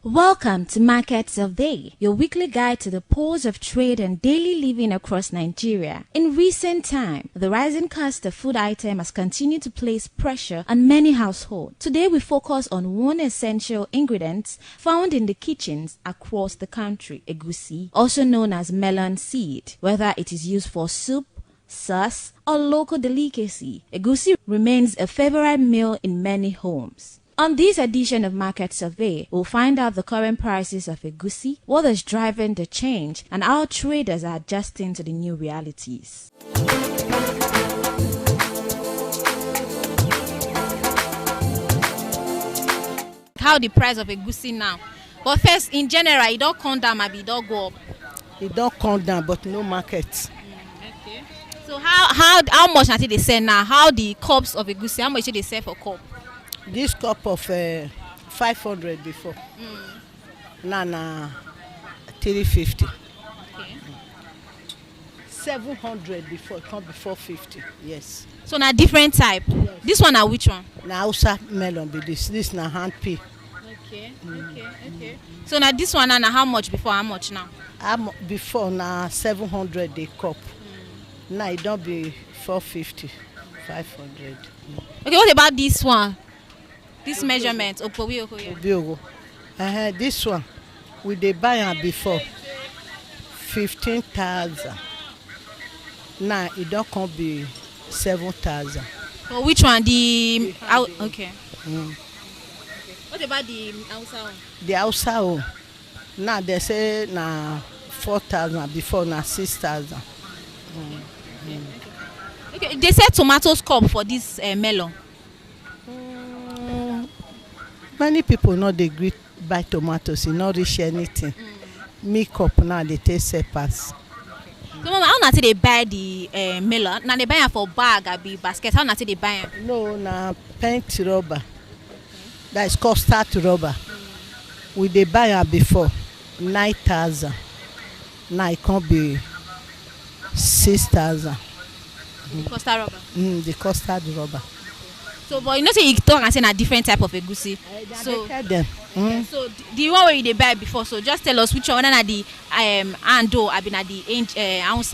Welcome to Markets of Day, your weekly guide to the pulse of trade and daily living across Nigeria. In recent time, the rising cost of food items has continued to place pressure on many households. Today we focus on one essential ingredient found in the kitchens across the country, egusi, also known as melon seed. Whether it is used for soup, sauce, or local delicacy, egusi remains a favorite meal in many homes. On this edition of Market Survey, we'll find out the current prices of egusi, what is driving the change, and how traders are adjusting to the new realities. How the price of egusi now? But first, in general, it don't come down, maybe it don't go up. It don't come down, but no market. Okay. So how much until they sell now? How the cups of egusi? How much do they sell for cup? This cup of 500 before. Now 350. Okay. 700 before, come before 50. Yes. So now different type. Yes. This one now which one? Now Hausa melon be this. This now hand pea. Okay. Okay. So now this one now how much before? How much now? Before now 700 the cup. Now it don't be 450, 500. Okay. What about this one? This measurement, this one, we dey buy am before 15,000. Now it don't come be 7,000. For which one? The okay. What about the Hausa one? The Hausa one. Now they say na 4,000 before na 6,000. Okay, they say tomatoes cup for this melon. Many people no dey gree buy tomatoes, e no reach anything. Milk up now they take pass. So mama, how na they buy the melon? Now they buy am for bag or be basket? How na they buy am? No, na paint rubber. That is custard rubber. We dey buy am before 9,000. Now it can't be 6,000. The custard rubber. The custard rubber. So, but you know, say you talk and say a different type of egusi. So, so the one where you buy before. So, just tell us which one. Whether the ando, I been at the ounce.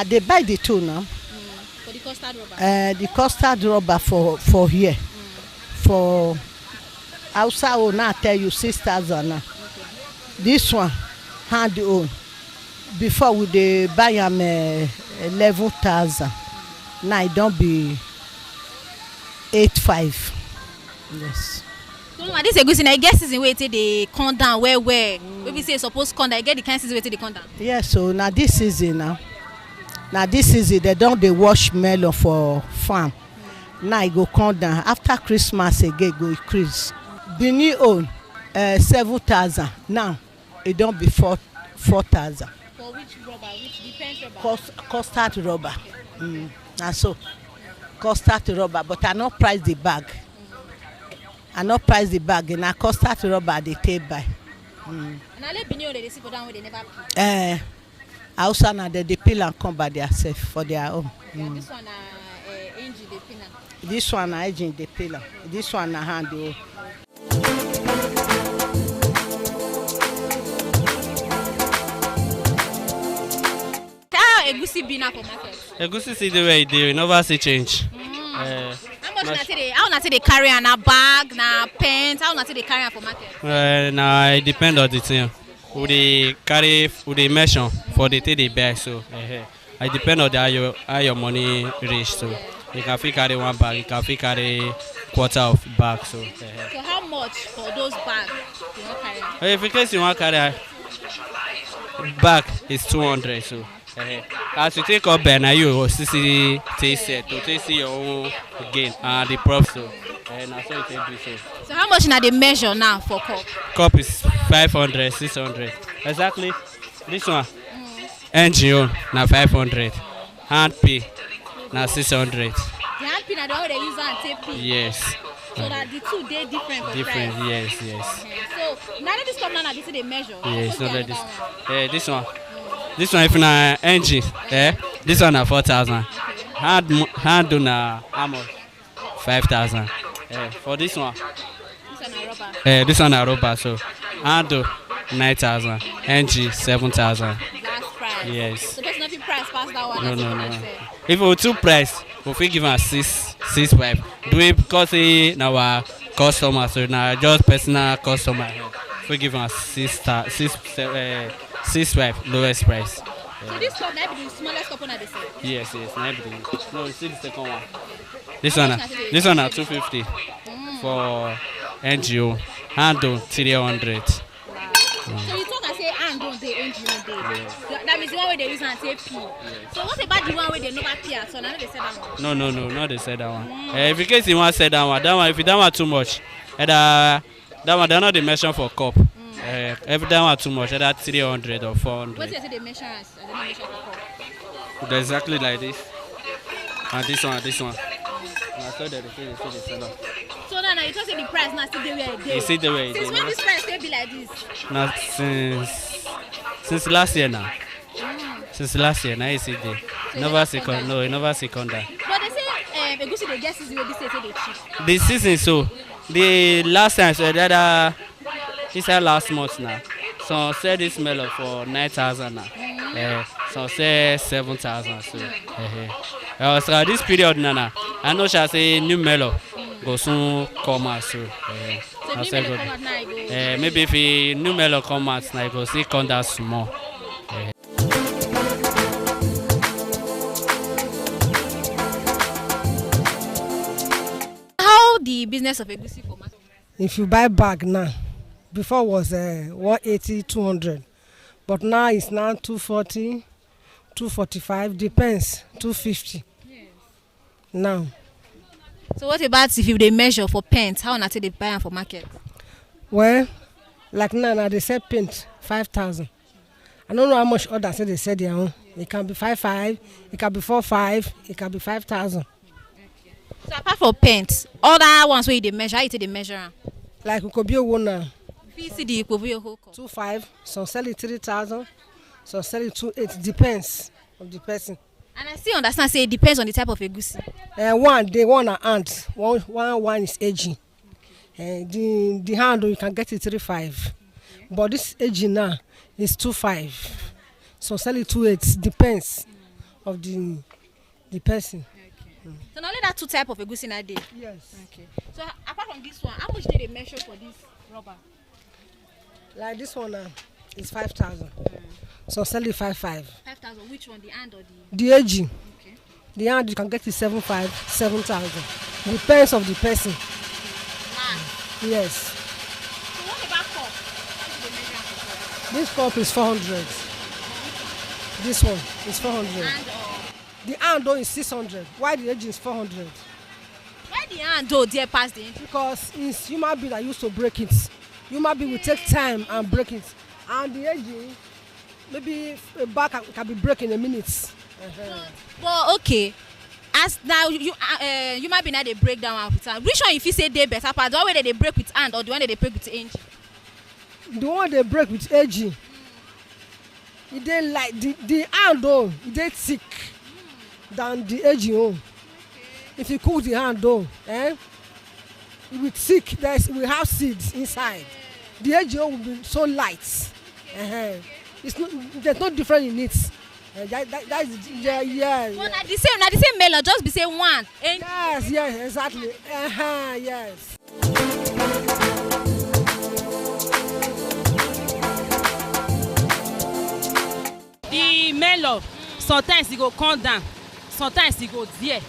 They buy the two now. For the custard rubber. The custard rubber for here. For outside, now I tell you 6,000 now. Okay. This one hand own. Before we dey buy am 11,000. Now it don't be 8,500. Yes. So this egusi I guess is in way they come down where maybe say suppose come down. I get the kind season way they come down. Yes, so now this season now. Now this season they don't they wash melon for farm. Now it go come down. After Christmas again go increase. Benin own 7,000. Now it don't be 4,000. For which rubber? Which depends rubber? Custard rubber. And so custard rubber, but I not price the bag. I not price the bag. And I custard rubber they take by. And I let Benin they see for down where they never peel. Also now they peel and come by themselves for their own. This one engine dey pin am. This one na engine dey pin am. This one na hand o. Egusi be now for market. Egusi see the way e dey, we never see change. How much na take dey? How na take dey carry am? Na bag, na pent? How na take dey carry am for market? Na it depend on the thing. We dey carry, we dey measure for the thing they buy. So it depend on how your money reach. So you can fit carry one bag, you can fit carry quarter of bag. So how much for those bags you wan carry am? If in case you want carry bag, is 200. So. As you take up now you see taste to taste your own gain and the profit. So na so you take do so. So how much na dey measure now for cup? Cup is 500, 600. Exactly. This one. NGO na 500. Hand pay na 600. The hand pay na the one they use and take pay. Yes. So that the two dey different for different, price. yes. So now this cup now this they measure. Yes, so like this. This one. This one if na engine, this one na 4,000. Hand do na how much? 5,000. For this one. This one na rubber. This one na rubber. So hand do 9,000. Engine 7,000. Last price. Yes. So there's nothing price past that one. No. If we two price, we fit give am 6.5. Do it because he na our customer, so na just personal customer. We give am 6.5 lowest price. So this cup might be the smallest cup on the side. Yes, might be. No, you see the second one. This one na 250 for NGO. Handle 300. Wow. So you talk and say handle the NGO day. That means the one where they use and say P. So what about the one where they never pay at all? Now they say that one. No, not they say that one. If in case you want to say that one, if you that one too much, that one they're not the measure for cup. If that one too much, either 300 or 400. What do you say they measure as? They measure for cup. Exactly like this. And this one. I saw that they sell. So now you talk say the price now still the way it is. You see the way it is. Since when this price they be like this? Now since last year now. Since last year now you see the never second that. But they say egusi they get season wey this say they cheap. The season so the last time so that this last month now. Some sell this melon for 9,000 now. Some sell 7,000. So this period now, I know shall say new melon go soon come out. So new melon come out now go. Maybe if a new melon come out now, go see come down small. How the business of egusi for market? If you buy bag now, before was 180, 200, but now it's now 240, 245, depends, 250. Yes. Now. So what about if you they measure for paint? How na they buy them for market? Well, like now they sell paint 5,000. I don't know how much others say they sell their own. It can be 5,500, it can be 4,500, it can be 5,000. Okay. So apart from paint, other ones where they measure, how you take the measure? Like Ukobio one now. PCD Ukobio whole 2,500, some sell it 3,000, some sell it 2,800. Depends on the person. And I still understand say it depends on the type of egusi. One are ant, one is aging. The handle you can get it 3,500, but this aging now is 2,500. So sell it 2,800. Depends of the person. Okay. So now only that two type of egusi na dey. Yes. Okay. So apart from this one, how much did they measure for this rubber? Like this one now is 5,000. So sell it 5,500. 5,000. Which one, the hand or the aging? Okay. The hand you can get it 7,500, 7,000. Depends of the person. Yes. So what about cup? How do they measure for cup? This cup is 400. This one is 400. The hand though is 600. Why the aging is 400? Why the hand though there past the? Because it's human being that used to break it. Human being will take time and break it. And the aging, maybe a back can be breaking in a minute. Well, okay. As now you might be now they break down with hand. Which one if you say they better part? The one where they break with hand or the one that they break with engine? The one they break with aging. It dey like the hand though, it dey thick than the aging. if you cook the hand though, with sick, we have seeds inside. The NGO will be so light. It's not, there's no difference in it. That's yeah. Well, na the same melon, just be say one. Yes, exactly. Yes. The melon, sometimes e go come down, sometimes e go there.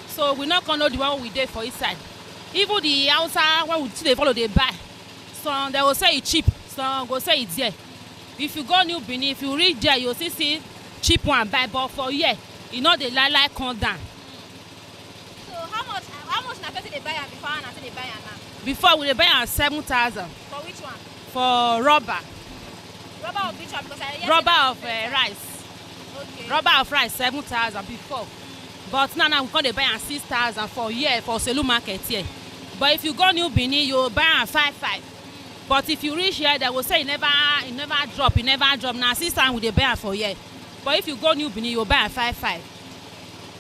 So we not gonna know the one we dey for inside. Even the outside when we still dey follow dey buy, some they will say e cheap, some go say e there. If you go New Benin, if you reach there, you see cheap one buy, but for here, e no dey like come down. So how much na person dey buy am before and na dey buy am now? Before we dey buy am 7,000. For which one? For rubber. Rubber of which one? Because I rubber of rice. Okay. Rubber of rice 7,000 before. But now we come dey buy am 6,000 for here for Selu market here. But if you go New Benin, you buy am 5,500. But if you reach here, they will say it never drop. Now 6,000 we dey buy am for here. But if you go New Benin, you buy am 5,500.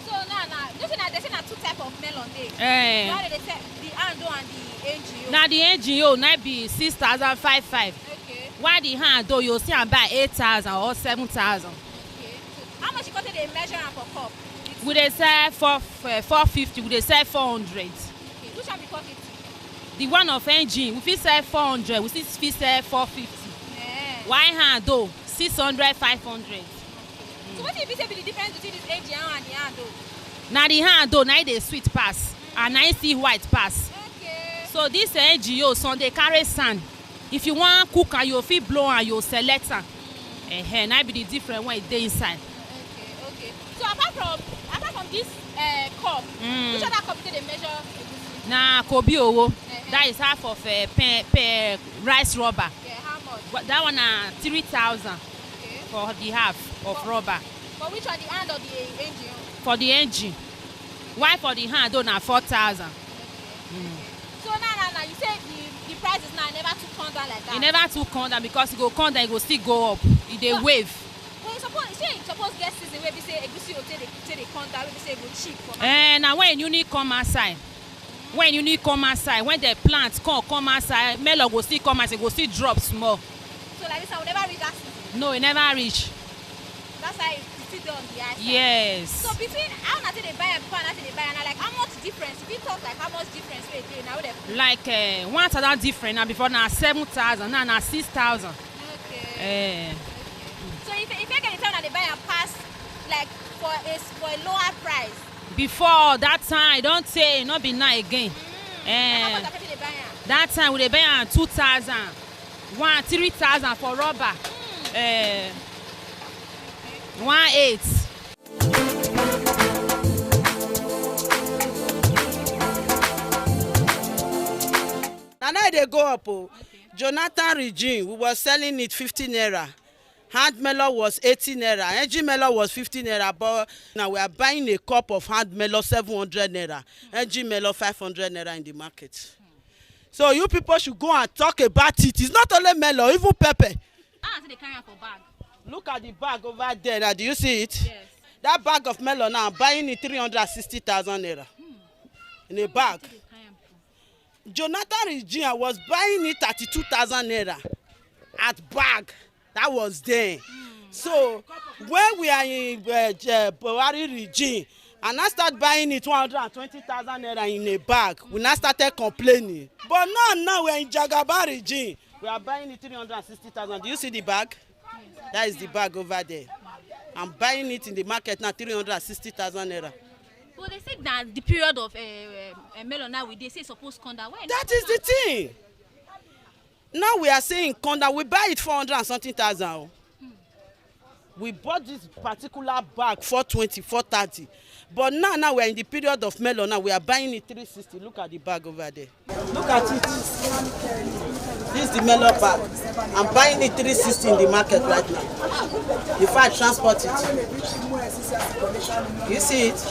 So now, you say they say na two type of melon dey. Now they say the Ando and the NGO. Now the NGO na be 6,500. Okay. While the Ando you see am buy 8,000 or 7,000. Okay. So how much you got dey measure am for cup? We dey sell 450. We dey sell 400. Okay. Which one be 450? The one of engine we fit sell 400. We fit sell 450. Yeah. While Ando 600, 500. So what if you say be the difference between this NGO and the Ando? Na the Ando na dey sweet pass and na see white pass. Okay. So this NGO some dey carry sand. If you wan cook am, you fit blow am, you select am. Na be the difference when e dey inside. Okay. So apart from this cup, which other cup dey measure egusi? Na kobi owo. That is half of per rice rubber. Yeah, how much? That one na 3,000 for the half of rubber. For which one, the hand or the engine? For the engine. Why for the hand na 4,000. So now you say the price is now never too come down like that. E never too come down because e go come down, e go still go up. E dey wave. Well, you suppose get season wey be say egusi go take dey come down, wey be say e go cheap for na when you need come outside. When you need come outside, when the plant come outside, melon go still come outside, e go still drop small. So like this one will never reach that season? No, e never reach. That's why it's still there on the outside. Yes. So between how na they buy and before na they buy, and like how much difference? If you talk like how much difference wey dey now they like 1,000 different now before na 7,000 now na 6,000. Okay. So if you get the time that they buy and pass like for a lower price. Before that time, I don't say not be now again. How much they buy am? That time we dey buy am 2,000, 3,000 for rubber. 1,800. Now they go up. Jonathan regime, we were selling it 50 naira. Hand melon was 80 naira. Engine melon was 50 naira. But now we are buying a cup of hand melon 700 naira. Engine melon 500 naira in the market. So you people should go and talk about it. It's not only melon, even pepper. So they carry am for bag. Look at the bag over there. Now, do you see it? Yes. That bag of melon now, I'm buying it 360,000 naira. In a bag. Jonathan regime, I was buying it 32,000 naira at bag. That was there. So when we are in Buhari regime, and I start buying it 120,000 naira in a bag, we now started complaining. But now we're in Jagaba regime. We are buying it 360,000. Do you see the bag? That is the bag over there. I'm buying it in the market now 360,000 naira. Well, they say that the period of melon now they say supposed come down. That is the thing. Now we are saying come down. We buy it 400 and something thousand. We bought this particular bag 420, 430. But now we are in the period of melon. Now we are buying it 360. Look at the bag over there. Look at it. This is the melon bag. I'm buying it 360 in the market right now. If I transport it. You see it?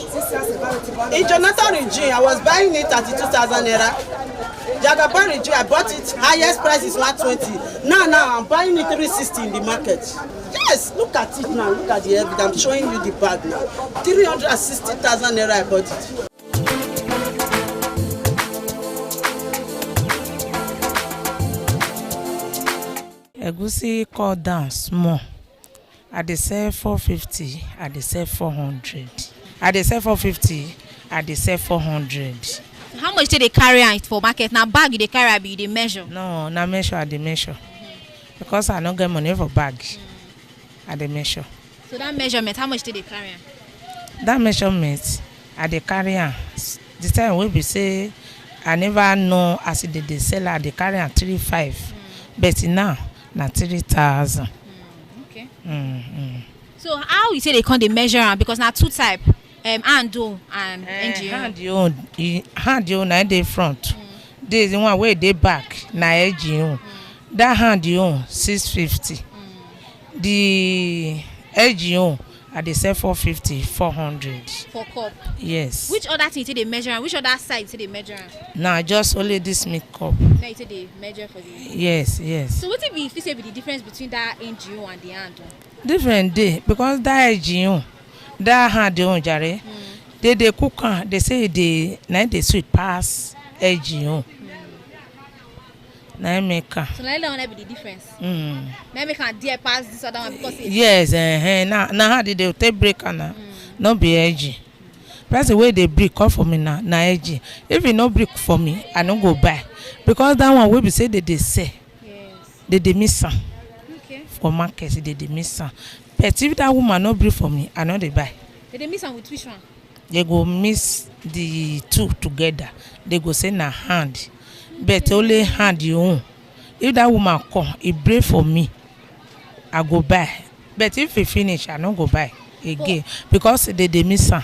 In Jonathan regime, I was buying it at 32,000 naira. Jagaban regime, I bought it. Highest price is 120. Now I'm buying it 360 in the market. Yes, look at it now. Look at the evidence. I'm showing you the bag now. 360,000 naira I bought it. Egusi call down small. I dey sell 450, I dey sell 400. I dey sell 450, I dey sell 400. So how much did they carry it for market? Now bag you dey carry, abi you dey measure? No, na measure I dey measure. Because I no get money for bag. I dey measure. So that measurement, how much did they carry? That measurement I dey carry am. The time wey be say I never know as e dey sell, I dey carry am 3,500. But now na 3,000. Okay. So how you say they can't measure am? Because now two type, ando and NGO. Hand you na dey front. There the one wey dey back na NGO. That hand you 650. The NGO I dey sell 450, 400. For cup? Yes. Which other thing you say they measure am? Which other side you say they measure am? Nah, just only this milk cup. Now you say they measure for the... Yes, yes. So what if you say be the difference between that NGO and the ando? Different day because that NGO, that hand you jare, they cook am, they say they sweet pass NGO. Na make am. So na that one be the difference. Na make am dear pass this other one because it's... Yes, na how they take break am na. No be edgy. Person wey dey break come for me na edgy. If e no break for me, I no go buy. Because that one wey be say they sell. Yes. They miss am. Okay. For market they miss am. But if that woman no break for me, I no dey buy. They miss am with which one? They go mix the two together. They go say na hand. But only hand you own. If that woman come, he break for me, I go buy. But if he finish, I no go buy again because they miss am.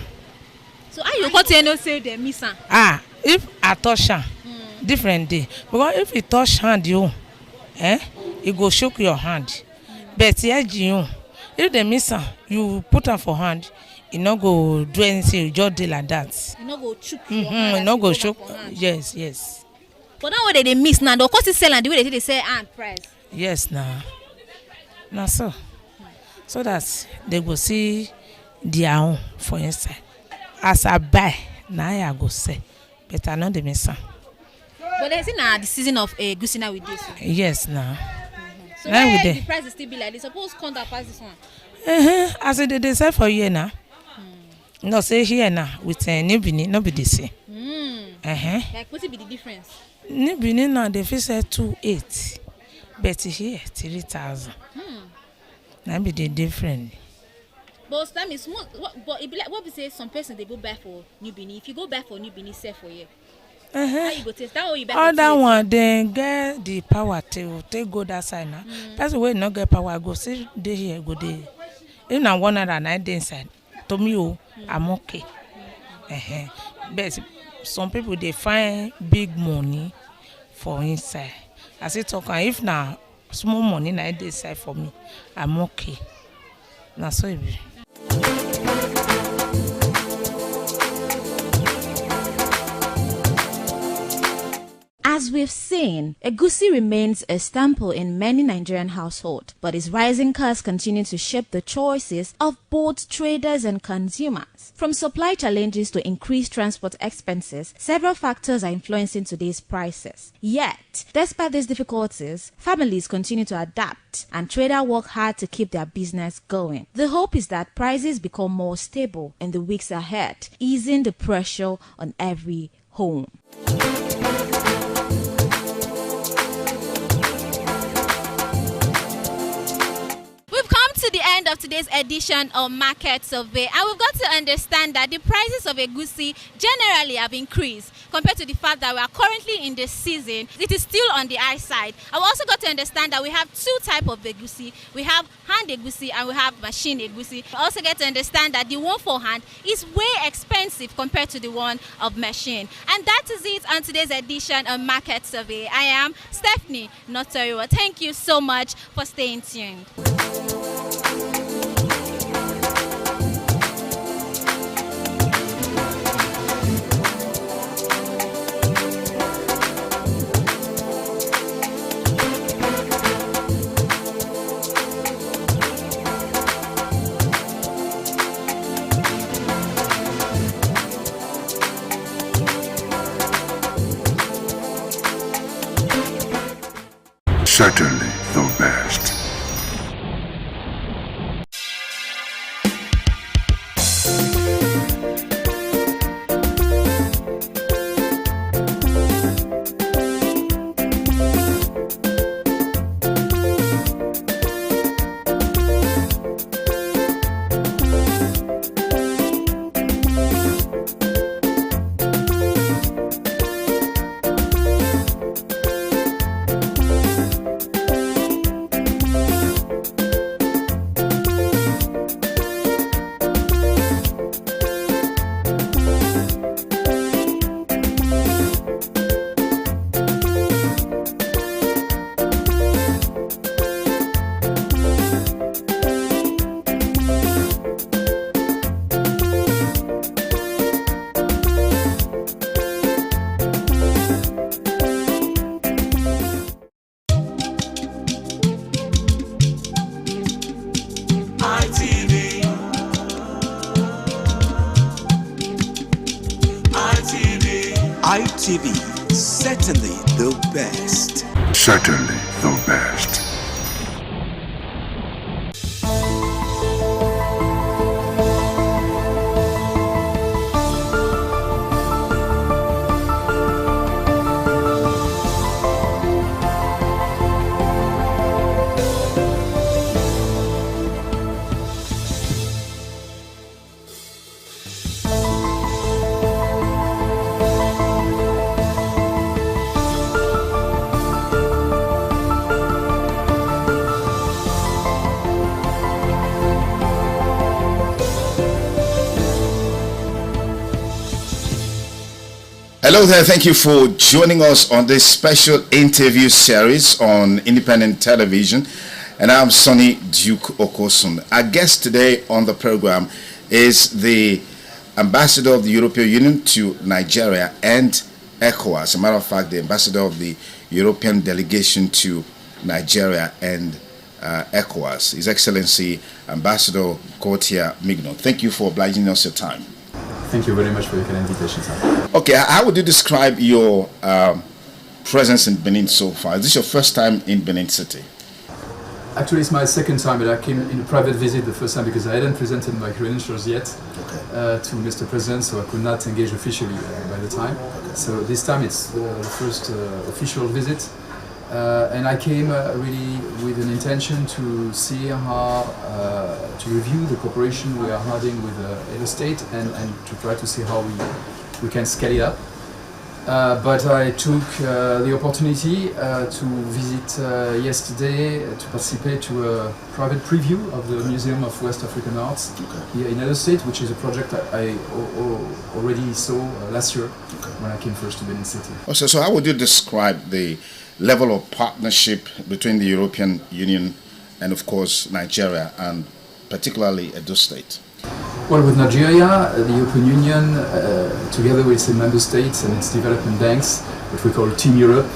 So how you go tell no say they miss am? If I touch am, different day. Because if you touch hand you, it go shook your hand. But here you, if they miss am, you put am for hand, you no go do anything. You just do like that. You no go chook your hand. You no go chook. Yes, yes. But that way they miss now. Of course, they sell and the way they say hand price. Yes, now. Now so that they go see their own for inside. As I buy, now I go sell. But I know they miss am. But they say now the season of egusi now with this. Yes, now. So why the price is still be like this? Suppose come that pass this one. As they sell for here now. No, say here now with New Benin, no be the same. Like what will be the difference? New Benin now they fit sell 2,800, but here 3,000. That be the difference. But that means but it be like what we say some person they go buy for New Benin. If you go buy for New Benin, sell for here. How you go taste that way you buy? All that one they get the power to take go that side now. Person wey no get power go see dey here go dey. If na 109 dey inside, to me I'm okay. But some people they find big money for inside. As it talk, if na small money na dey inside for me, I'm okay. Na so it be. As we've seen, egusi remains a staple in many Nigerian households, but its rising costs continue to shape the choices of both traders and consumers. From supply challenges to increased transport expenses, several factors are influencing today's prices. Yet, despite these difficulties, families continue to adapt and traders work hard to keep their business going. The hope is that prices become more stable in the weeks ahead, easing the pressure on every home. To the end of today's edition of Market Survey, and we've got to understand that the prices of egusi generally have increased compared to the fact that we are currently in the season. It is still on the high side. I've also got to understand that we have two types of egusi. We have hand egusi and we have machine egusi. I also get to understand that the one for hand is way expensive compared to the one of machine. And that is it on today's edition of Market Survey. I am Stephanie Notoriwa. Thank you so much for staying tuned. Certainly the best. ITV, certainly the best. Certainly the best. Hello there, thank you for joining us on this special interview series on independent television. And I'm Sonny Duke Okosun. Our guest today on the program is the Ambassador of the European Union to Nigeria and ECOWAS. As a matter of fact, the Ambassador of the European Delegation to Nigeria and ECOWAS, His Excellency Ambassador Gauthier Mignon. Thank you for obliging us your time. Thank you very much for your kind invitation, sir. Okay, how would you describe your presence in Benin so far? Is this your first time in Benin City? Actually, it's my second time, but I came in a private visit the first time because I hadn't presented my credentials yet to Mr. President, so I could not engage officially by the time. So this time it's the first official visit. And I came really with an intention to see how, to review the cooperation we are having with Edo State and to try to see how we can scale it up. But I took the opportunity to visit yesterday to participate to a private preview of the Museum of West African Arts here in Edo State, which is a project I already saw last year when I came first to Benin City. Also, so how would you describe the level of partnership between the European Union and, of course, Nigeria, and particularly Edo State? Well, with Nigeria, the European Union, together with its member states and its development banks, what we call Team Europe,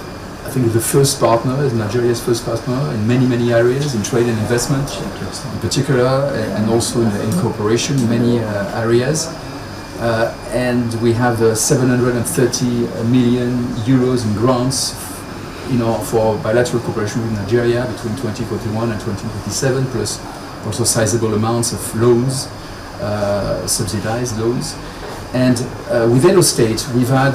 I think is the first partner, is Nigeria's first partner in many areas, in trade and investment in particular, and also in cooperation in many areas. And we have 730 million euros in grants for bilateral cooperation with Nigeria between 2041 and 2027, plus also sizable amounts of loans, subsidized loans. And with Edo State, we've had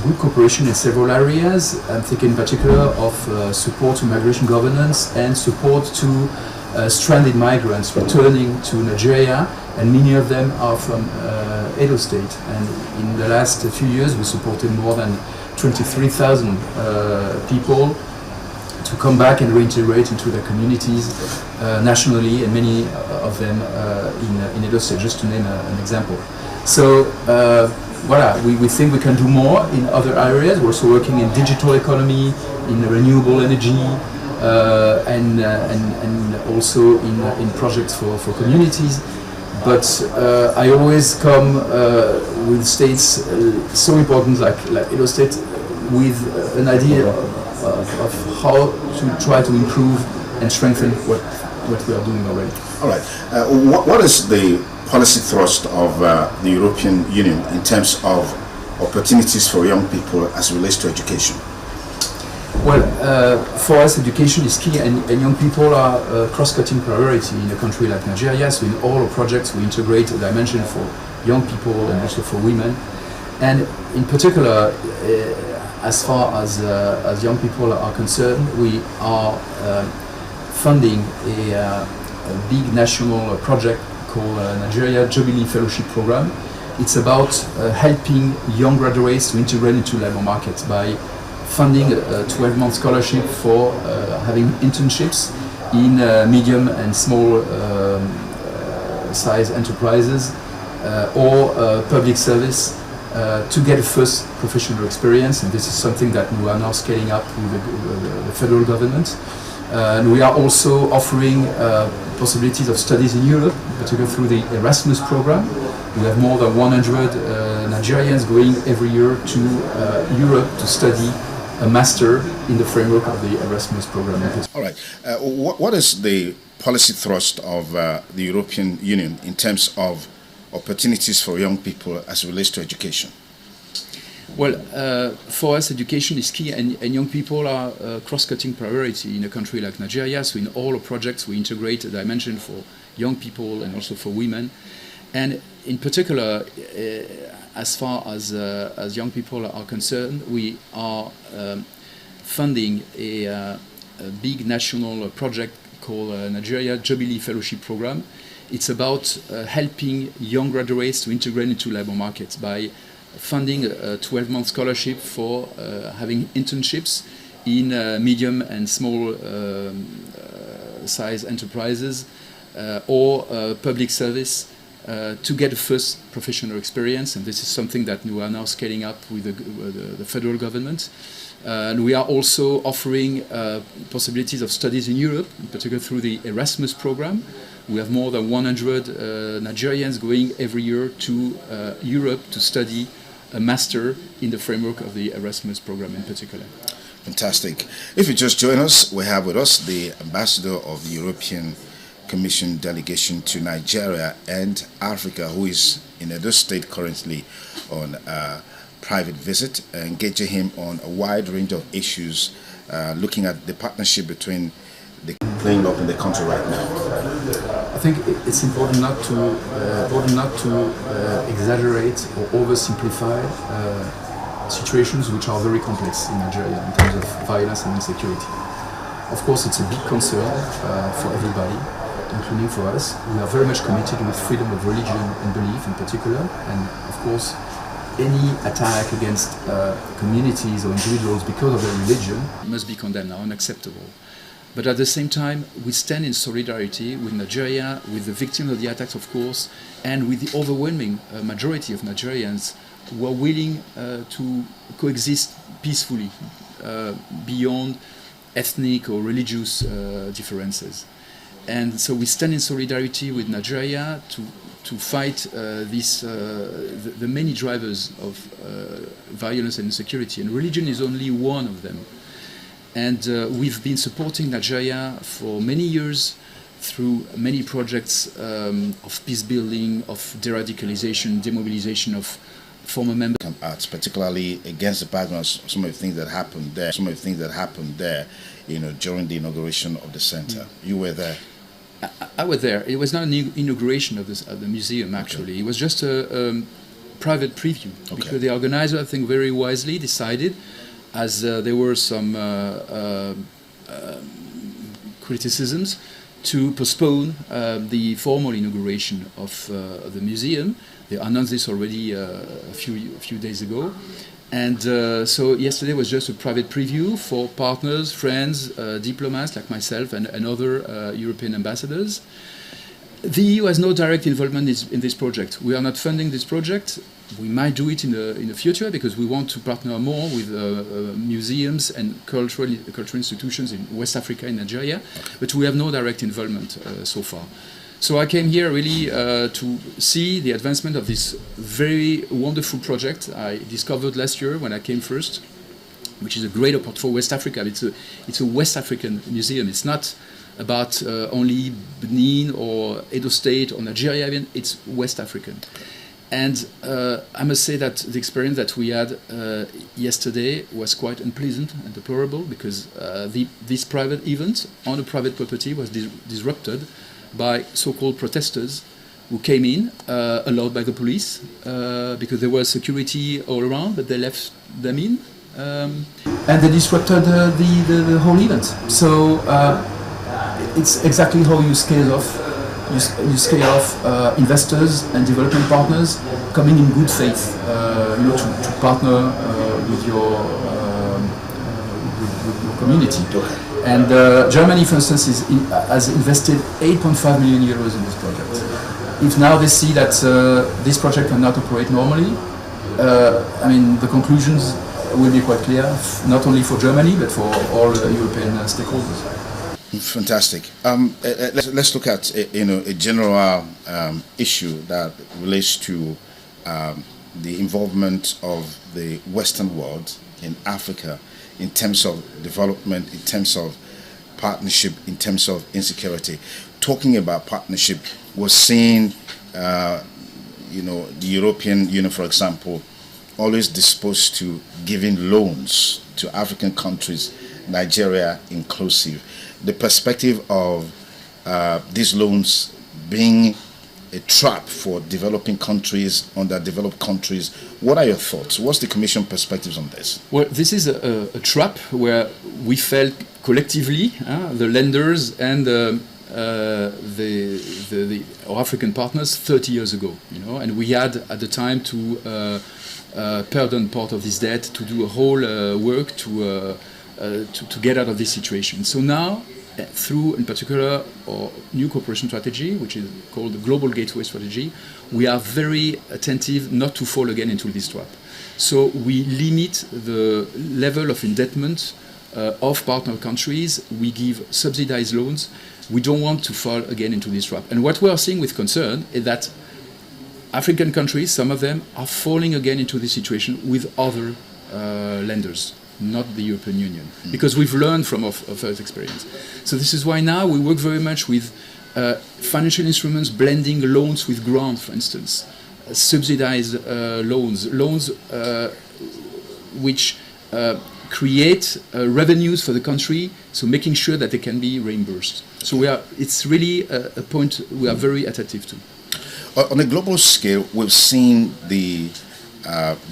good cooperation in several areas. I'm thinking in particular of support to migration governance and support to stranded migrants returning to Nigeria, and many of them are from Edo State. And in the last few years, we supported more than 23,000 people to come back and reintegrate into their communities nationally, and many of them in Edo State, just to name an example. So voilà, we think we can do more in other areas. We're also working in digital economy, in renewable energy, and also in projects for communities. But I always come with states so important like Edo State with an idea of how to try to improve and strengthen what we are doing already. All right. What is the policy thrust of the European Union in terms of opportunities for young people as it relates to education? Well, for us, education is key, and young people are a cross-cutting priority in a country like Nigeria. So in all our projects, we integrate a dimension for young people and also for women. And in particular, as far as young people are concerned, we are funding a big national project called Nigeria Jubilee Fellowship Program. It's about helping young graduates to integrate into labor markets by funding a 12-month scholarship for having internships in medium and small size enterprises or public service to get a first professional experience, and this is something that we are now scaling up with the federal government. And we are also offering possibilities of studies in Europe, particularly through the Erasmus program. We have more than 100 Nigerians going every year to Europe to study a master in the framework of the Erasmus program. All right. What is the policy thrust of the European Union in terms of opportunities for young people as it relates to education? Well, for us, education is key, and young people are a cross-cutting priority in a country like Nigeria. So in all our projects, we integrate a dimension for young people and also for women. And in particular, as far as young people are concerned, we are funding a big national project called Nigeria Jubilee Fellowship Program. It's about helping young graduates to integrate into labor markets by funding a 12-month scholarship for having internships in medium and small size enterprises or public service to get a first professional experience, and this is something that we are now scaling up with the federal government. And we are also offering possibilities of studies in Europe, in particular through the Erasmus program. We have more than 100 Nigerians going every year to Europe to study a master in the framework of the Erasmus program in particular. Fantastic. If you just join us, we have with us the ambassador of the European Commission delegation to Nigeria and Africa, who is in Edo State currently on a private visit, engaging him on a wide range of issues, looking at the partnership between the playing up in the country right now. I think it's important not to exaggerate or oversimplify situations which are very complex in Nigeria in terms of violence and insecurity. Of course, it's a big concern for everybody, including for us. We are very much committed with freedom of religion and belief in particular, and of course any attack against communities or individuals because of their religion must be condemned, unacceptable. But at the same time, we stand in solidarity with Nigeria, with the victims of the attacks, of course, and with the overwhelming majority of Nigerians who are willing to coexist peacefully beyond ethnic or religious differences. And so we stand in solidarity with Nigeria to fight the many drivers of violence and insecurity. And religion is only one of them. And we've been supporting Nigeria for many years through many projects of peace building, of de-radicalization, demobilization of former members. Arts, particularly against the background of some of the things that happened there, you know, during the inauguration of the center. You were there. I was there. It was not an inauguration of the museum, actually. Okay. It was just a private preview, because the organizer, I think, very wisely decided, as there were some criticisms, to postpone the formal inauguration of the museum. They announced this already a few days ago. And so yesterday was just a private preview for partners, friends, diplomats like myself and other European ambassadors. The EU has no direct involvement in this project. We are not funding this project. We might do it in the future because we want to partner more with museums and cultural institutions in West Africa and Nigeria, but we have no direct involvement so far. So I came here really to see the advancement of this very wonderful project I discovered last year when I came first, which is a great opportunity for West Africa. It's a West African museum. It's not about only Benin or Edo State or Nigeria even. It's West African. And I must say that the experience that we had yesterday was quite unpleasant and deplorable, because this private event on a private property was disrupted by so-called protesters who came in, allowed by the police, because there was security all around, but they left them in. And they disrupted the whole event. So it's exactly how you scale off. You scale off investors and development partners coming in good faith, to partner with your community. And Germany, for instance, has invested 8.5 million euros in this project. If now they see that this project cannot operate normally, the conclusions will be quite clear, not only for Germany but for all European stakeholders. Fantastic. Let's look at a general issue that relates to the involvement of the Western world in Africa in terms of development, in terms of partnership, in terms of insecurity. Talking about partnership, we're seeing the European Union, for example, always disposed to giving loans to African countries, Nigeria inclusive. The perspective of these loans being a trap for developing countries, underdeveloped countries. What are your thoughts? What's the Commission perspectives on this? Well, this is a trap where we felt collectively, the lenders and our African partners 30 years ago, and we had at the time to pardon part of this debt, to do a whole work to get out of this situation. So now, through, in particular, our new cooperation strategy, which is called the Global Gateway Strategy, we are very attentive not to fall again into this trap. So we limit the level of indebtedness of partner countries. We give subsidized loans. We don't want to fall again into this trap. And what we are seeing with concern is that African countries, some of them, are falling again into this situation with other lenders, not the European Union, because we've learned from our first experience. So this is why now we work very much with financial instruments, blending loans with grants, for instance, subsidized loans which create revenues for the country, so making sure that they can be reimbursed. So it's really a point we are very attentive to. On a global scale, we've seen the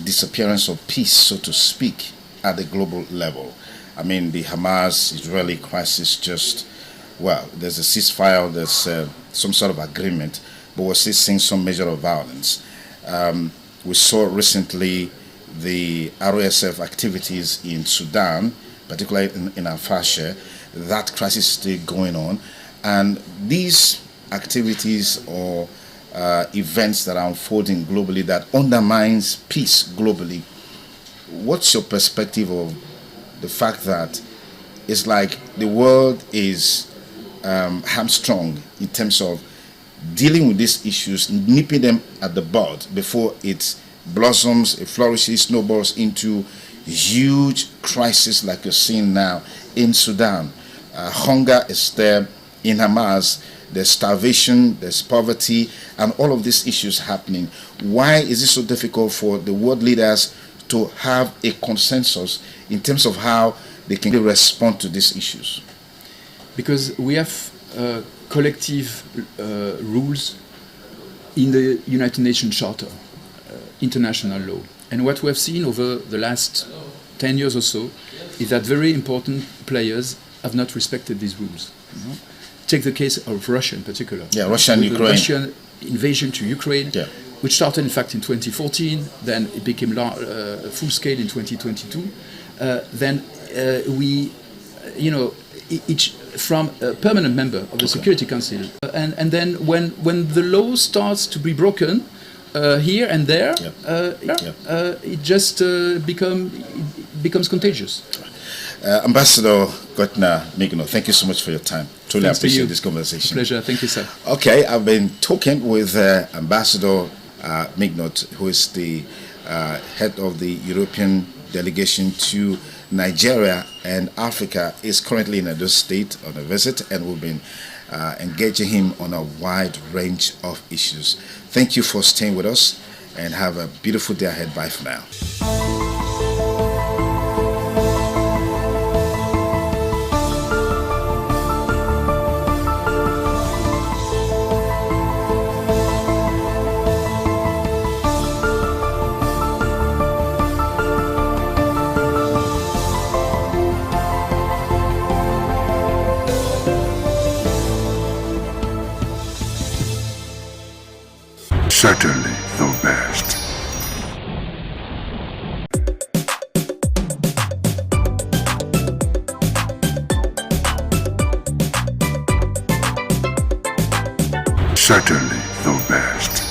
disappearance of peace, so to speak, at the global level. I mean, the Hamas-Israeli crisis there's a ceasefire, there's some sort of agreement, but we're still seeing some measure of violence. We saw recently the RSF activities in Sudan, particularly in Al-Fasher. That crisis is still going on. And these activities or events that are unfolding globally that undermines peace globally, what's your perspective of the fact that it's like the world is hamstrung in terms of dealing with these issues, nipping them at the bud before it blossoms, it flourishes, snowballs into huge crisis like you're seeing now in Sudan? Hunger is there in Hamas. There's starvation, there's poverty, and all of these issues happening. Why is it so difficult for the world leaders to have a consensus in terms of how they can respond to these issues? Because we have collective rules in the United Nations Charter, international law. And what we have seen over the last 10 years or so is that very important players have not respected these rules. Take the case of Russia in particular. Yeah, Russia and Ukraine. The Russian invasion to Ukraine, which started in fact in 2014, then it became full scale in 2022. Then we, each from a permanent member of the Security Council, and then when the law starts to be broken here and there, it just becomes contagious. Ambassador Gottner-Mignot, thank you so much for your time. Truly appreciate this conversation. Pleasure. Thank you, sir. Okay, I've been talking with Ambassador Mignot, who is the head of the European delegation to Nigeria and Africa. Is currently in Edo State on a visit, and we've been engaging him on a wide range of issues. Thank you for staying with us, and have a beautiful day ahead. Bye for now. Certainly the best. Certainly the best.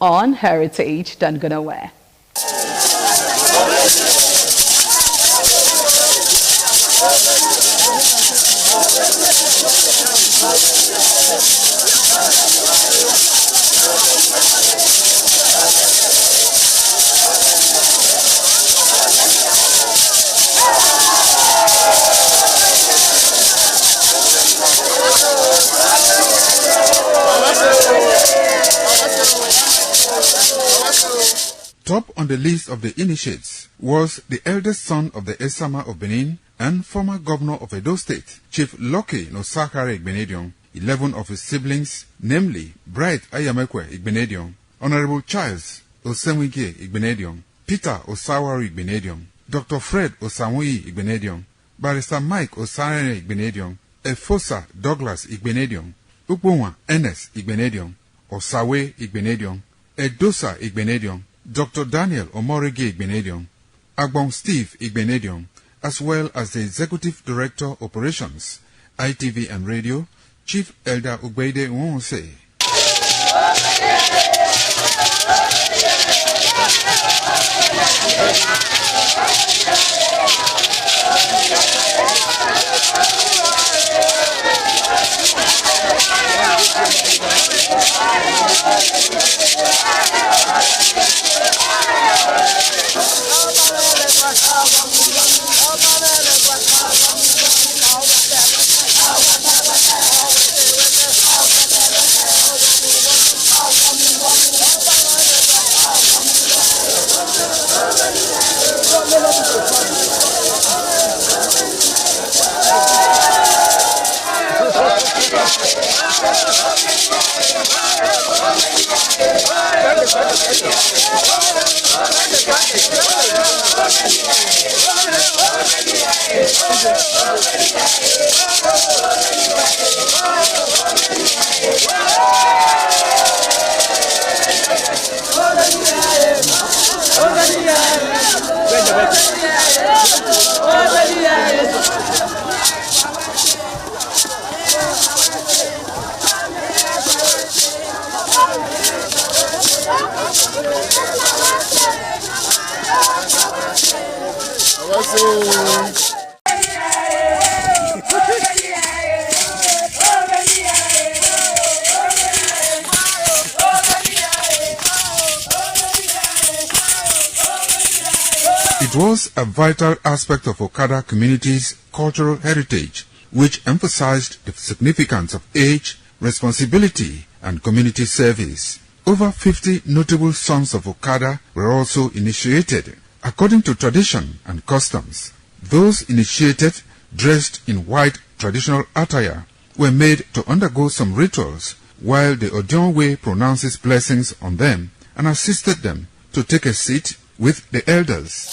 On Heritage Dunganaware. Top on the list of the initiates was the eldest son of the Esama of Benin and former governor of Edo State, Chief Lucky Nosakare Igbenedion. 11 of his siblings, namely Bright Ayamekwe Igbenedion, Honorable Charles Osemwige Igbenedion, Peter Osawari Igbenedion, Dr. Fred Osamui Igbenedion, Barrister Mike Osarene Igbenedion, Efosa Douglas Igbenedion, Ukpunwa Ernest Igbenedion, Osawe Igbenedion, Edosa Igbenedion, Dr. Daniel Omorige Igbenedion, Agbon Steve Igbenedion, as well as the Executive Director Operations, ITV and Radio, Chief Elder Ugbeide Nwonse. It was a vital aspect of Okada community's cultural heritage, which emphasized the significance of age, responsibility, and community service. Over 50 notable sons of Okada were also initiated. According to tradition and customs, those initiated, dressed in white traditional attire, were made to undergo some rituals, while the Odionwe pronounces blessings on them and assisted them to take a seat with the elders.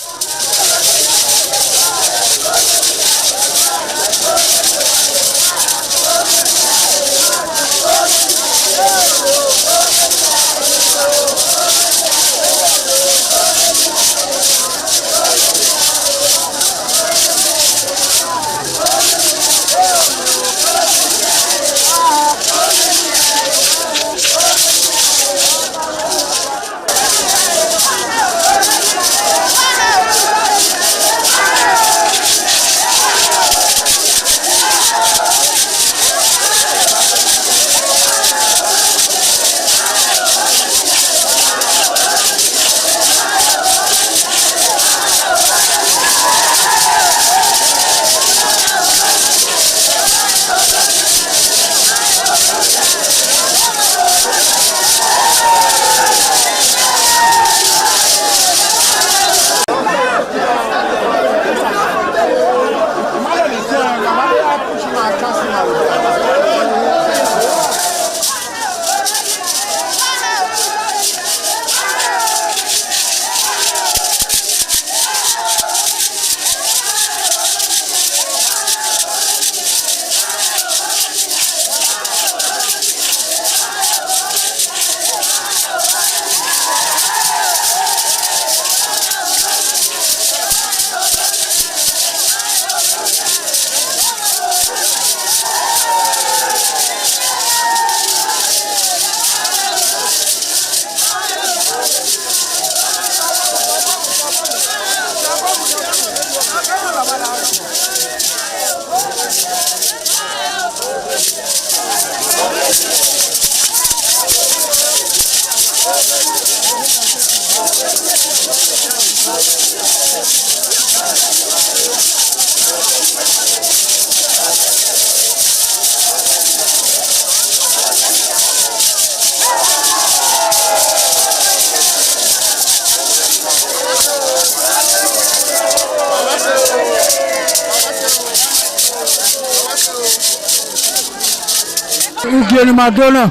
ugieni madonna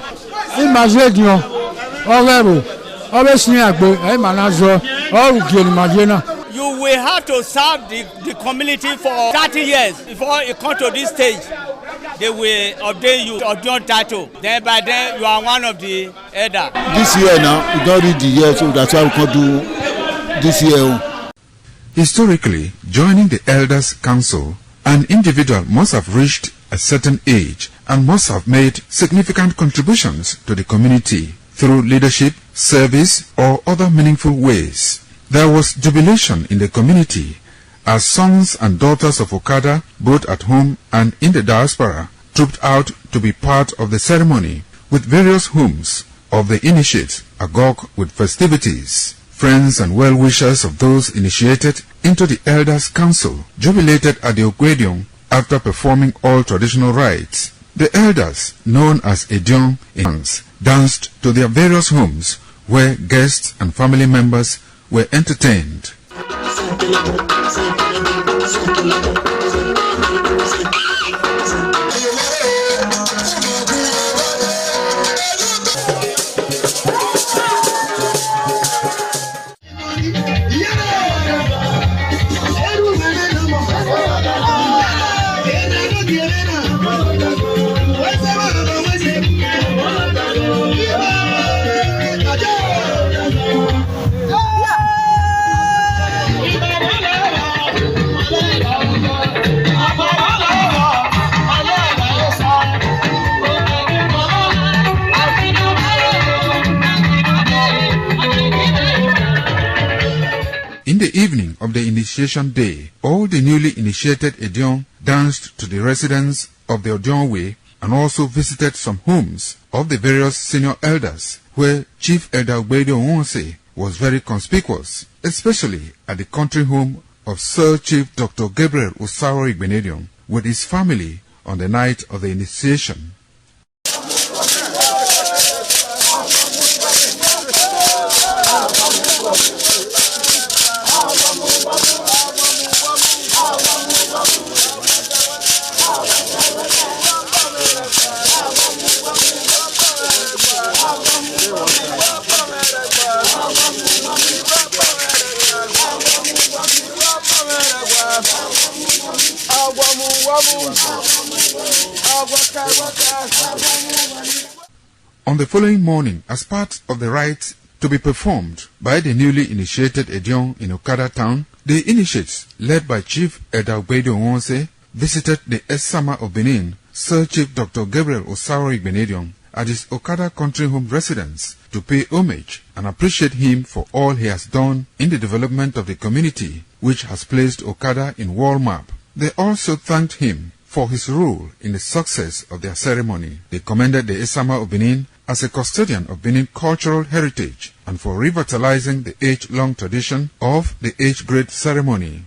imazedio ogero obesni agbe e manazo o ugieni madonna. You will have to serve the community for 30 years before you come to this stage. They will ordain you your title. Then by then you are one of the elder. This year now, we don't read the year, so that's why we can do this year. Historically, joining the Elders Council, an individual must have reached a certain age and must have made significant contributions to the community through leadership, service, or other meaningful ways. There was jubilation in the community as sons and daughters of Okada, both at home and in the diaspora, trooped out to be part of the ceremony, with various homes of the initiates agog with festivities. Friends and well-wishers of those initiated into the Elders Council jubilated at the Ogwedion after performing all traditional rites. The elders, known as Edion, danced to their various homes where guests and family members were entertained. In the evening of the initiation day, all the newly initiated Edion danced to the residents of the Odion Way and also visited some homes of the various senior elders, where Chief Elder Ogbedio Onwonse was very conspicuous, especially at the country home of Sir Chief Dr. Gabriel Osaro Igbenedion with his family on the night of the initiation. On the following morning, as part of the rites to be performed by the newly initiated Edion in Okada town, the initiates, led by Chief Elder Ogbedio Onwonse, visited the Esama of Benin, Sir Chief Dr. Gabriel Osaro Igbenedion, at his Okada country home residence to pay homage and appreciate him for all he has done in the development of the community, which has placed Okada in world map. They also thanked him for his role in the success of their ceremony. They commended the Esama of Benin as a custodian of Benin cultural heritage and for revitalizing the age-long tradition of the age-grade ceremony.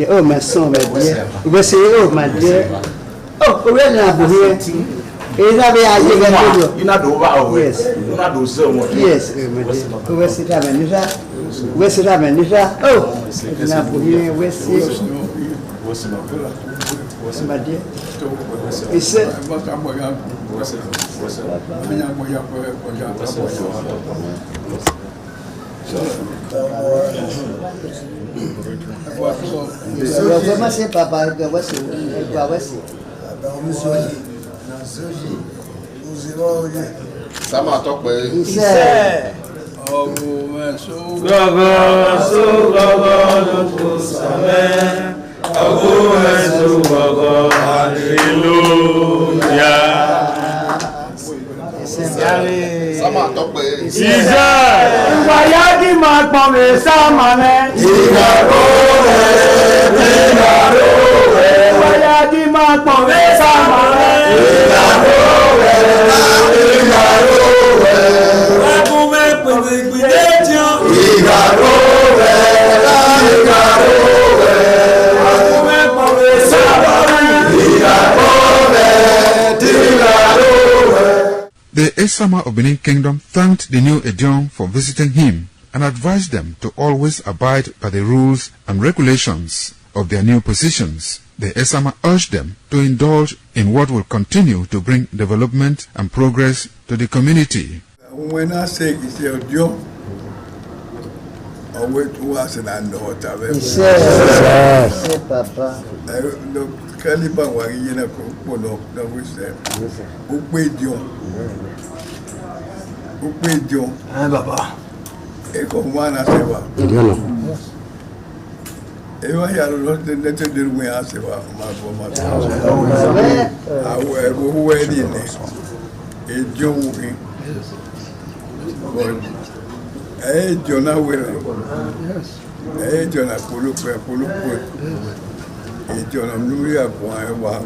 Oh, my son, my dear. We say, oh, my dear. Oh, we're not here. Is that where you not over? Yes. You not do so much. Yes, where's it happening? Where's it happening? Oh, it's not here. Where's it? What's my dear? It's The Esama of Benin Kingdom thanked the new Edion for visiting him and advised them to always abide by the rules and regulations of their new positions. The Esama urged them to indulge in what will continue to bring development and progress to the community. When I say it's your job, I wait to us and I know what I've ever said. Papa. Kaliba wangina kupono na wise. Ukwedio. Ah baba. Eko mwana sewa. Ndiyo. Ewa ya lo ndete dirwe asewa mabo. Awe buwe dine. Ejo wuki. Ejo na wele. Ejo na pulu. Ejo na mluya kwa ewa.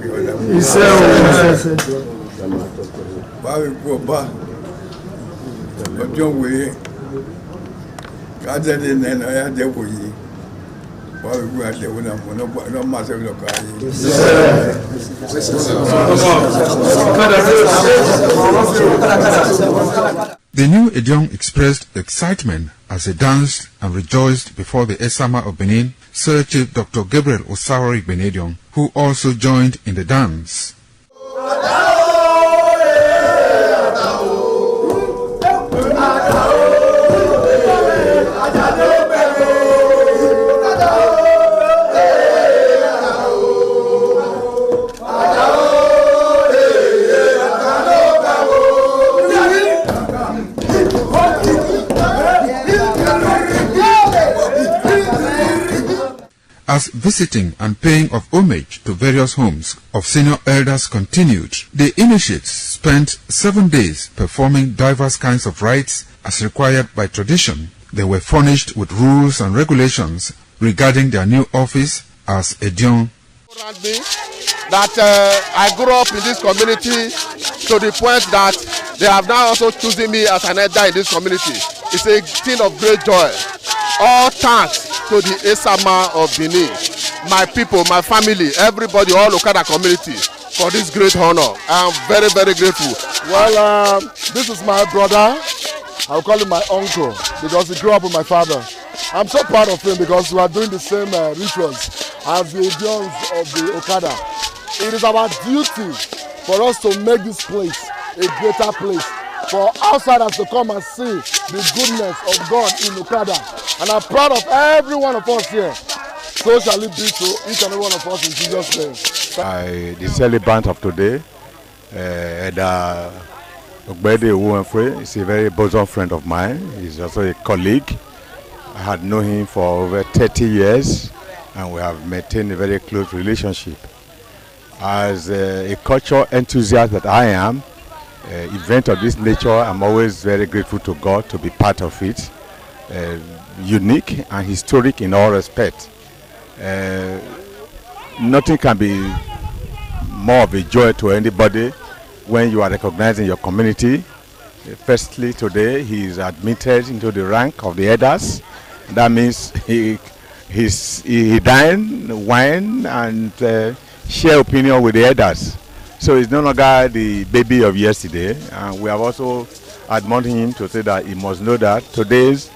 Bawe kwa ba. Ojo we. Kaja de nena ya de wuyi. Bawe kwa de wuna no mase lo kai. The new Edion expressed excitement as he danced and rejoiced before the Esama of Benin, Sir Chief Dr. Gabriel Osawari Benedion, who also joined in the dance. As visiting and paying of homage to various homes of senior elders continued, the initiates spent 7 days performing diverse kinds of rites as required by tradition. They were furnished with rules and regulations regarding their new office as Edion. That I grew up in this community to the point that they have now also chosen me as an elder in this community. It's a thing of great joy. All thanks to the Esama of Benin, my people, my family, everybody, all Okada community for this great honor. I am very, very grateful. Well, this is my brother. I'll call him my uncle because he grew up with my father. I'm so proud of him because we are doing the same rituals as the Edions of the Okada. It is our duty for us to make this place a greater place, for outsiders to come and see the goodness of God in Okada. And I'm proud of every one of us here. So shall it be to each and every one of us in Jesus' name. The celebrant of today, Ogbede Uwenfwe, is a very bosom friend of mine. He's also a colleague. I had known him for over 30 years and we have maintained a very close relationship. As a cultural enthusiast that I am, event of this nature, I'm always very grateful to God to be part of it. Unique and historic in all respects. Nothing can be more of a joy to anybody when you are recognized in your community. Firstly, today he is admitted into the rank of the elders. That means he dine, wine, and share opinion with the elders. So he's no longer the baby of yesterday. And we have also admonished him to say that he must know that today's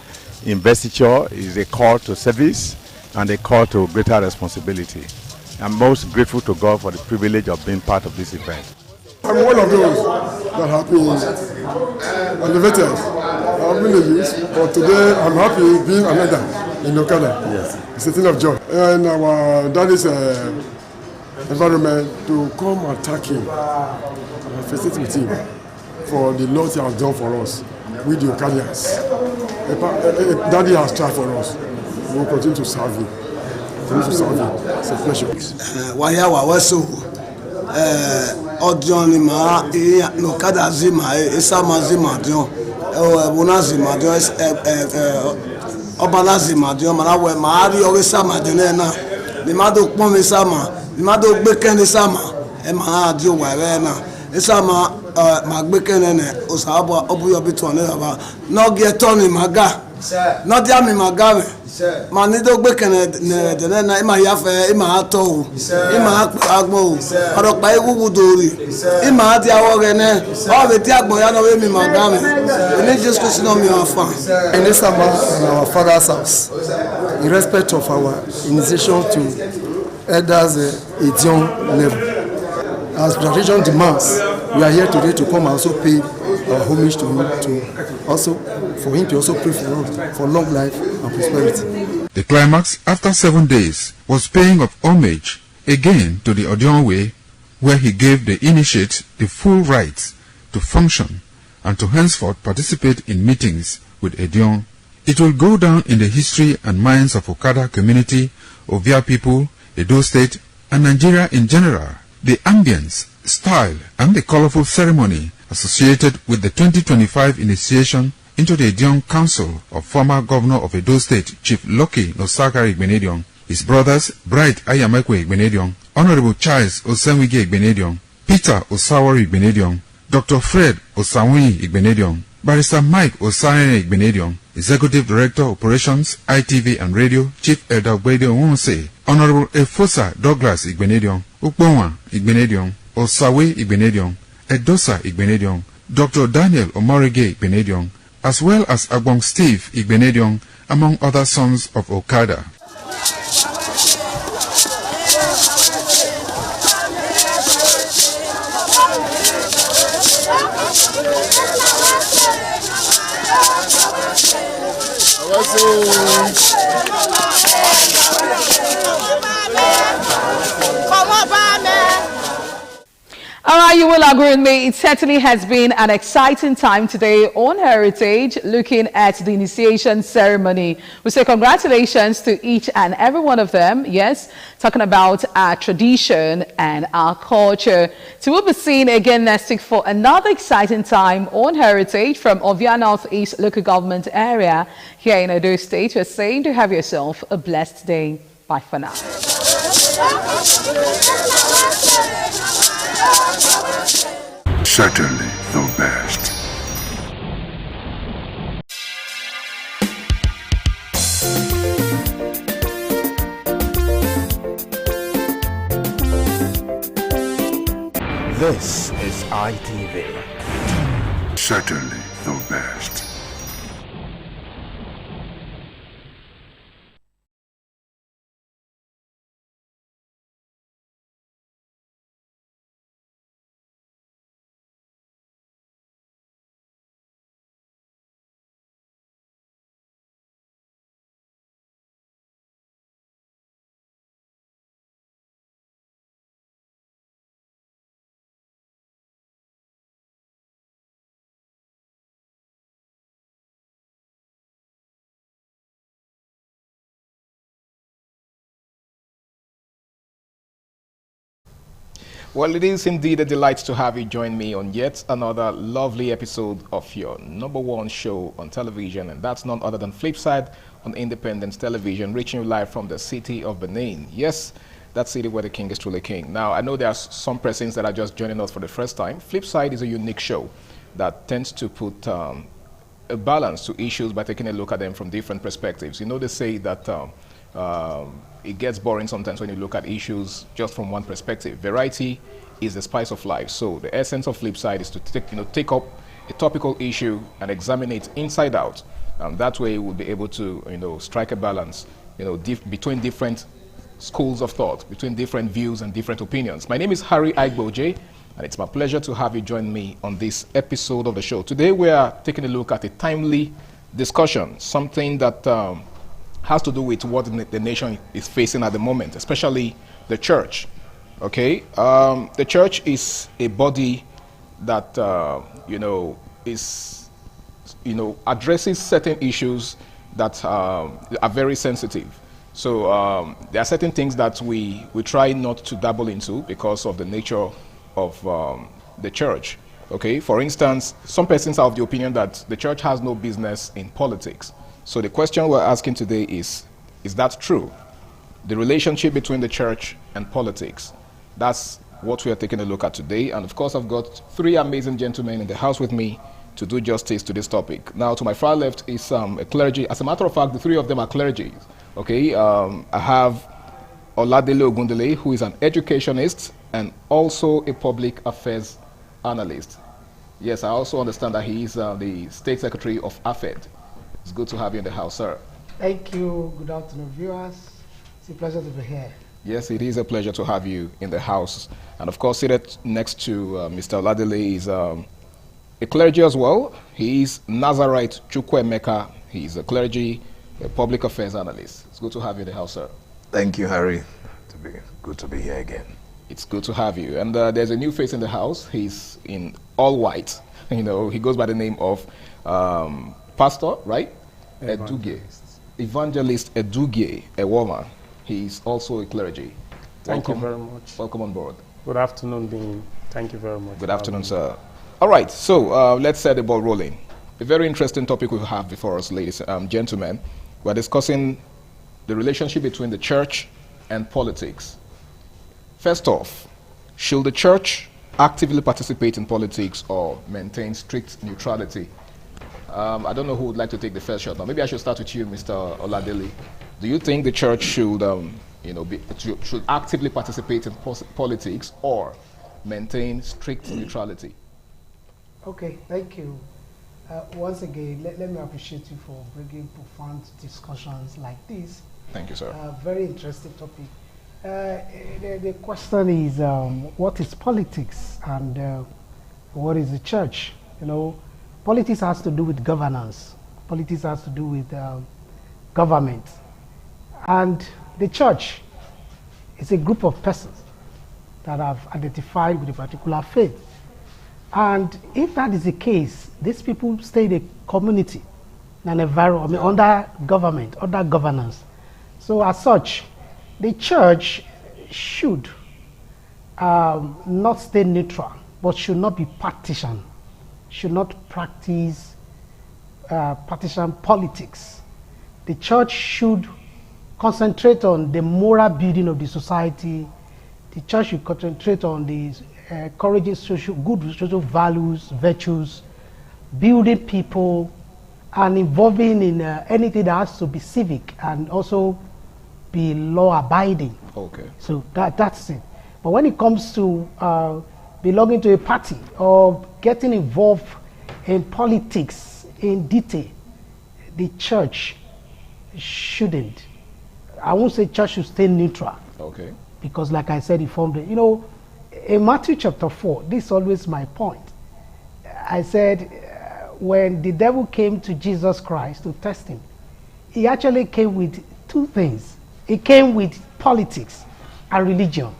investiture is a call to service and a call to greater responsibility. I'm most grateful to God for the privilege of being part of this event. I'm one of those that have been elevated. I've been a youth, but today I'm happy being an elder in Okada. Yes. It's a thing of joy. And our daddy's environment to come attack him, facilitate with him for the Lord he has done for us with the Okadians. Daddy has tried for us. We will continue to serve him. It's a pleasure. Audion ma no kada zima esama zima dio bona zima dio obala zima dio mara we ma ri o sama dio na ni ma do pon mi sama ni ma do gbe ken ni sama e ma dio wa re na esama ma gbe ken ne o sa bo obuyo bi to na ba no get to ni maga no dia mi maga ma ni do gbe ken ne de na e ma ya fe e ma to o e ma agbo o oro pa ewu dori e ma di awo re ne o be ti agbo ya no we mi maga me ni just question on me afa in this summer in our father's house in respect of our initiation to elders Edion level as tradition demands we are here today to come and also pay our homage to him, to also for him to also pray for us for long life and prosperity. The climax after 7 days was paying of homage again to the Edion way, where he gave the initiate the full rights to function and to henceforth participate in meetings with Edion. It will go down in the history and minds of Okada community, Ovia people, Edo State, and Nigeria in general. The ambience, style, and the colorful ceremony associated with the 2025 initiation into the Edion Council of former Governor of Edo State, Chief Lucky Nosakari Igbenedion, his brothers Bright Ayamekwe Igbenedion, Honorable Charles Osenwige Igbenedion, Peter Osawari Igbenedion, Dr. Fred Osawuni Igbenedion, Barrister Mike Osarene Igbenedion, Executive Director Operations, ITV and Radio, Chief Elder Ogbede Onwonse, Honorable Efosa Douglas Igbenedion, Ukponwa Igbenedion, Osawe Igbenedion, Edosa Igbenedion, Dr. Daniel Omorige Igbenedion, as well as Agbong Steve Igbenedion, among other sons of Okada. All right, you will agree with me. It certainly has been an exciting time today on Heritage, looking at the initiation ceremony. We say congratulations to each and every one of them. Yes, talking about our tradition and our culture. So we'll be seeing again next week for another exciting time on Heritage from Ovia Northeast Local Government Area here in Edo State. We're saying to have yourself a blessed day. Bye for now. Certainly the best. This is ITV. Certainly the best. Well, it is indeed a delight to have you join me on yet another lovely episode of your #1 show on television, and that's none other than Flipside on Independence Television, reaching you live from the city of Benin. Yes, that city where the king is truly king. Now, I know there are some persons that are just joining us for the first time. Flipside is a unique show that tends to put a balance to issues by taking a look at them from different perspectives. You know, they say that it gets boring sometimes when you look at issues just from one perspective. Variety is the spice of life. So the essence of Flipside is to take up a topical issue and examine it inside out. That way we'll be able to strike a balance between different schools of thought, between different views and different opinions. My name is Harry Aigboje, and it's my pleasure to have you join me on this episode of the show. Today we are taking a look at a timely discussion, something that has to do with what the nation is facing at the moment, especially the church. Okay, the church is a body that addresses certain issues that are very sensitive. So there are certain things that we try not to dabble into because of the nature of the church. Okay, for instance, some persons are of the opinion that the church has no business in politics. So the question we're asking today is that true? The relationship between the church and politics. That's what we are taking a look at today. And of course, I've got three amazing gentlemen in the house with me to do justice to this topic. Now, to my far left is a clergy. As a matter of fact, the three of them are clergy. Okay, I have Oladele Ogundele, who is an educationist and also a public affairs analyst. Yes, I also understand that he is the State Secretary of AFED. It's good to have you in the house, sir. Thank you. Good afternoon, viewers. It's a pleasure to be here. Yes, it is a pleasure to have you in the house. And of course, seated next to Mr. Oladele is a clergy as well. He is Nazarite Chukwemeka. He is a clergy, a public affairs analyst. It's good to have you in the house, sir. Thank you, Harry. Good to be here again. It's good to have you. And there's a new face in the house. He's in all white. He goes by the name of Pastor, right? Evangelist Edugie Ewoma. He's also a clergy. Thank you very much. Welcome on board. Good afternoon, Dean. Thank you very much. Good afternoon, sir. All right, so let's set the ball rolling. A very interesting topic we have before us, ladies and gentlemen. We're discussing the relationship between the church and politics. First off, should the church actively participate in politics or maintain strict neutrality? I don't know who would like to take the first shot. Now, maybe I should start with you, Mr. Oladele. Do you think the church should, should actively participate in politics or maintain strict neutrality? Okay, thank you. Once again, let me appreciate you for bringing profound discussions like this. Thank you, sir. Very interesting topic. The question is, what is politics and what is the church? Politics has to do with governance. Politics has to do with government. And the church is a group of persons that have identified with a particular faith. And if that is the case, these people stay in a community, an environment, under government, under governance. So as such, the church should not stay neutral, but should not be partisan, should not practice partisan politics. The church should concentrate on the moral building of the society. The church should concentrate on the encouraging good social values, virtues, building people, and involving in anything that has to be civic and also be law-abiding. Okay. So that's it. But when it comes to belonging to a party or getting involved in politics in detail, the church shouldn't. I won't say church should stay neutral. Okay. Because like I said, in Matthew chapter 4, this is always my point. I said, when the devil came to Jesus Christ to test him, he actually came with two things. He came with politics and religion.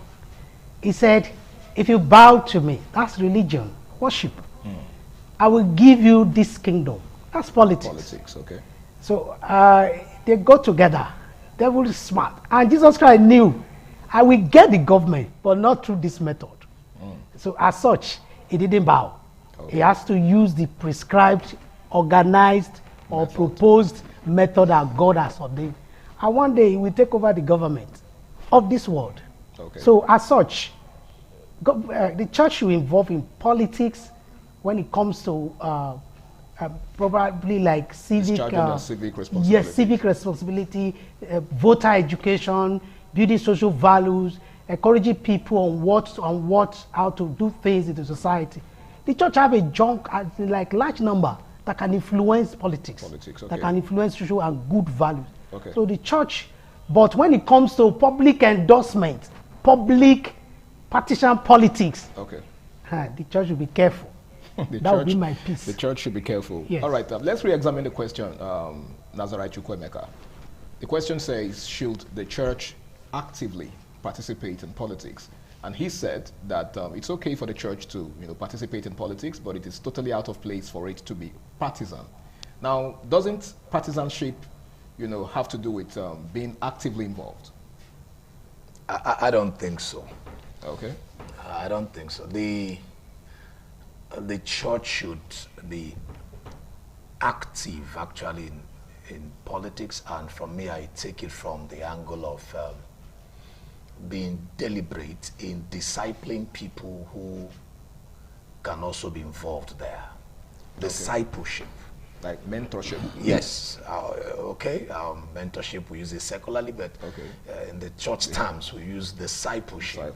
He said, if you bow to me, that's religion, worship. I will give you this kingdom. That's politics. Politics, okay. So they go together. Devil is smart. And Jesus Christ knew, I will get the government, but not through this method. So as such, he didn't bow. Okay. He has to use the prescribed, organized, or proposed method that God has ordained. And one day he will take over the government of this world. Okay. So as such, the church should involve in politics when it comes to probably like civic responsibility. Yes, civic responsibility, voter education, building social values, encouraging people on how to do things in the society. The church have a large number that can influence politics, okay. that can influence social and good values. Okay. So the church, but when it comes to public endorsement, public partisan politics, okay, the church should be careful. That would be my piece. The church should be careful. Yes. All right, let's re-examine the question, Nazarite Chukwemeka. The question says, should the church actively participate in politics? And he said that it's okay for the church to participate in politics, but it is totally out of place for it to be partisan. Now, doesn't partisanship have to do with being actively involved? I don't think so. Okay. I don't think so. The church should be active actually in politics, and from me I take it from the angle of being deliberate in discipling people who can also be involved there. Discipleship. Like mentorship? Yes. Mentorship, we use it secularly, but in the church terms, we use discipleship.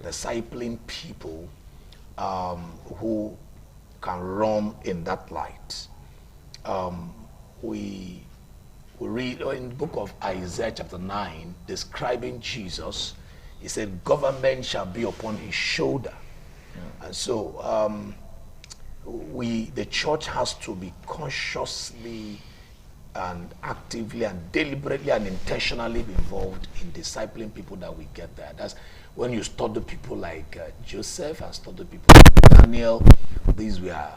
Discipling people who can run in that light. We read in the book of Isaiah chapter 9, describing Jesus. He said, government shall be upon his shoulder. Yeah. And so the church has to be consciously and actively and deliberately and intentionally involved in discipling people that we get there. That's when you study people like Joseph and study people like Daniel. These were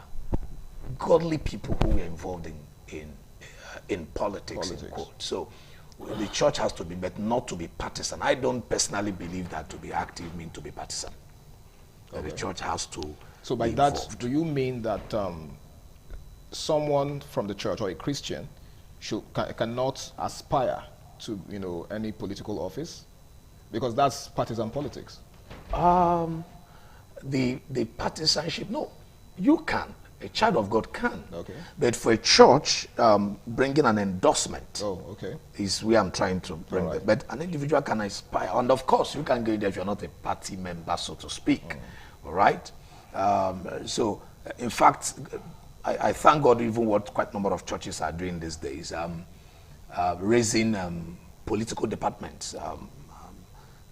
godly people who were involved in politics. In quote. So the church has to be, but not to be partisan. I don't personally believe that to be active means to be partisan. The church has to. So by that, do you mean that someone from the church or a Christian cannot aspire to any political office, because that's partisan politics? The partisanship, no, you can. A child of God can. Okay. But for a church, bringing an endorsement is where I'm trying to bring it. But an individual can aspire. And of course, you can go there if you're not a party member, so to speak. All right? So, in fact, I thank God even what quite a number of churches are doing these days, raising political departments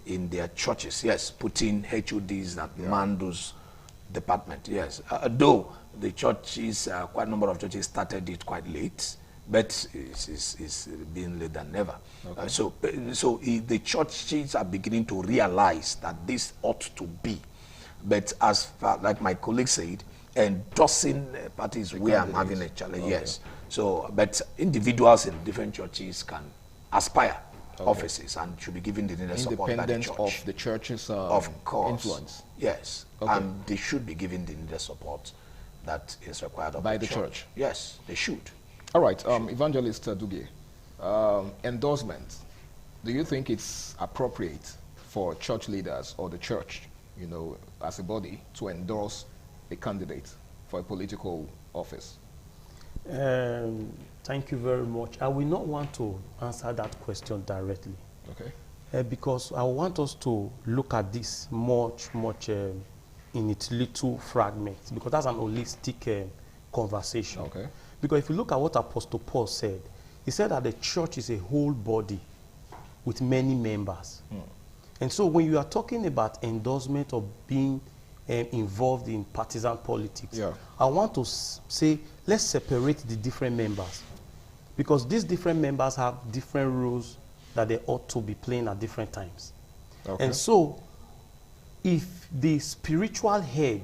in their churches. Yes, putting HODs that man those department. Yes, though the churches, quite a number of churches started it quite late, but it's being later than never. Okay. The churches are beginning to realize that this ought to be. But as far, like my colleague said, endorsing parties where I'm having a challenge, Okay. yes. So, but individuals in different churches can aspire offices and should be given the needed support by the Independent church. of the church's Of course. influence. Yes. Okay. And they should be given the needed support that is required of By the church. Yes, they should. All right, Evangelist Dugie, endorsement. Do you think it's appropriate for church leaders or the church, as a body, to endorse a candidate for a political office? Thank you very much. I will not want to answer that question directly. Okay. Because I want us to look at this much in its little fragments, because that's an holistic conversation. Okay. Because if you look at what Apostle Paul said, he said that the church is a whole body with many members. And so when you are talking about endorsement or being involved in partisan politics, I want to say, let's separate the different members. Because these different members have different roles that they ought to be playing at different times. Okay. And so, if the spiritual head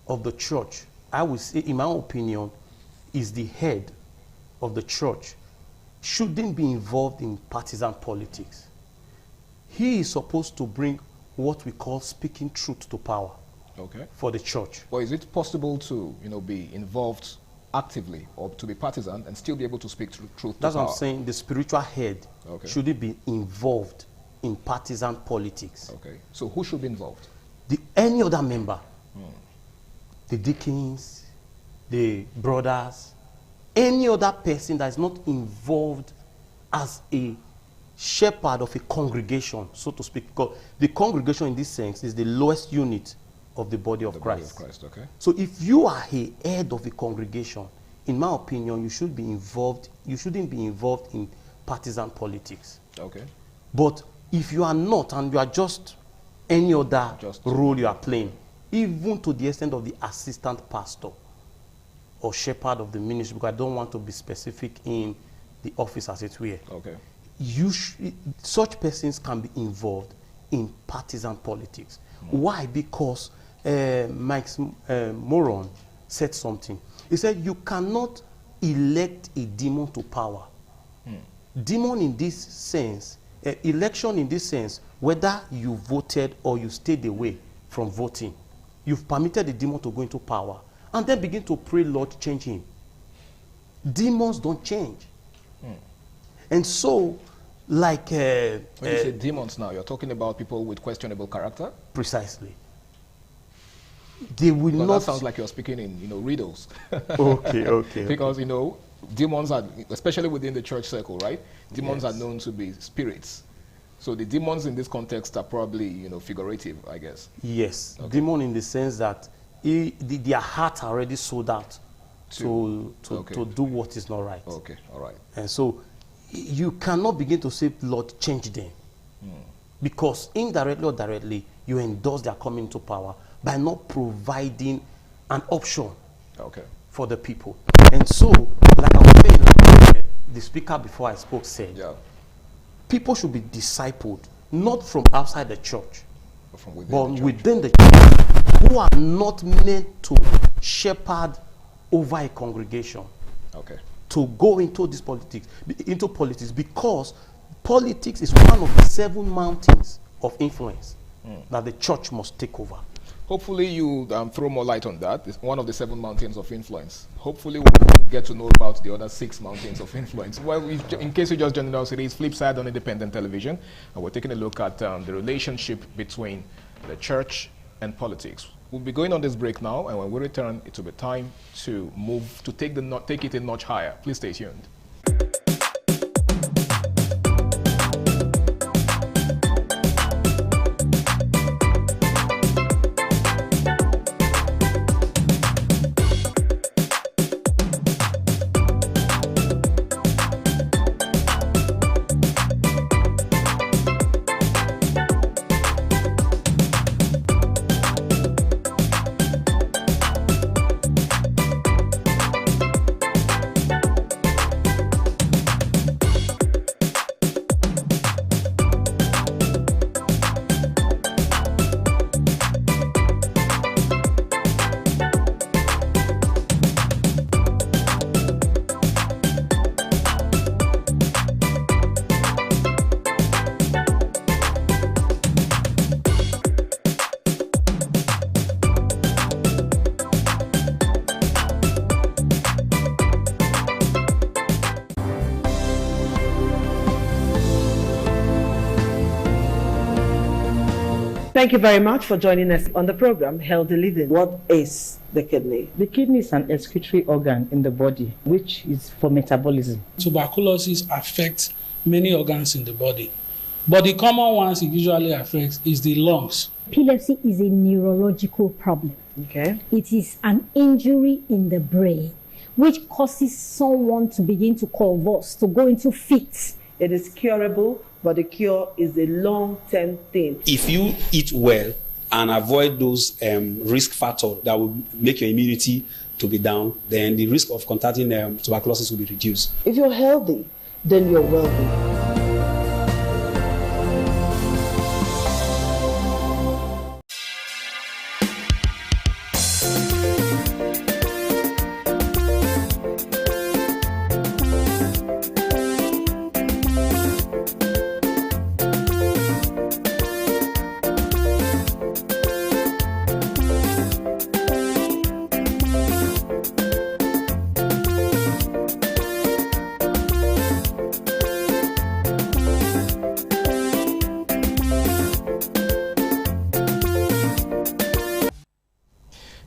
of the church, I would say, in my opinion, is the head of the church, shouldn't be involved in partisan politics. He is supposed to bring what we call speaking truth to power for the church. Or is it possible to, be involved actively or to be partisan and still be able to speak truth to That's power? what I'm saying. The spiritual head shouldn't be involved in partisan politics. Okay. So who should be involved? Any other member. The deacons, the brothers, any other person that is not involved as a shepherd of a congregation, so to speak. Because the congregation in this sense is the lowest unit of the body of Christ. Okay. So if you are a head of a congregation, in my opinion, you shouldn't be involved in partisan politics. Okay. But if you are not, and you are just any other role you are playing, even to the extent of the assistant pastor or shepherd of the ministry, because I don't want to be specific in the office as it were. Okay. Such persons can be involved in partisan politics. Why? Because Mike Moron said something. He said, you cannot elect a demon to power. Demon in this sense, election in this sense, whether you voted or you stayed away from voting, you've permitted the demon to go into power and then begin to pray, Lord, change him. Demons don't change. And so, like... when you say demons now, you're talking about people with questionable character? Precisely. They will not... That sounds like you're speaking in, riddles. Okay. Because, demons are, especially within the church circle, right? Demons are known to be spirits. So the demons in this context are probably, figurative, I guess. Yes. Okay. Demon in the sense that their heart are already sold out to do what is not right. Okay, all right. And so you cannot begin to say, Lord, change them. Because indirectly or directly, you endorse their coming to power by not providing an option for the people. And so, like I was saying, like the speaker before I spoke said, people should be discipled, not from outside the church, but within the church, who are not meant to shepherd over a congregation. To go into this politics, because politics is one of the 7 mountains of influence that the church must take over. Hopefully you throw more light on that. It's one of the 7 mountains of influence. Hopefully we'll get to know about the other 6 mountains of influence. Well, in case you just joined us, it is Flipside on Independent Television, and we're taking a look at the relationship between the church and politics. We'll be going on this break now, and when we return, it will be time to move to take it a notch higher. Please stay tuned. Thank you very much for joining us on the program, Healthy Living. What is the kidney? The kidney is an excretory organ in the body, which is for metabolism. Tuberculosis affects many organs in the body, but the common ones it usually affects is the lungs. Epilepsy is a neurological problem. Okay. It is an injury in the brain, which causes someone to begin to convulse, to go into fits. It is curable, but the cure is a long-term thing. If you eat well and avoid those risk factors that will make your immunity to be down, then the risk of contracting tuberculosis will be reduced. If you're healthy, then you're wealthy.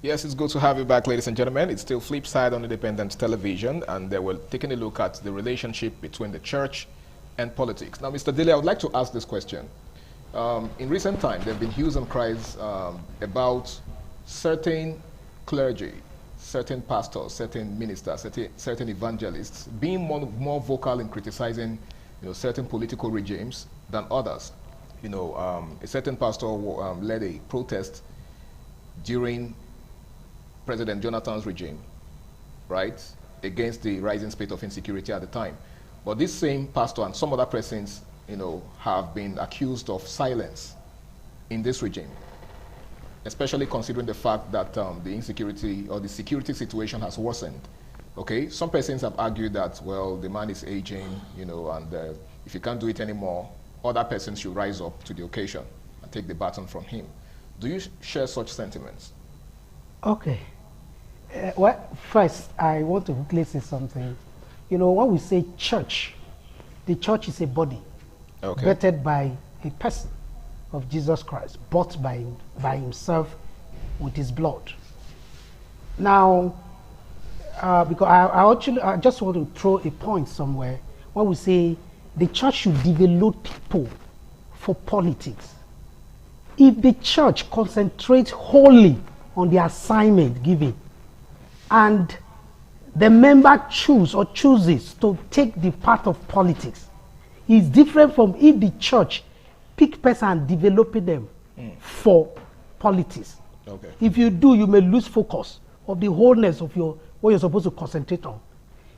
Yes, it's good to have you back, ladies and gentlemen. It's still Flipside on Independent Television, and we're taking a look at the relationship between the church and politics. Now, Mr. Dele, I would like to ask this question. In recent times, there have been hues and cries about certain clergy, certain pastors, certain ministers, certain evangelists being more vocal in criticizing, certain political regimes than others. A certain pastor led a protest during President Jonathan's regime, right, against the rising spate of insecurity at the time. But this same pastor and some other persons, have been accused of silence in this regime, especially considering the fact that the insecurity or the security situation has worsened. Okay, some persons have argued that, well, the man is aging, and if he can't do it anymore, other persons should rise up to the occasion and take the baton from him. Do you share such sentiments? Okay. Well, first, I want to quickly say something. When we say church, the church is a body, vetted by a person of Jesus Christ, bought by himself with his blood. Now, because I just want to throw a point somewhere. When we say the church should develop people for politics, if the church concentrates wholly on the assignment given, and the member chooses to take the path of politics, it's different from if the church pick person and developing them for politics. Okay. If you do, you may lose focus of the wholeness of what you're supposed to concentrate on.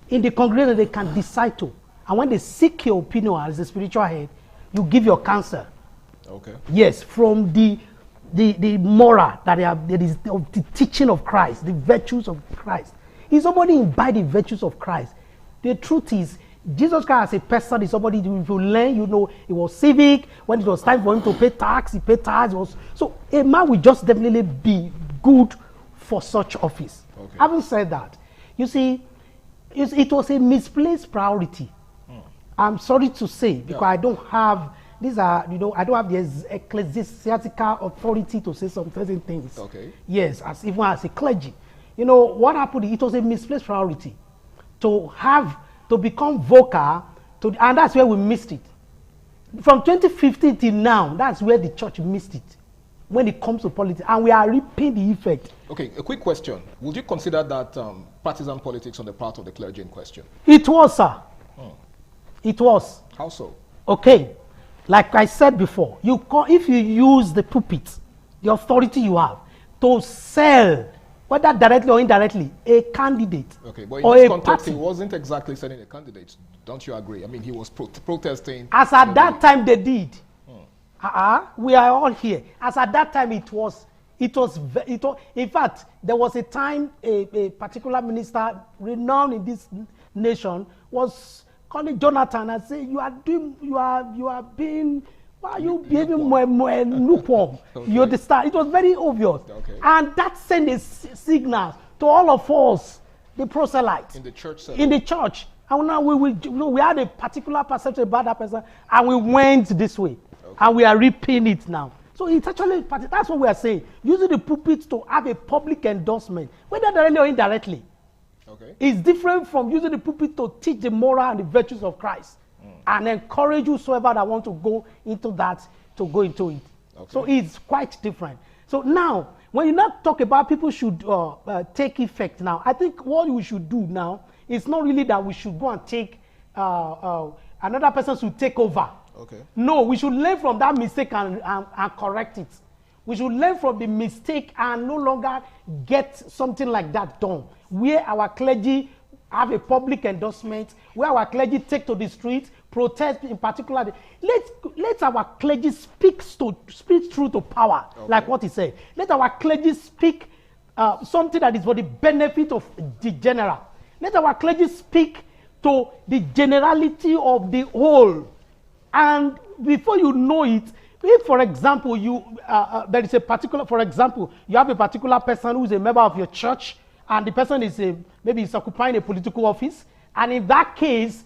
In the congregation, they can decide to, and when they seek your opinion as a spiritual head, you give your counsel. Okay. Yes, from the moral that is of the teaching of Christ, the virtues of Christ. If somebody imbibe the virtues of Christ, the truth is, Jesus Christ as a person is somebody, if you learn, he was civic. When it was time for him to pay tax, he paid tax. So a man will just definitely be good for such office. Okay. Having said that, you see, it was a misplaced priority. I'm sorry to say, because I don't have I don't have the ecclesiastical authority to say some certain things. Okay. Yes, even as a clergy. What happened, it was a misplaced priority to become vocal, and that's where we missed it. From 2015 till now, that's where the church missed it when it comes to politics, and we are reaping the effect. Okay, a quick question. Would you consider that partisan politics on the part of the clergy in question? It was, sir. It was. How so? Okay. Like I said before, if you use the pulpit, the authority you have, to sell, whether directly or indirectly, a candidate. Okay, but in this context, he wasn't exactly selling a candidate. Don't you agree? I mean, he was protesting. As at that time, they did. We are all here. As at that time, it was. In fact, there was a time a particular minister, renowned in this nation, was calling Jonathan and say, why are you behaving more lukewarm? Okay. You understand? It was very obvious. Okay. And that sent a signal to all of us, the proselytes. In the church setting. In the church. And now we had a particular perception about that person, and we went this way. Okay. And we are reaping it now. So it's actually, that's what we are saying. Using the pulpit to have a public endorsement, whether directly or indirectly, is different from using the pulpit to teach the moral and the virtues of Christ and encourage whosoever that want to go into that to go into it. So it's quite different. So now, when you not talk about people should take effect now, I think what we should do now is not really that we should go and take another person should take over. No, we should learn from that mistake and correct it. We should learn from the mistake and no longer get something like that done, where our clergy have a public endorsement, where our clergy take to the streets, protest in particular. Let our clergy speak truth to power, like what he said. Let our clergy speak something that is for the benefit of the general. Let our clergy speak to the generality of the whole. And before you know it, if, for example, there is a particular, for example, you have a particular person who is a member of your church, and the person is maybe is occupying a political office, and in that case,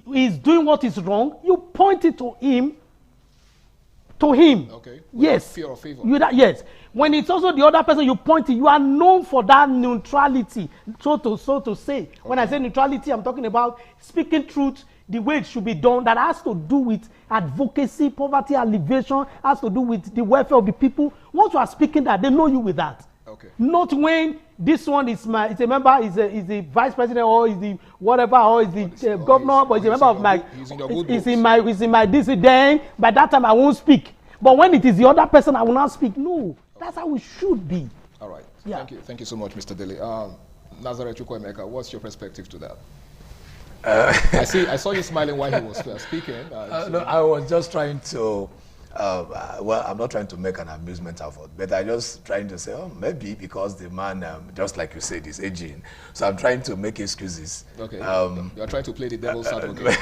he's doing what is wrong, you point it to him. Yes. Fear or favor. Yes. When it's also the other person you point it, you are known for that neutrality, so to say. When I say neutrality, I'm talking about speaking truth the way it should be done, that has to do with advocacy, poverty alleviation, has to do with the welfare of the people. Once you are speaking that, they know you with that. Not when this one is a member, is the vice president, or is the whatever, or is the governor, but is a member of my, is in my DC, then by that time I won't speak. But when it is the other person, I will not speak. No, that's how we should be. All right. Thank you so much, Mr. Dele. Nazareth Chukwuemeka, what's your perspective to that? I saw you smiling while he was speaking. No, I was just trying to, well, I'm not trying to make an amusement out of it, but I'm just trying to say, oh, maybe because the man, just like you said, is aging. So I'm trying to make excuses. Okay. You're trying to play the devil's advocate.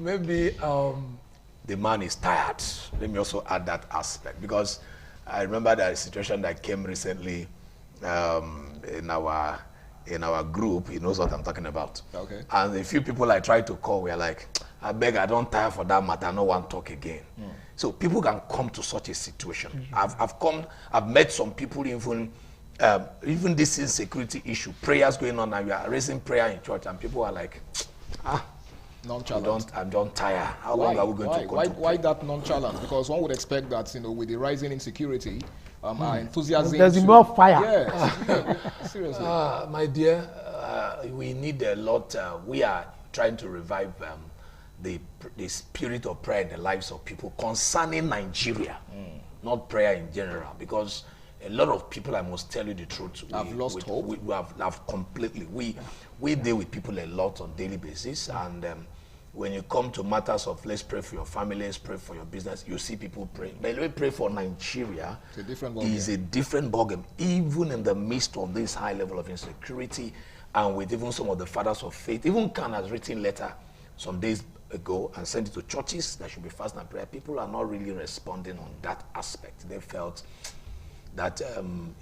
Maybe the man is tired. Let me also add that aspect, because I remember that situation that came recently in our group. He knows what I'm talking about. And a few people I tried to call were like, I beg, I don't tire for that matter, no one talk again. So people can come to such a situation. I've met some people, even this insecurity issue, prayers going on, and we are raising prayer in church, and people are like, nonchalant. I don't tire. How long are we going to continue? Why that nonchalant? Because one would expect that, with the rising insecurity, our enthusiasm. There's more fire. Yes. Seriously. My dear, we need a lot. We are trying to revive the spirit of prayer in the lives of people concerning Nigeria, not prayer in general, because a lot of people, I must tell you the truth, have lost hope. We have completely. We deal with people a lot on a daily basis, and when you come to matters of let's pray for your family, let's pray for your business, you see people praying. But when we pray for Nigeria, it's a different ballgame, even in the midst of this high level of insecurity, and with even some of the fathers of faith. Even Khan has written a letter some days ago and sent it to churches that should be fasting and prayer. People are not really responding on that aspect. They felt that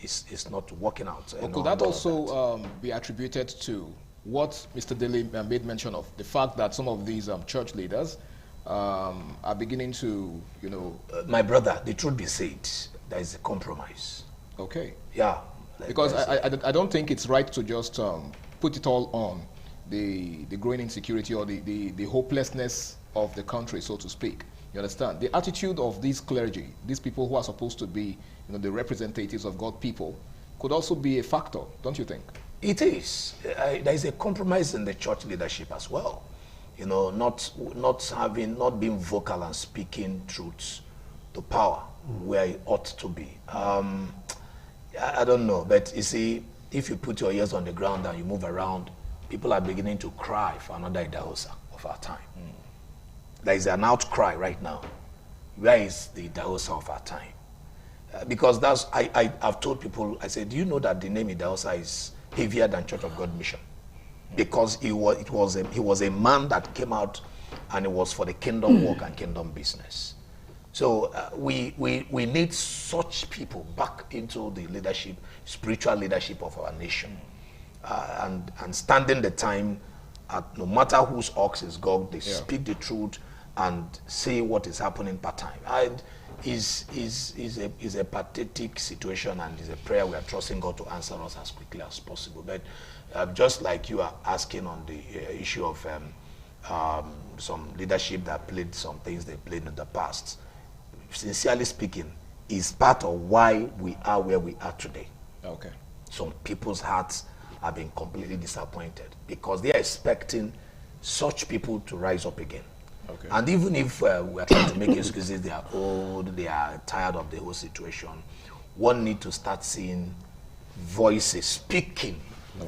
it's not working out. Could that also be attributed to what Mr. Dele made mention of, the fact that some of these church leaders are beginning to, my brother, the truth be said, there is a compromise. Okay. Yeah. Because I don't think it's right to just put it all on the growing insecurity or the hopelessness of the country, so to speak. You understand? The attitude of these clergy, these people who are supposed to be the representatives of God people, could also be a factor, don't you think? It is. There is a compromise in the church leadership as well. Not being vocal and speaking truths to power where it ought to be. I don't know, but you see, if you put your ears on the ground and you move around, people are beginning to cry for another Idahosa of our time. There is an outcry right now. Where is the Idahosa of our time? Because I've told people, I said, do you know that the name Idahosa is heavier than Church of God Mission? Because he was a man that came out and it was for the kingdom work and kingdom business. So we need such people back into the leadership, spiritual leadership of our nation, and standing the time, no matter whose ox is God, they speak the truth and say what is happening part time. is a pathetic situation, and is a prayer we are trusting God to answer us as quickly as possible. But just like you are asking on the issue of some leadership that played some things they played in the past, sincerely speaking, is part of why we are where we are today. Okay. Some people's hearts have been completely disappointed because they are expecting such people to rise up again. Okay. And even if we are trying to make excuses, they are old, they are tired of the whole situation, one need to start seeing voices speaking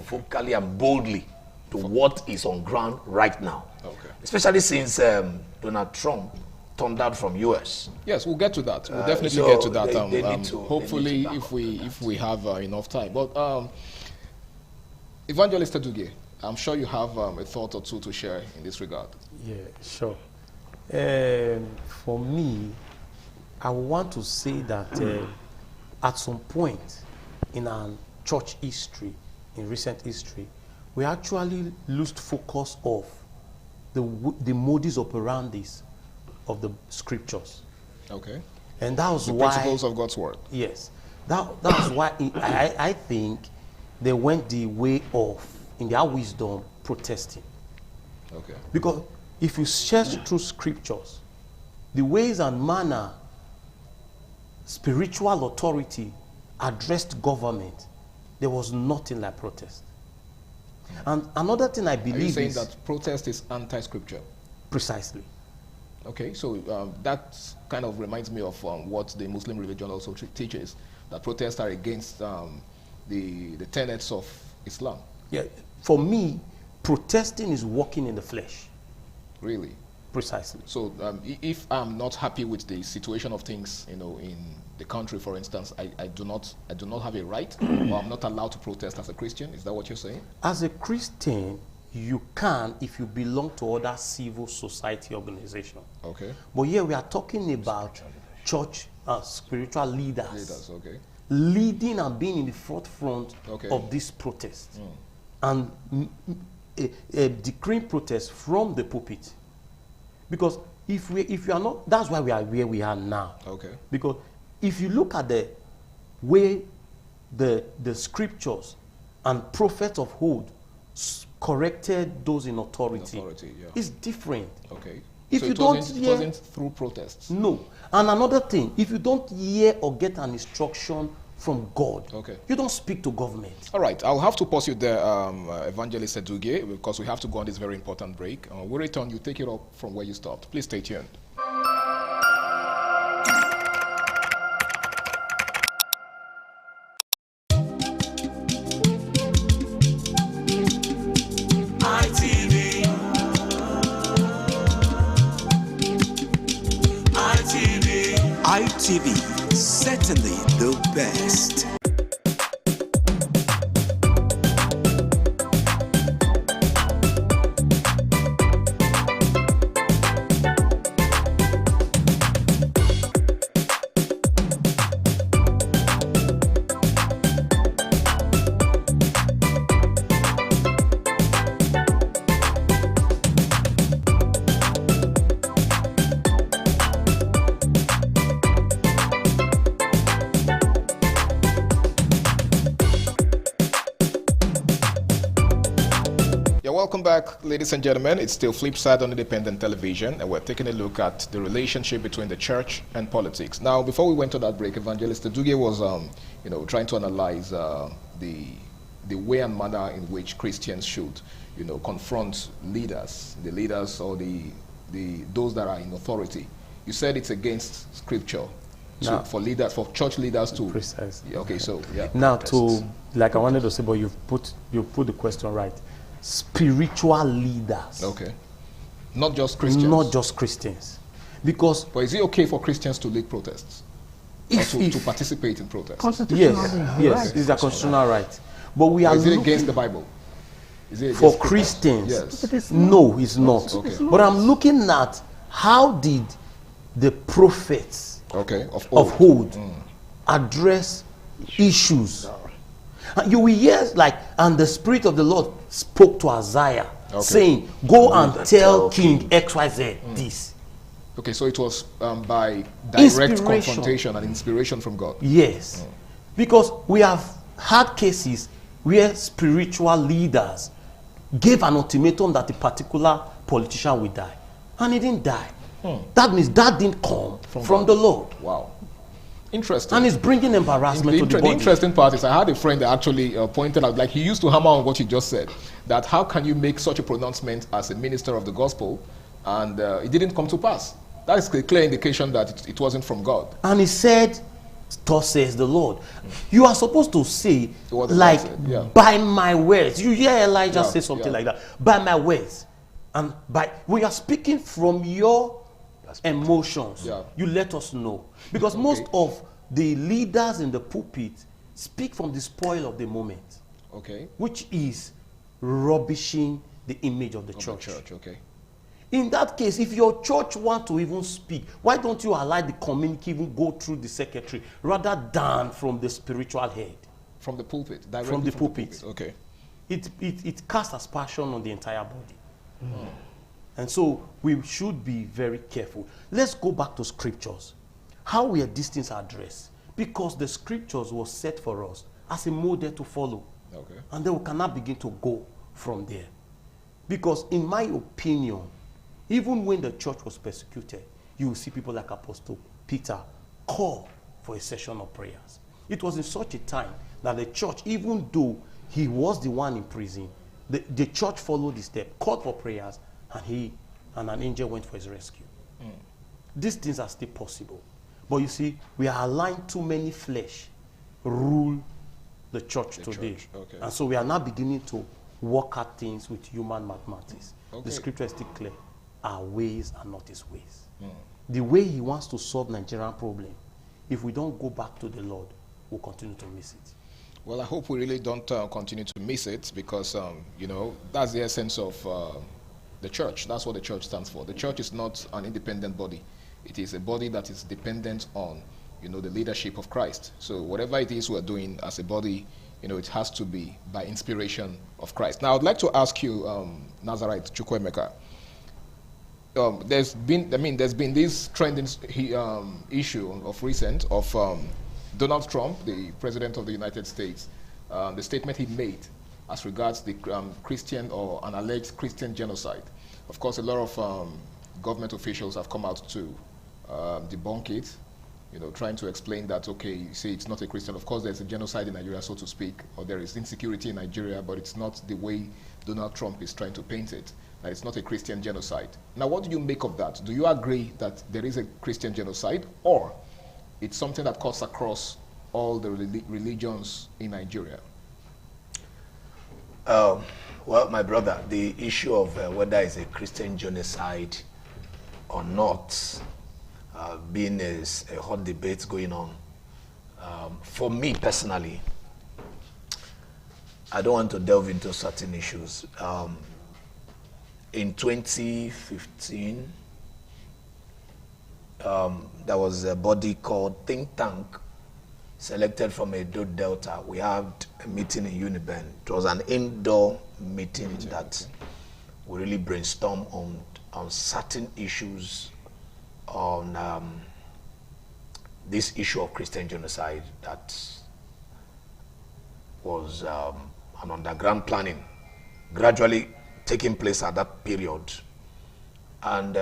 vocally and boldly to what is on ground right now. Okay. Especially since Donald Trump turned out from US. Yes, we'll get to that. We'll definitely so get to that. They need to, hopefully, if we have enough time. But Evangelist Adugie, I'm sure you have a thought or two to share in this regard. Yeah, sure. For me, I want to say that at some point in our church history, in recent history, we actually lost focus of the modus operandi of the scriptures. Okay. And that was the why principles of God's word. Yes. That was why I think they went the way of, in their wisdom, protesting. Okay. Because if you search through scriptures, the ways and manner spiritual authority addressed government, there was nothing like protest. And another thing I believe is... Are you saying that protest is anti-scripture? Precisely. Okay, so that kind of reminds me of what the Muslim religion also teaches, that protests are against the tenets of Islam. Yeah, for me, protesting is walking in the flesh. Really? Precisely. So if I'm not happy with the situation of things, in the country, for instance, I do not have a right, or I'm not allowed to protest as a Christian. Is that what you're saying? As a Christian, you can if you belong to other civil society organization. Okay. But here we are talking about church spiritual leaders. Leaders, okay. Leading and being in the forefront okay. of this protest. And decreeing protest from the pulpit. Because if you are not, that's why we are where we are now. Okay. Because if you look at the way the scriptures and prophets of old corrected those in authority, yeah. It's different. Okay. If so you it don't wasn't, hear, it wasn't through protests. No. And another thing, if you don't hear or get an instruction from God, okay, you don't speak to government. All right, I'll have to pause you there, Evangelist Adugie, because we have to go on this very important break. We'll return, you take it up from where you stopped. Please stay tuned. ITV, certainly the best. Welcome back, ladies and gentlemen. It's still Flipside on Independent Television, and we're taking a look at the relationship between the church and politics. Now, before we went to that break, Evangelist Adugie was, trying to analyze the way and manner in which Christians should, confront leaders, the leaders or those that are in authority. You said it's against Scripture for church leaders to. Precisely. Yeah, okay, so yeah. Now, I wanted to say, but you put the question right. Spiritual leaders. Okay. Not just Christians. Not just Christians. Because... But is it okay for Christians to lead protests? To participate in protests? Yes, it's a constitutional right. But we are is it against the Bible? Is it for Christians? Yes. No, it's not. Okay. But I'm looking at how did the prophets of old address issues. You will hear and the Spirit of the Lord spoke to Isaiah saying, go and tell King XYZ this. Okay, so it was by direct Inspiration. confrontation and inspiration from God. Yes. Because we have had cases where spiritual leaders gave an ultimatum that a particular politician will die. And he didn't die. That means that didn't come from the Lord. Wow. Interesting. And it's bringing embarrassment to the body. The interesting part is I had a friend that actually pointed out, like he used to hammer on what you just said, that how can you make such a pronouncement as a minister of the gospel and it didn't come to pass. That is a clear indication that it wasn't from God. And he said, thus says the Lord. You are supposed to say, like, by my words. You hear Elijah say something like that. By my words. And we are speaking from your emotions. You let us know. Because most of the leaders in the pulpit speak from the spoil of the moment. Which is rubbishing the image of the church. In that case, if your church want to even speak, why don't you allow the community even go through the secretary rather than from the spiritual head? From the pulpit, directly from the pulpit. Okay. It casts aspersion on the entire body. And so we should be very careful. Let's go back to scriptures. How were these things addressed? Because the scriptures were set for us as a model to follow. And then we cannot begin to go from there. Because in my opinion, even when the church was persecuted, you will see people like Apostle Peter call for a session of prayers. It was in such a time that the church, even though he was the one in prison, the church followed his step, called for prayers, and an angel went for his rescue. These things are still possible. But you see, we are allowing too many flesh rule the church today. And so we are now beginning to work at things with human mathematics. The scripture is still clear. Our ways are not his ways. The way he wants to solve Nigerian problem, if we don't go back to the Lord, we'll continue to miss it. Well, I hope we really don't continue to miss it because, you know, that's the essence of the church. That's what the church stands for. The church is not an independent body. It is a body that is dependent on, you know, the leadership of Christ. So whatever it is we're doing as a body, you know, it has to be by inspiration of Christ. Now, I'd like to ask you, Nazarite Chukwuemeka, there's been this trending issue of recent of Donald Trump, the president of the United States, the statement he made as regards the Christian or an alleged Christian genocide. Of course, a lot of government officials have come out to debunk it, you know, trying to explain that, okay, you say it's not a Christian. Of course, there's a genocide in Nigeria, so to speak, or there is insecurity in Nigeria, but it's not the way Donald Trump is trying to paint it. That it's not a Christian genocide. Now, what do you make of that? Do you agree that there is a Christian genocide, or it's something that cuts across all the religions in Nigeria? Well, my brother, the issue of whether it's a Christian genocide or not, being a hot debate going on, for me personally, I don't want to delve into certain issues. In 2015, there was a body called Think Tank, selected from Edo Delta. We had a meeting in Uniben. It was an indoor meeting that we really brainstormed on certain issues on this issue of Christian genocide that was an underground planning, gradually taking place at that period. And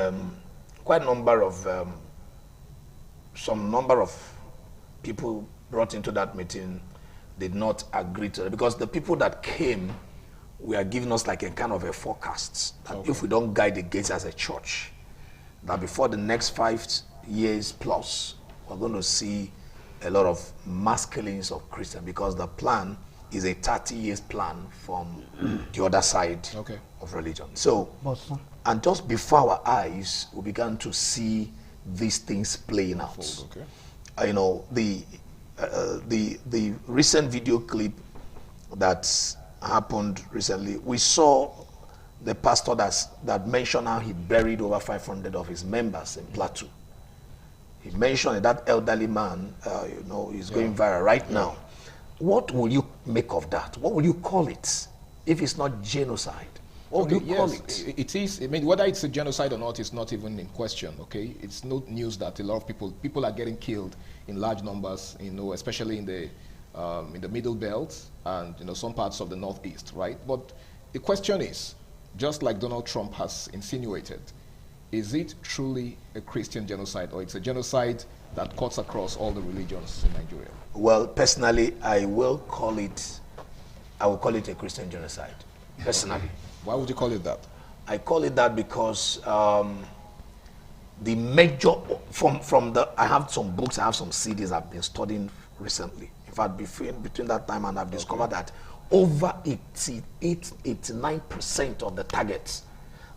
quite a number of, some number of people brought into that meeting did not agree to it, because the people that came were giving us like a kind of a forecast that if we don't guide the gates as a church, that before the next 5 years plus, we're going to see a lot of mass killings of Christians, because the plan is a 30 years plan from the other side of religion. So, and just before our eyes, we began to see these things playing out. You know, the recent video clip that happened recently, we saw the pastor that mentioned how he buried over 500 of his members in Plateau. He mentioned that elderly man, you know, is going viral right now. What will you make of that? What will you call it if it's not genocide? What do Okay, you call yes, it? it is. I mean, whether it's a genocide or not is not even in question. Okay, it's no news that a lot of people are getting killed in large numbers. You know, especially in the Middle Belt and some parts of the Northeast, right? But the question is, just like Donald Trump has insinuated, is it truly a Christian genocide, or it's a genocide that cuts across all the religions in Nigeria? Well, personally, I will call it a Christian genocide. Personally. Why would you call it that? I call it that because the major I have some books, I have some CDs I've been studying recently. In fact, between that time and I've discovered that over 89% of the targets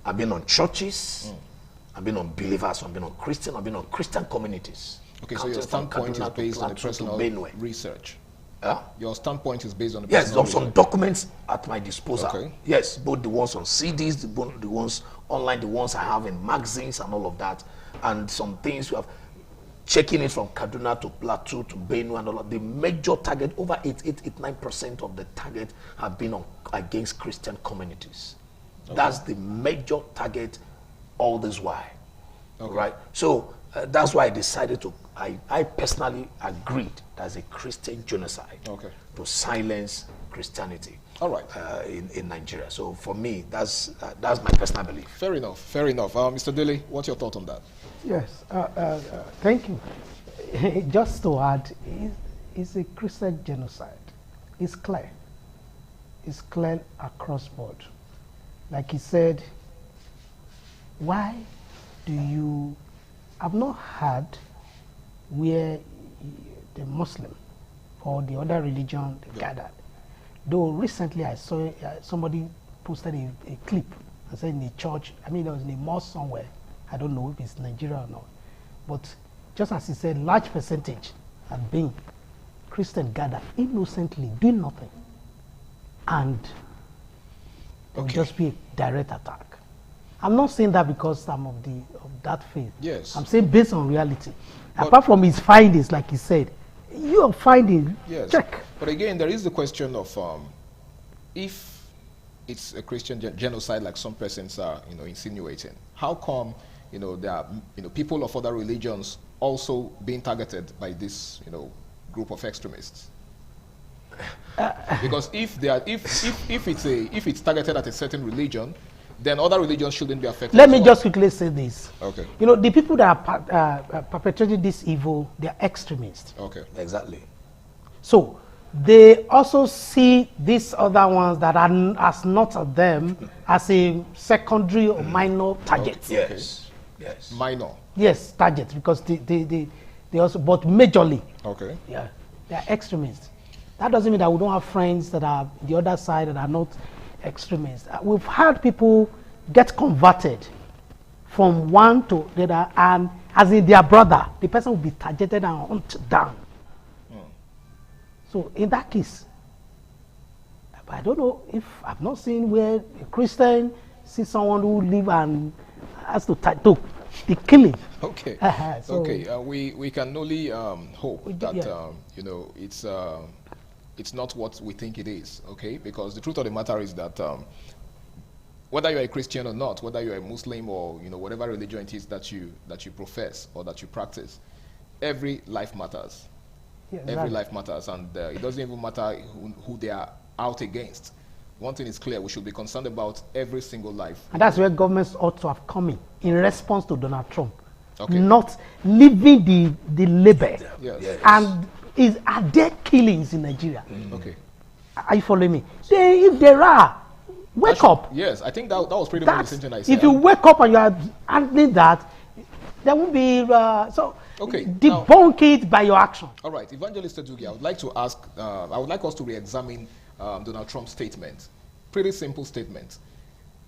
have been on churches, have been on believers, have been on Christian, have been on Christian communities. Okay, so your standpoint is based on the personal research. Your standpoint is based on the yes, personal there's some documents at my disposal. Okay. Yes, both the ones on CDs, the ones online, the ones I have in magazines and all of that, and some things we have checking it from Kaduna to Plateau to Benue and all of the major target, over 89% of the target have been against Christian communities. Okay. That's the major target all this while. Okay. Right? So that's why I decided I personally agreed that's a Christian genocide to silence Christianity. All right. In Nigeria. So for me, that's my personal belief. Fair enough. Fair enough. Mr. Dele, what's your thought on that? Yes, thank you. Just to add, it's a Christian genocide. It's clear. It's clear across board. Like he said, why do you... I've not heard where the Muslim or the other religion gathered. Though recently I saw somebody posted a clip and said in a church, I mean it was in a mosque somewhere, I don't know if it's Nigeria or not, but just as he said, large percentage had been Christian gathered innocently, doing nothing, and it would just be a direct attack. I'm not saying that because I'm of that faith. Yes. I'm saying based on reality. But apart from his findings, like he said, your finding, yes. Check. But again, there is the question of if it's a Christian genocide, like some persons are, insinuating, how come, there are, people of other religions also being targeted by this, group of extremists? Because if it's targeted at a certain religion, then other religions shouldn't be affected. Let me just quickly say this. Okay. The people that are perpetrating this evil, they are extremists. Okay. Exactly. So they also see these other ones that are as not of them as a secondary or minor target. Okay. Yes. Yes. Minor. Yes, target, because they also, but majorly. Okay. Yeah, they are extremists. That doesn't mean that we don't have friends that are the other side that are not extremists. We've had people get converted from one to the other, and as in their brother, the person will be targeted and hunted down. So in that case, I don't know if I've not seen where a Christian sees someone who live and has to the killing. Okay. So okay. We can only hope that it's not what we think it is. Okay, because the truth of the matter is that whether you're a Christian or not, whether you're a Muslim or whatever religion it is that you profess or that you practice, every life matters. Yeah, every life matters, and it doesn't even matter who they are out against. One thing is clear: we should be concerned about every single life. And that's where governments ought to have come in response to Donald Trump, not leaving the label. Yes. And are there killings in Nigeria? Okay. Are you following me? If there are, wake up. Yes, I think that was pretty much the same thing I said. If you wake up and you are handling that, there won't be okay. Debunk it by your action. All right, Evangelist Edugi, I would like to ask. I would like us to re-examine Donald Trump's statement. Pretty simple statement.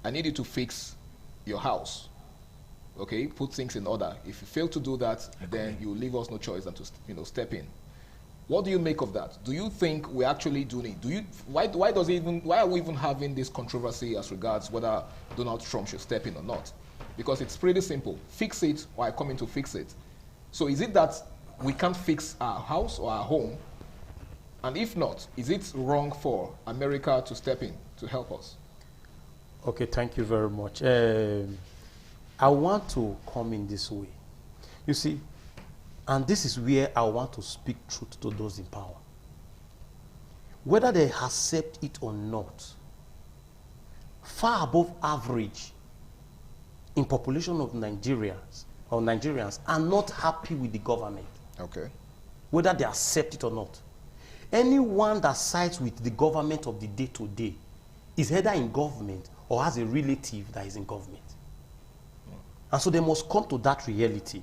I need you to fix your house. Okay, put things in order. If you fail to do that, then you leave us no choice than to step in. What do you make of that? Do you think we're actually doing it? Why are we even having this controversy as regards whether Donald Trump should step in or not? Because it's pretty simple. Fix it, or I come in to fix it. So is it that we can't fix our house or our home? And if not, is it wrong for America to step in to help us? Okay, thank you very much. I want to come in this way. You see, and this is where I want to speak truth to those in power. Whether they accept it or not, far above average in population of Nigerians are not happy with the government. Okay. Whether they accept it or not. Anyone that sides with the government of the day to day is either in government or has a relative that is in government. And so they must come to that reality.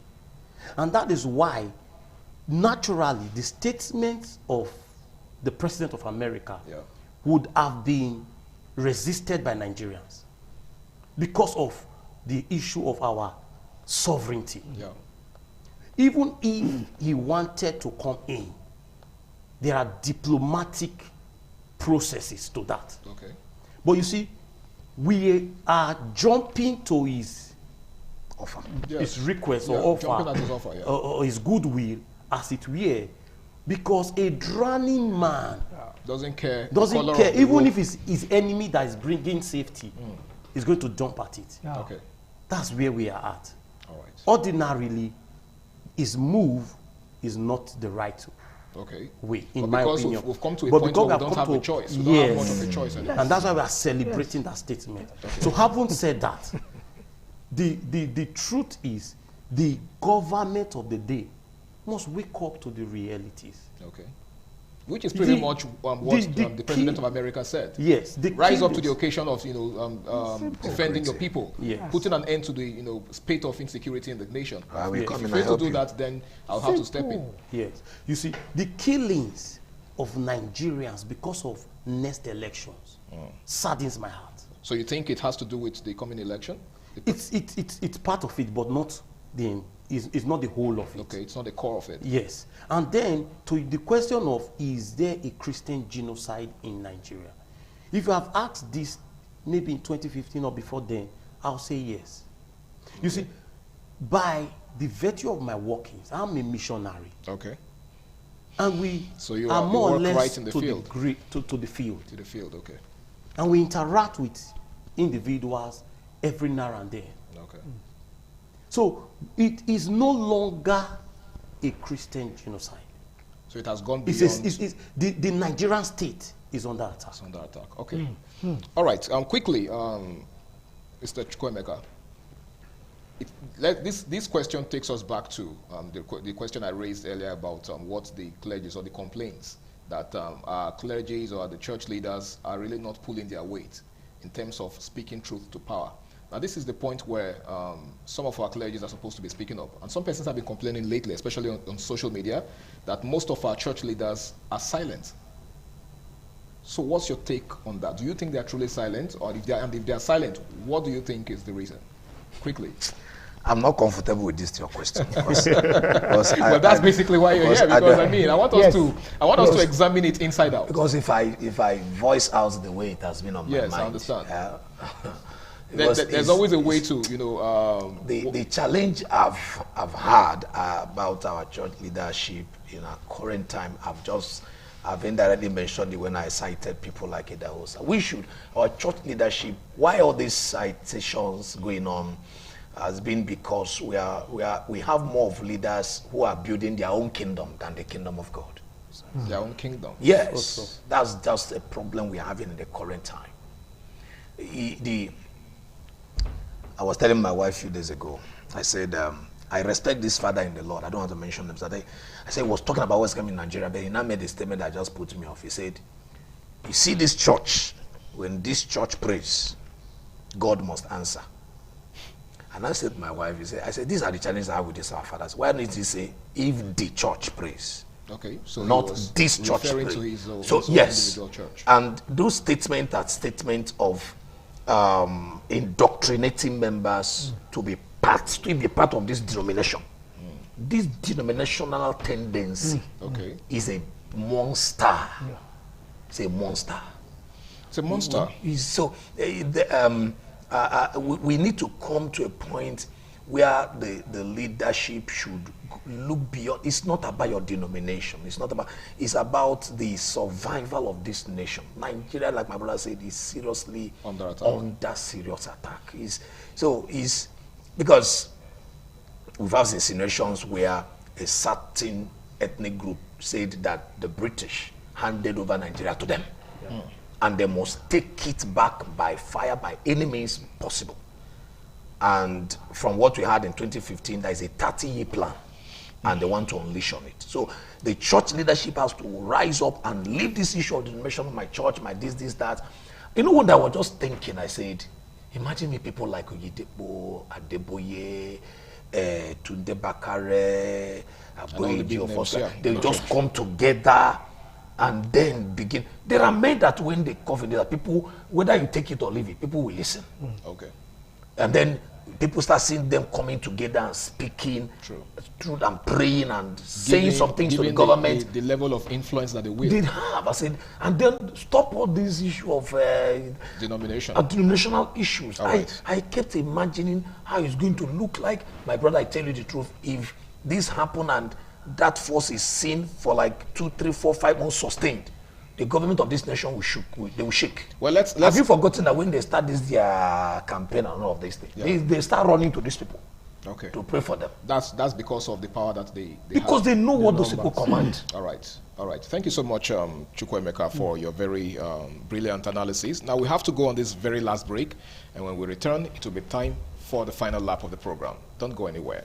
And that is why, naturally, the statements of the President of America would have been resisted by Nigerians because of the issue of our sovereignty. Yeah. Even if he wanted to come in, there are diplomatic processes to that. Okay. But you see, we are jumping to his offer, his request or offer, his offer, or his goodwill, as it were, because a drowning man doesn't care. Even if it's his enemy that is bringing safety, he's going to jump at it. Yeah. Okay. That's where we are at. All right. Ordinarily, his move is not the right way, in my opinion. We've come to a point where we don't have a choice. We don't have much of a choice anymore. And that's why we are celebrating that statement. Okay. So having said that, the truth is the government of the day must wake up to the realities. Okay. Which is pretty much what the President of America said. Yes. Rise up to the occasion of defending your people, putting an end to the spate of insecurity in the nation. If you fail to do that, then I'll have to step in. Yes. You see, the killings of Nigerians because of next elections saddens my heart. So you think it has to do with the coming election? It's part of it, but not it's not the whole of it. Okay, it's not the core of it. Yes. And then to the question of, is there a Christian genocide in Nigeria? If you have asked this maybe in 2015 or before then, I'll say yes. Okay. You see, by the virtue of my workings, I'm a missionary. Okay. And we so you are more or less right in the field. To the field. To the field, okay. And we interact with individuals every now and then. Okay. So it is no longer a Christian genocide. So it has gone beyond. The Nigerian state is under attack. It's under attack. Okay. All right. Quickly, Mr. Chukwuemeka, this question takes us back to the question I raised earlier about what the clergy or the complaints that our clergies or the church leaders are really not pulling their weight in terms of speaking truth to power. Now, this is the point where some of our clergies are supposed to be speaking up. And some persons have been complaining lately, especially on social media, that most of our church leaders are silent. So what's your take on that? Do you think they are truly silent? Or if they are silent, what do you think is the reason? Quickly. I'm not comfortable with this your question. Well, that's basically why you're here, because I want us to examine it inside out. Because if I voice out the way it has been on my mind. Yes, I understand. There's always a way to, the challenge I've had about our church leadership in our current time, I've indirectly mentioned it when I cited people like Idahosa. Our church leadership, why all these citations going on has been because we have more of leaders who are building their own kingdom than the kingdom of God. Their own kingdom. Yes, also. That's just a problem we're having in the current time. I was telling my wife a few days ago, I said, I respect this father in the Lord. I don't want to mention him. I said he was talking about what's coming in Nigeria, but he now made a statement that just put me off. He said, you see this church, when this church prays, God must answer. And I said to my wife, I said, these are the challenges I have with this our fathers. Why didn't he say, if the church prays? Okay, so not this church prays. To his own individual church. And those statements are statements of indoctrinating members to be part of this denomination. This denominational tendency is a monster. It's a monster. It's a monster. So we need to come to a point where the leadership should look beyond. It's not about your denomination. It's not about. It's about the survival of this nation. Nigeria, like my brother said, is seriously under serious attack. Is because we've had insinuations where a certain ethnic group said that the British handed over Nigeria to them, and they must take it back by fire, by any means possible. And from what we had in 2015, there is a 30-year plan, and they want to unleash on it. So the church leadership has to rise up and leave this issue of denomination of my church, my this, that. You know what I was just thinking? I said, imagine me people like Oyedepo, Adeboye, Tunde Bakare, Aboyeji of us. They just come together and then begin. There are men that when they cover, there are people, whether you take it or leave it, people will listen. Okay. And then people start seeing them coming together and speaking truth and praying and saying some things to the government. The level of influence that they will. They have, I said, and then stop all this issue of denominational issues. Right. I kept imagining how it's going to look like. My brother, I tell you the truth, if this happened and that force is seen for like 2, 3, 4, 5 months sustained, the government of this nation will shake. Well, let's have you forgotten that when they start their campaign and all of these things, they start running to these people to pray for them. That's because of the power that they because have. They know what those people command. All right. Thank you so much, Chukwuemeka, for your very brilliant analysis. Now we have to go on this very last break, and when we return, it will be time for the final lap of the program. Don't go anywhere.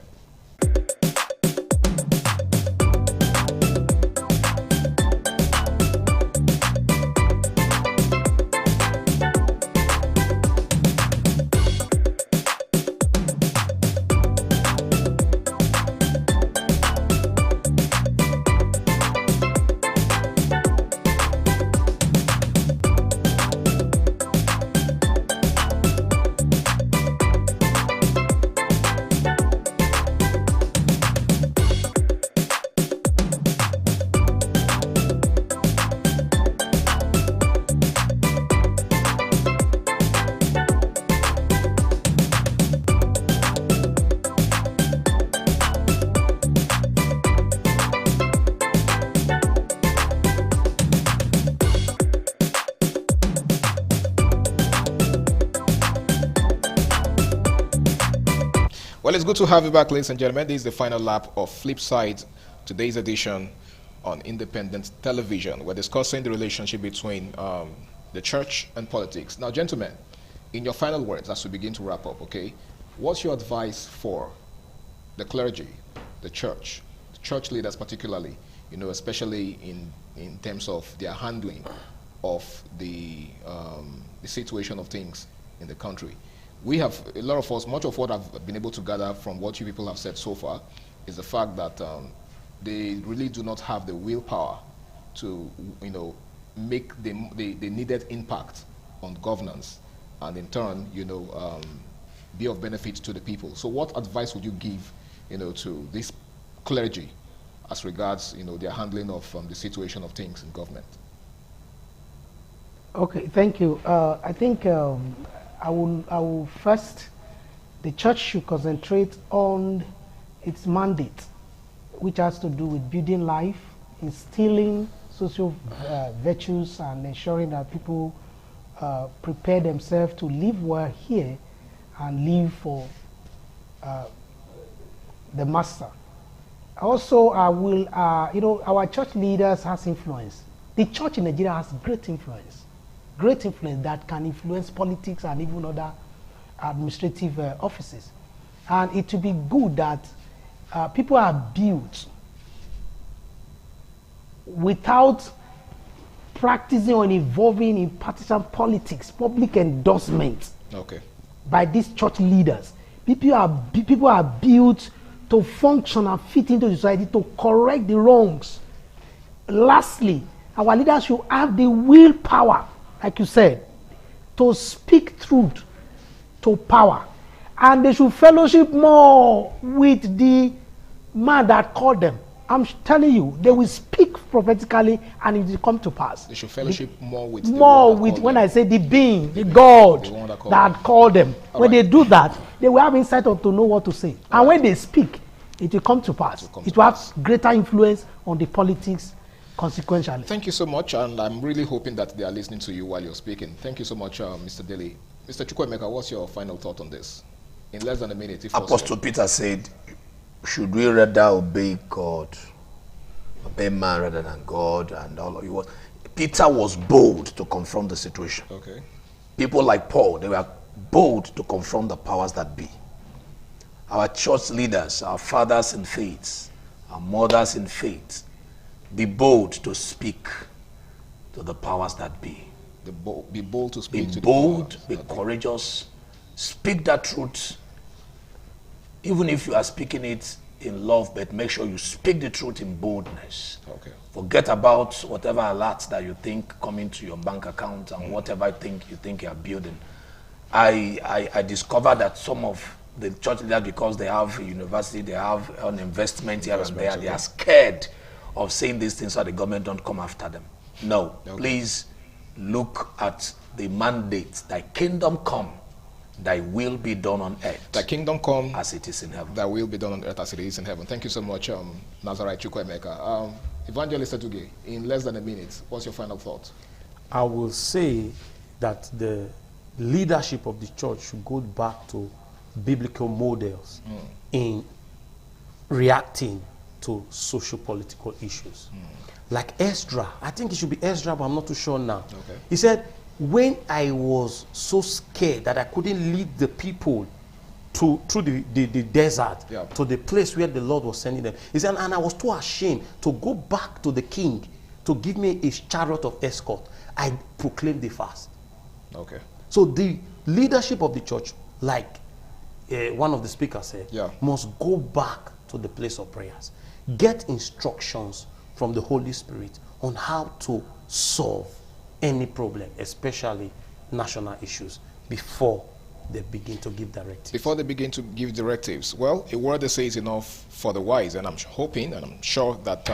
Well, it's good to have you back, ladies and gentlemen. This is the final lap of Flipside, today's edition on independent television. We're discussing the relationship between the church and politics. Now, gentlemen, in your final words, as we begin to wrap up, okay, what's your advice for the clergy, the church leaders particularly, you know, especially in terms of their handling of the situation of things in the country? We have, a lot of us, much of what I've been able to gather from what you people have said so far is the fact that they really do not have the willpower to, you know, make the needed impact on governance and in turn, you know, be of benefit to the people. So what advice would you give, you know, to this clergy as regards, you know, their handling of the situation of things in government? Okay, thank you. I think I will first, the church should concentrate on its mandate, which has to do with building life, instilling social virtues, and ensuring that people prepare themselves to live well here and live for the master. Also, I will, you know, our church leaders has influence. The church in Nigeria has great influence that can influence politics and even other administrative offices. And it will be good that people are built without practicing or involving in partisan politics, public endorsement by these church leaders. People are built to function and fit into society, to correct the wrongs. Lastly, our leaders should have the willpower, like you said, to speak truth to power. And they should fellowship more with the man that called them. I'm telling you, they will speak prophetically and it will come to pass. They should fellowship more with when I say the being, the God that called them. When they do that, they will have insight to know what to say. And when they speak, it will come to pass. It will have greater influence on the politics consequentially. Thank you so much, and I'm really hoping that they are listening to you while you're speaking. Thank you so much, Mr. Daly. Mr. Chukwuemeka, what's your final thought on this? In less than a minute, if possible. Apostle Peter said, should we rather obey God, obey man rather than God, and all of you? Peter was bold to confront the situation. Okay. People like Paul, they were bold to confront the powers that be. Our church leaders, our fathers in faith, our mothers in faith, be bold to speak to the powers that be. Be bold to speak to the powers. Be courageous. Speak that truth. Even if you are speaking it in love, but make sure you speak the truth in boldness. Okay. Forget about whatever alerts that you think come into your bank account and whatever you think you are building. I discovered that some of the church leaders, because they have a university, they have an investment here and there, they are scared of saying these things so the government don't come after them. No, please look at the mandate, thy kingdom come, thy will be done on earth. Thy kingdom come as it is in heaven. Thy will be done on earth as it is in heaven. Thank you so much, Nazarite Chukwuemeka. Evangelist Atuge, in less than a minute, what's your final thought? I will say that the leadership of the church should go back to biblical models in reacting to socio-political issues. Like Ezra, I think it should be Ezra, but I'm not too sure now. Okay. He said, when I was so scared that I couldn't lead the people through the desert to the place where the Lord was sending them, he said, and I was too ashamed to go back to the king to give me a chariot of escort, I proclaimed the fast. Okay. So the leadership of the church, like one of the speakers said, must go back to the place of prayers. Get instructions from the Holy Spirit on how to solve any problem, especially national issues, before they begin to give directives. Before they begin to give directives, well, a word they say is enough for the wise, and I'm hoping and I'm sure that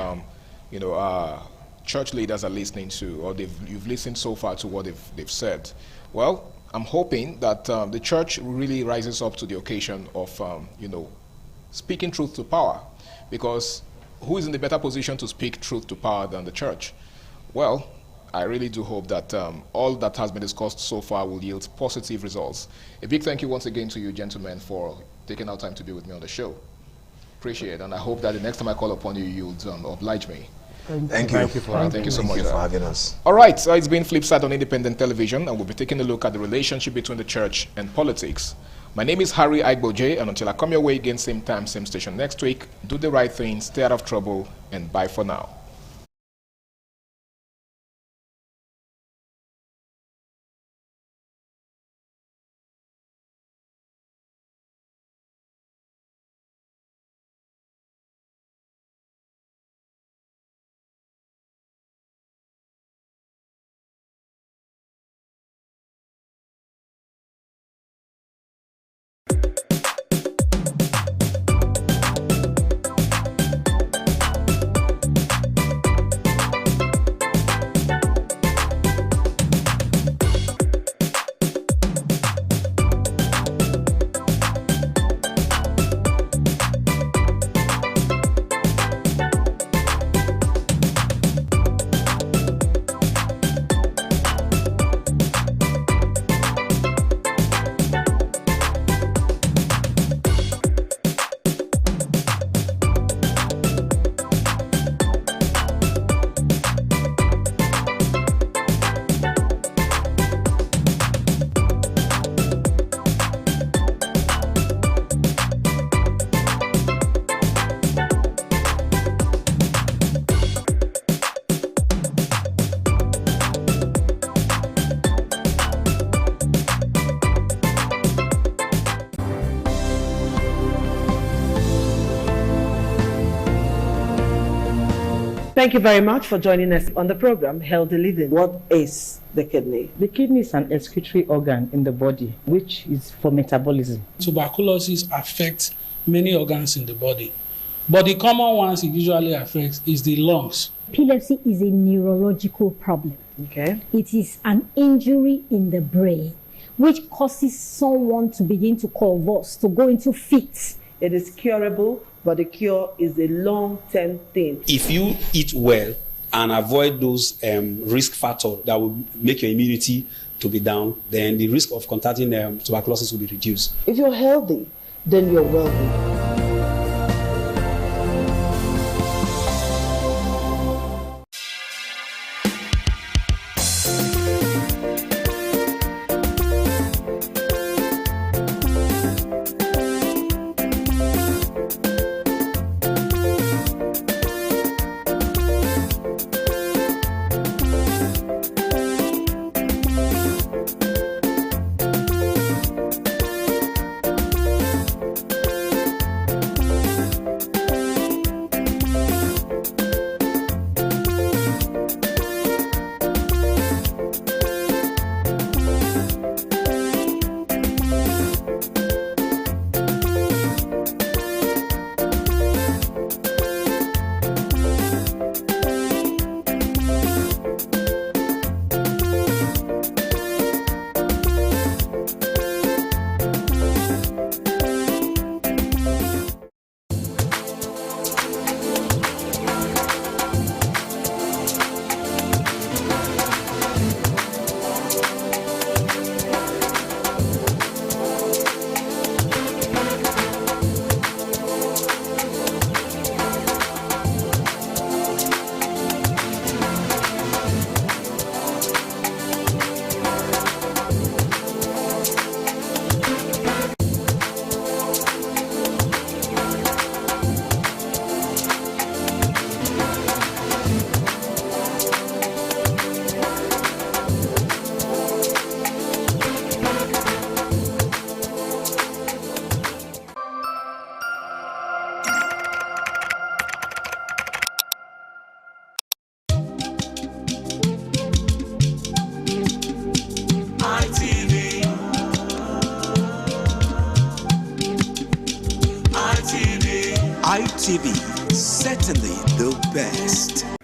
church leaders are listening to, or you've listened so far to what they've said. Well, I'm hoping that the church really rises up to the occasion of speaking truth to power, because who is in the better position to speak truth to power than the church? Well, I really do hope that all that has been discussed so far will yield positive results. A big thank you once again to you, gentlemen, for taking out time to be with me on the show. Appreciate it, and I hope that the next time I call upon you, you'll oblige me. Thank you so much for having us. All right, so it's been Flipside on Independent Television, and we'll be taking a look at the relationship between the church and politics. My name is Harry Aigboje, and until I come your way again, same time, same station next week, do the right thing, stay out of trouble, and bye for now. Thank you very much for joining us on the program, Healthy Living. What is the kidney? The kidney is an excretory organ in the body, which is for metabolism. Tuberculosis affects many organs in the body, but the common ones it usually affects is the lungs. Epilepsy is a neurological problem. Okay. It is an injury in the brain which causes someone to begin to convulse, to go into fits. It is curable, but the cure is a long-term thing. If you eat well and avoid those risk factors that will make your immunity to be down, then the risk of contracting tuberculosis will be reduced. If you're healthy, then you're wealthy. ITV, certainly the best.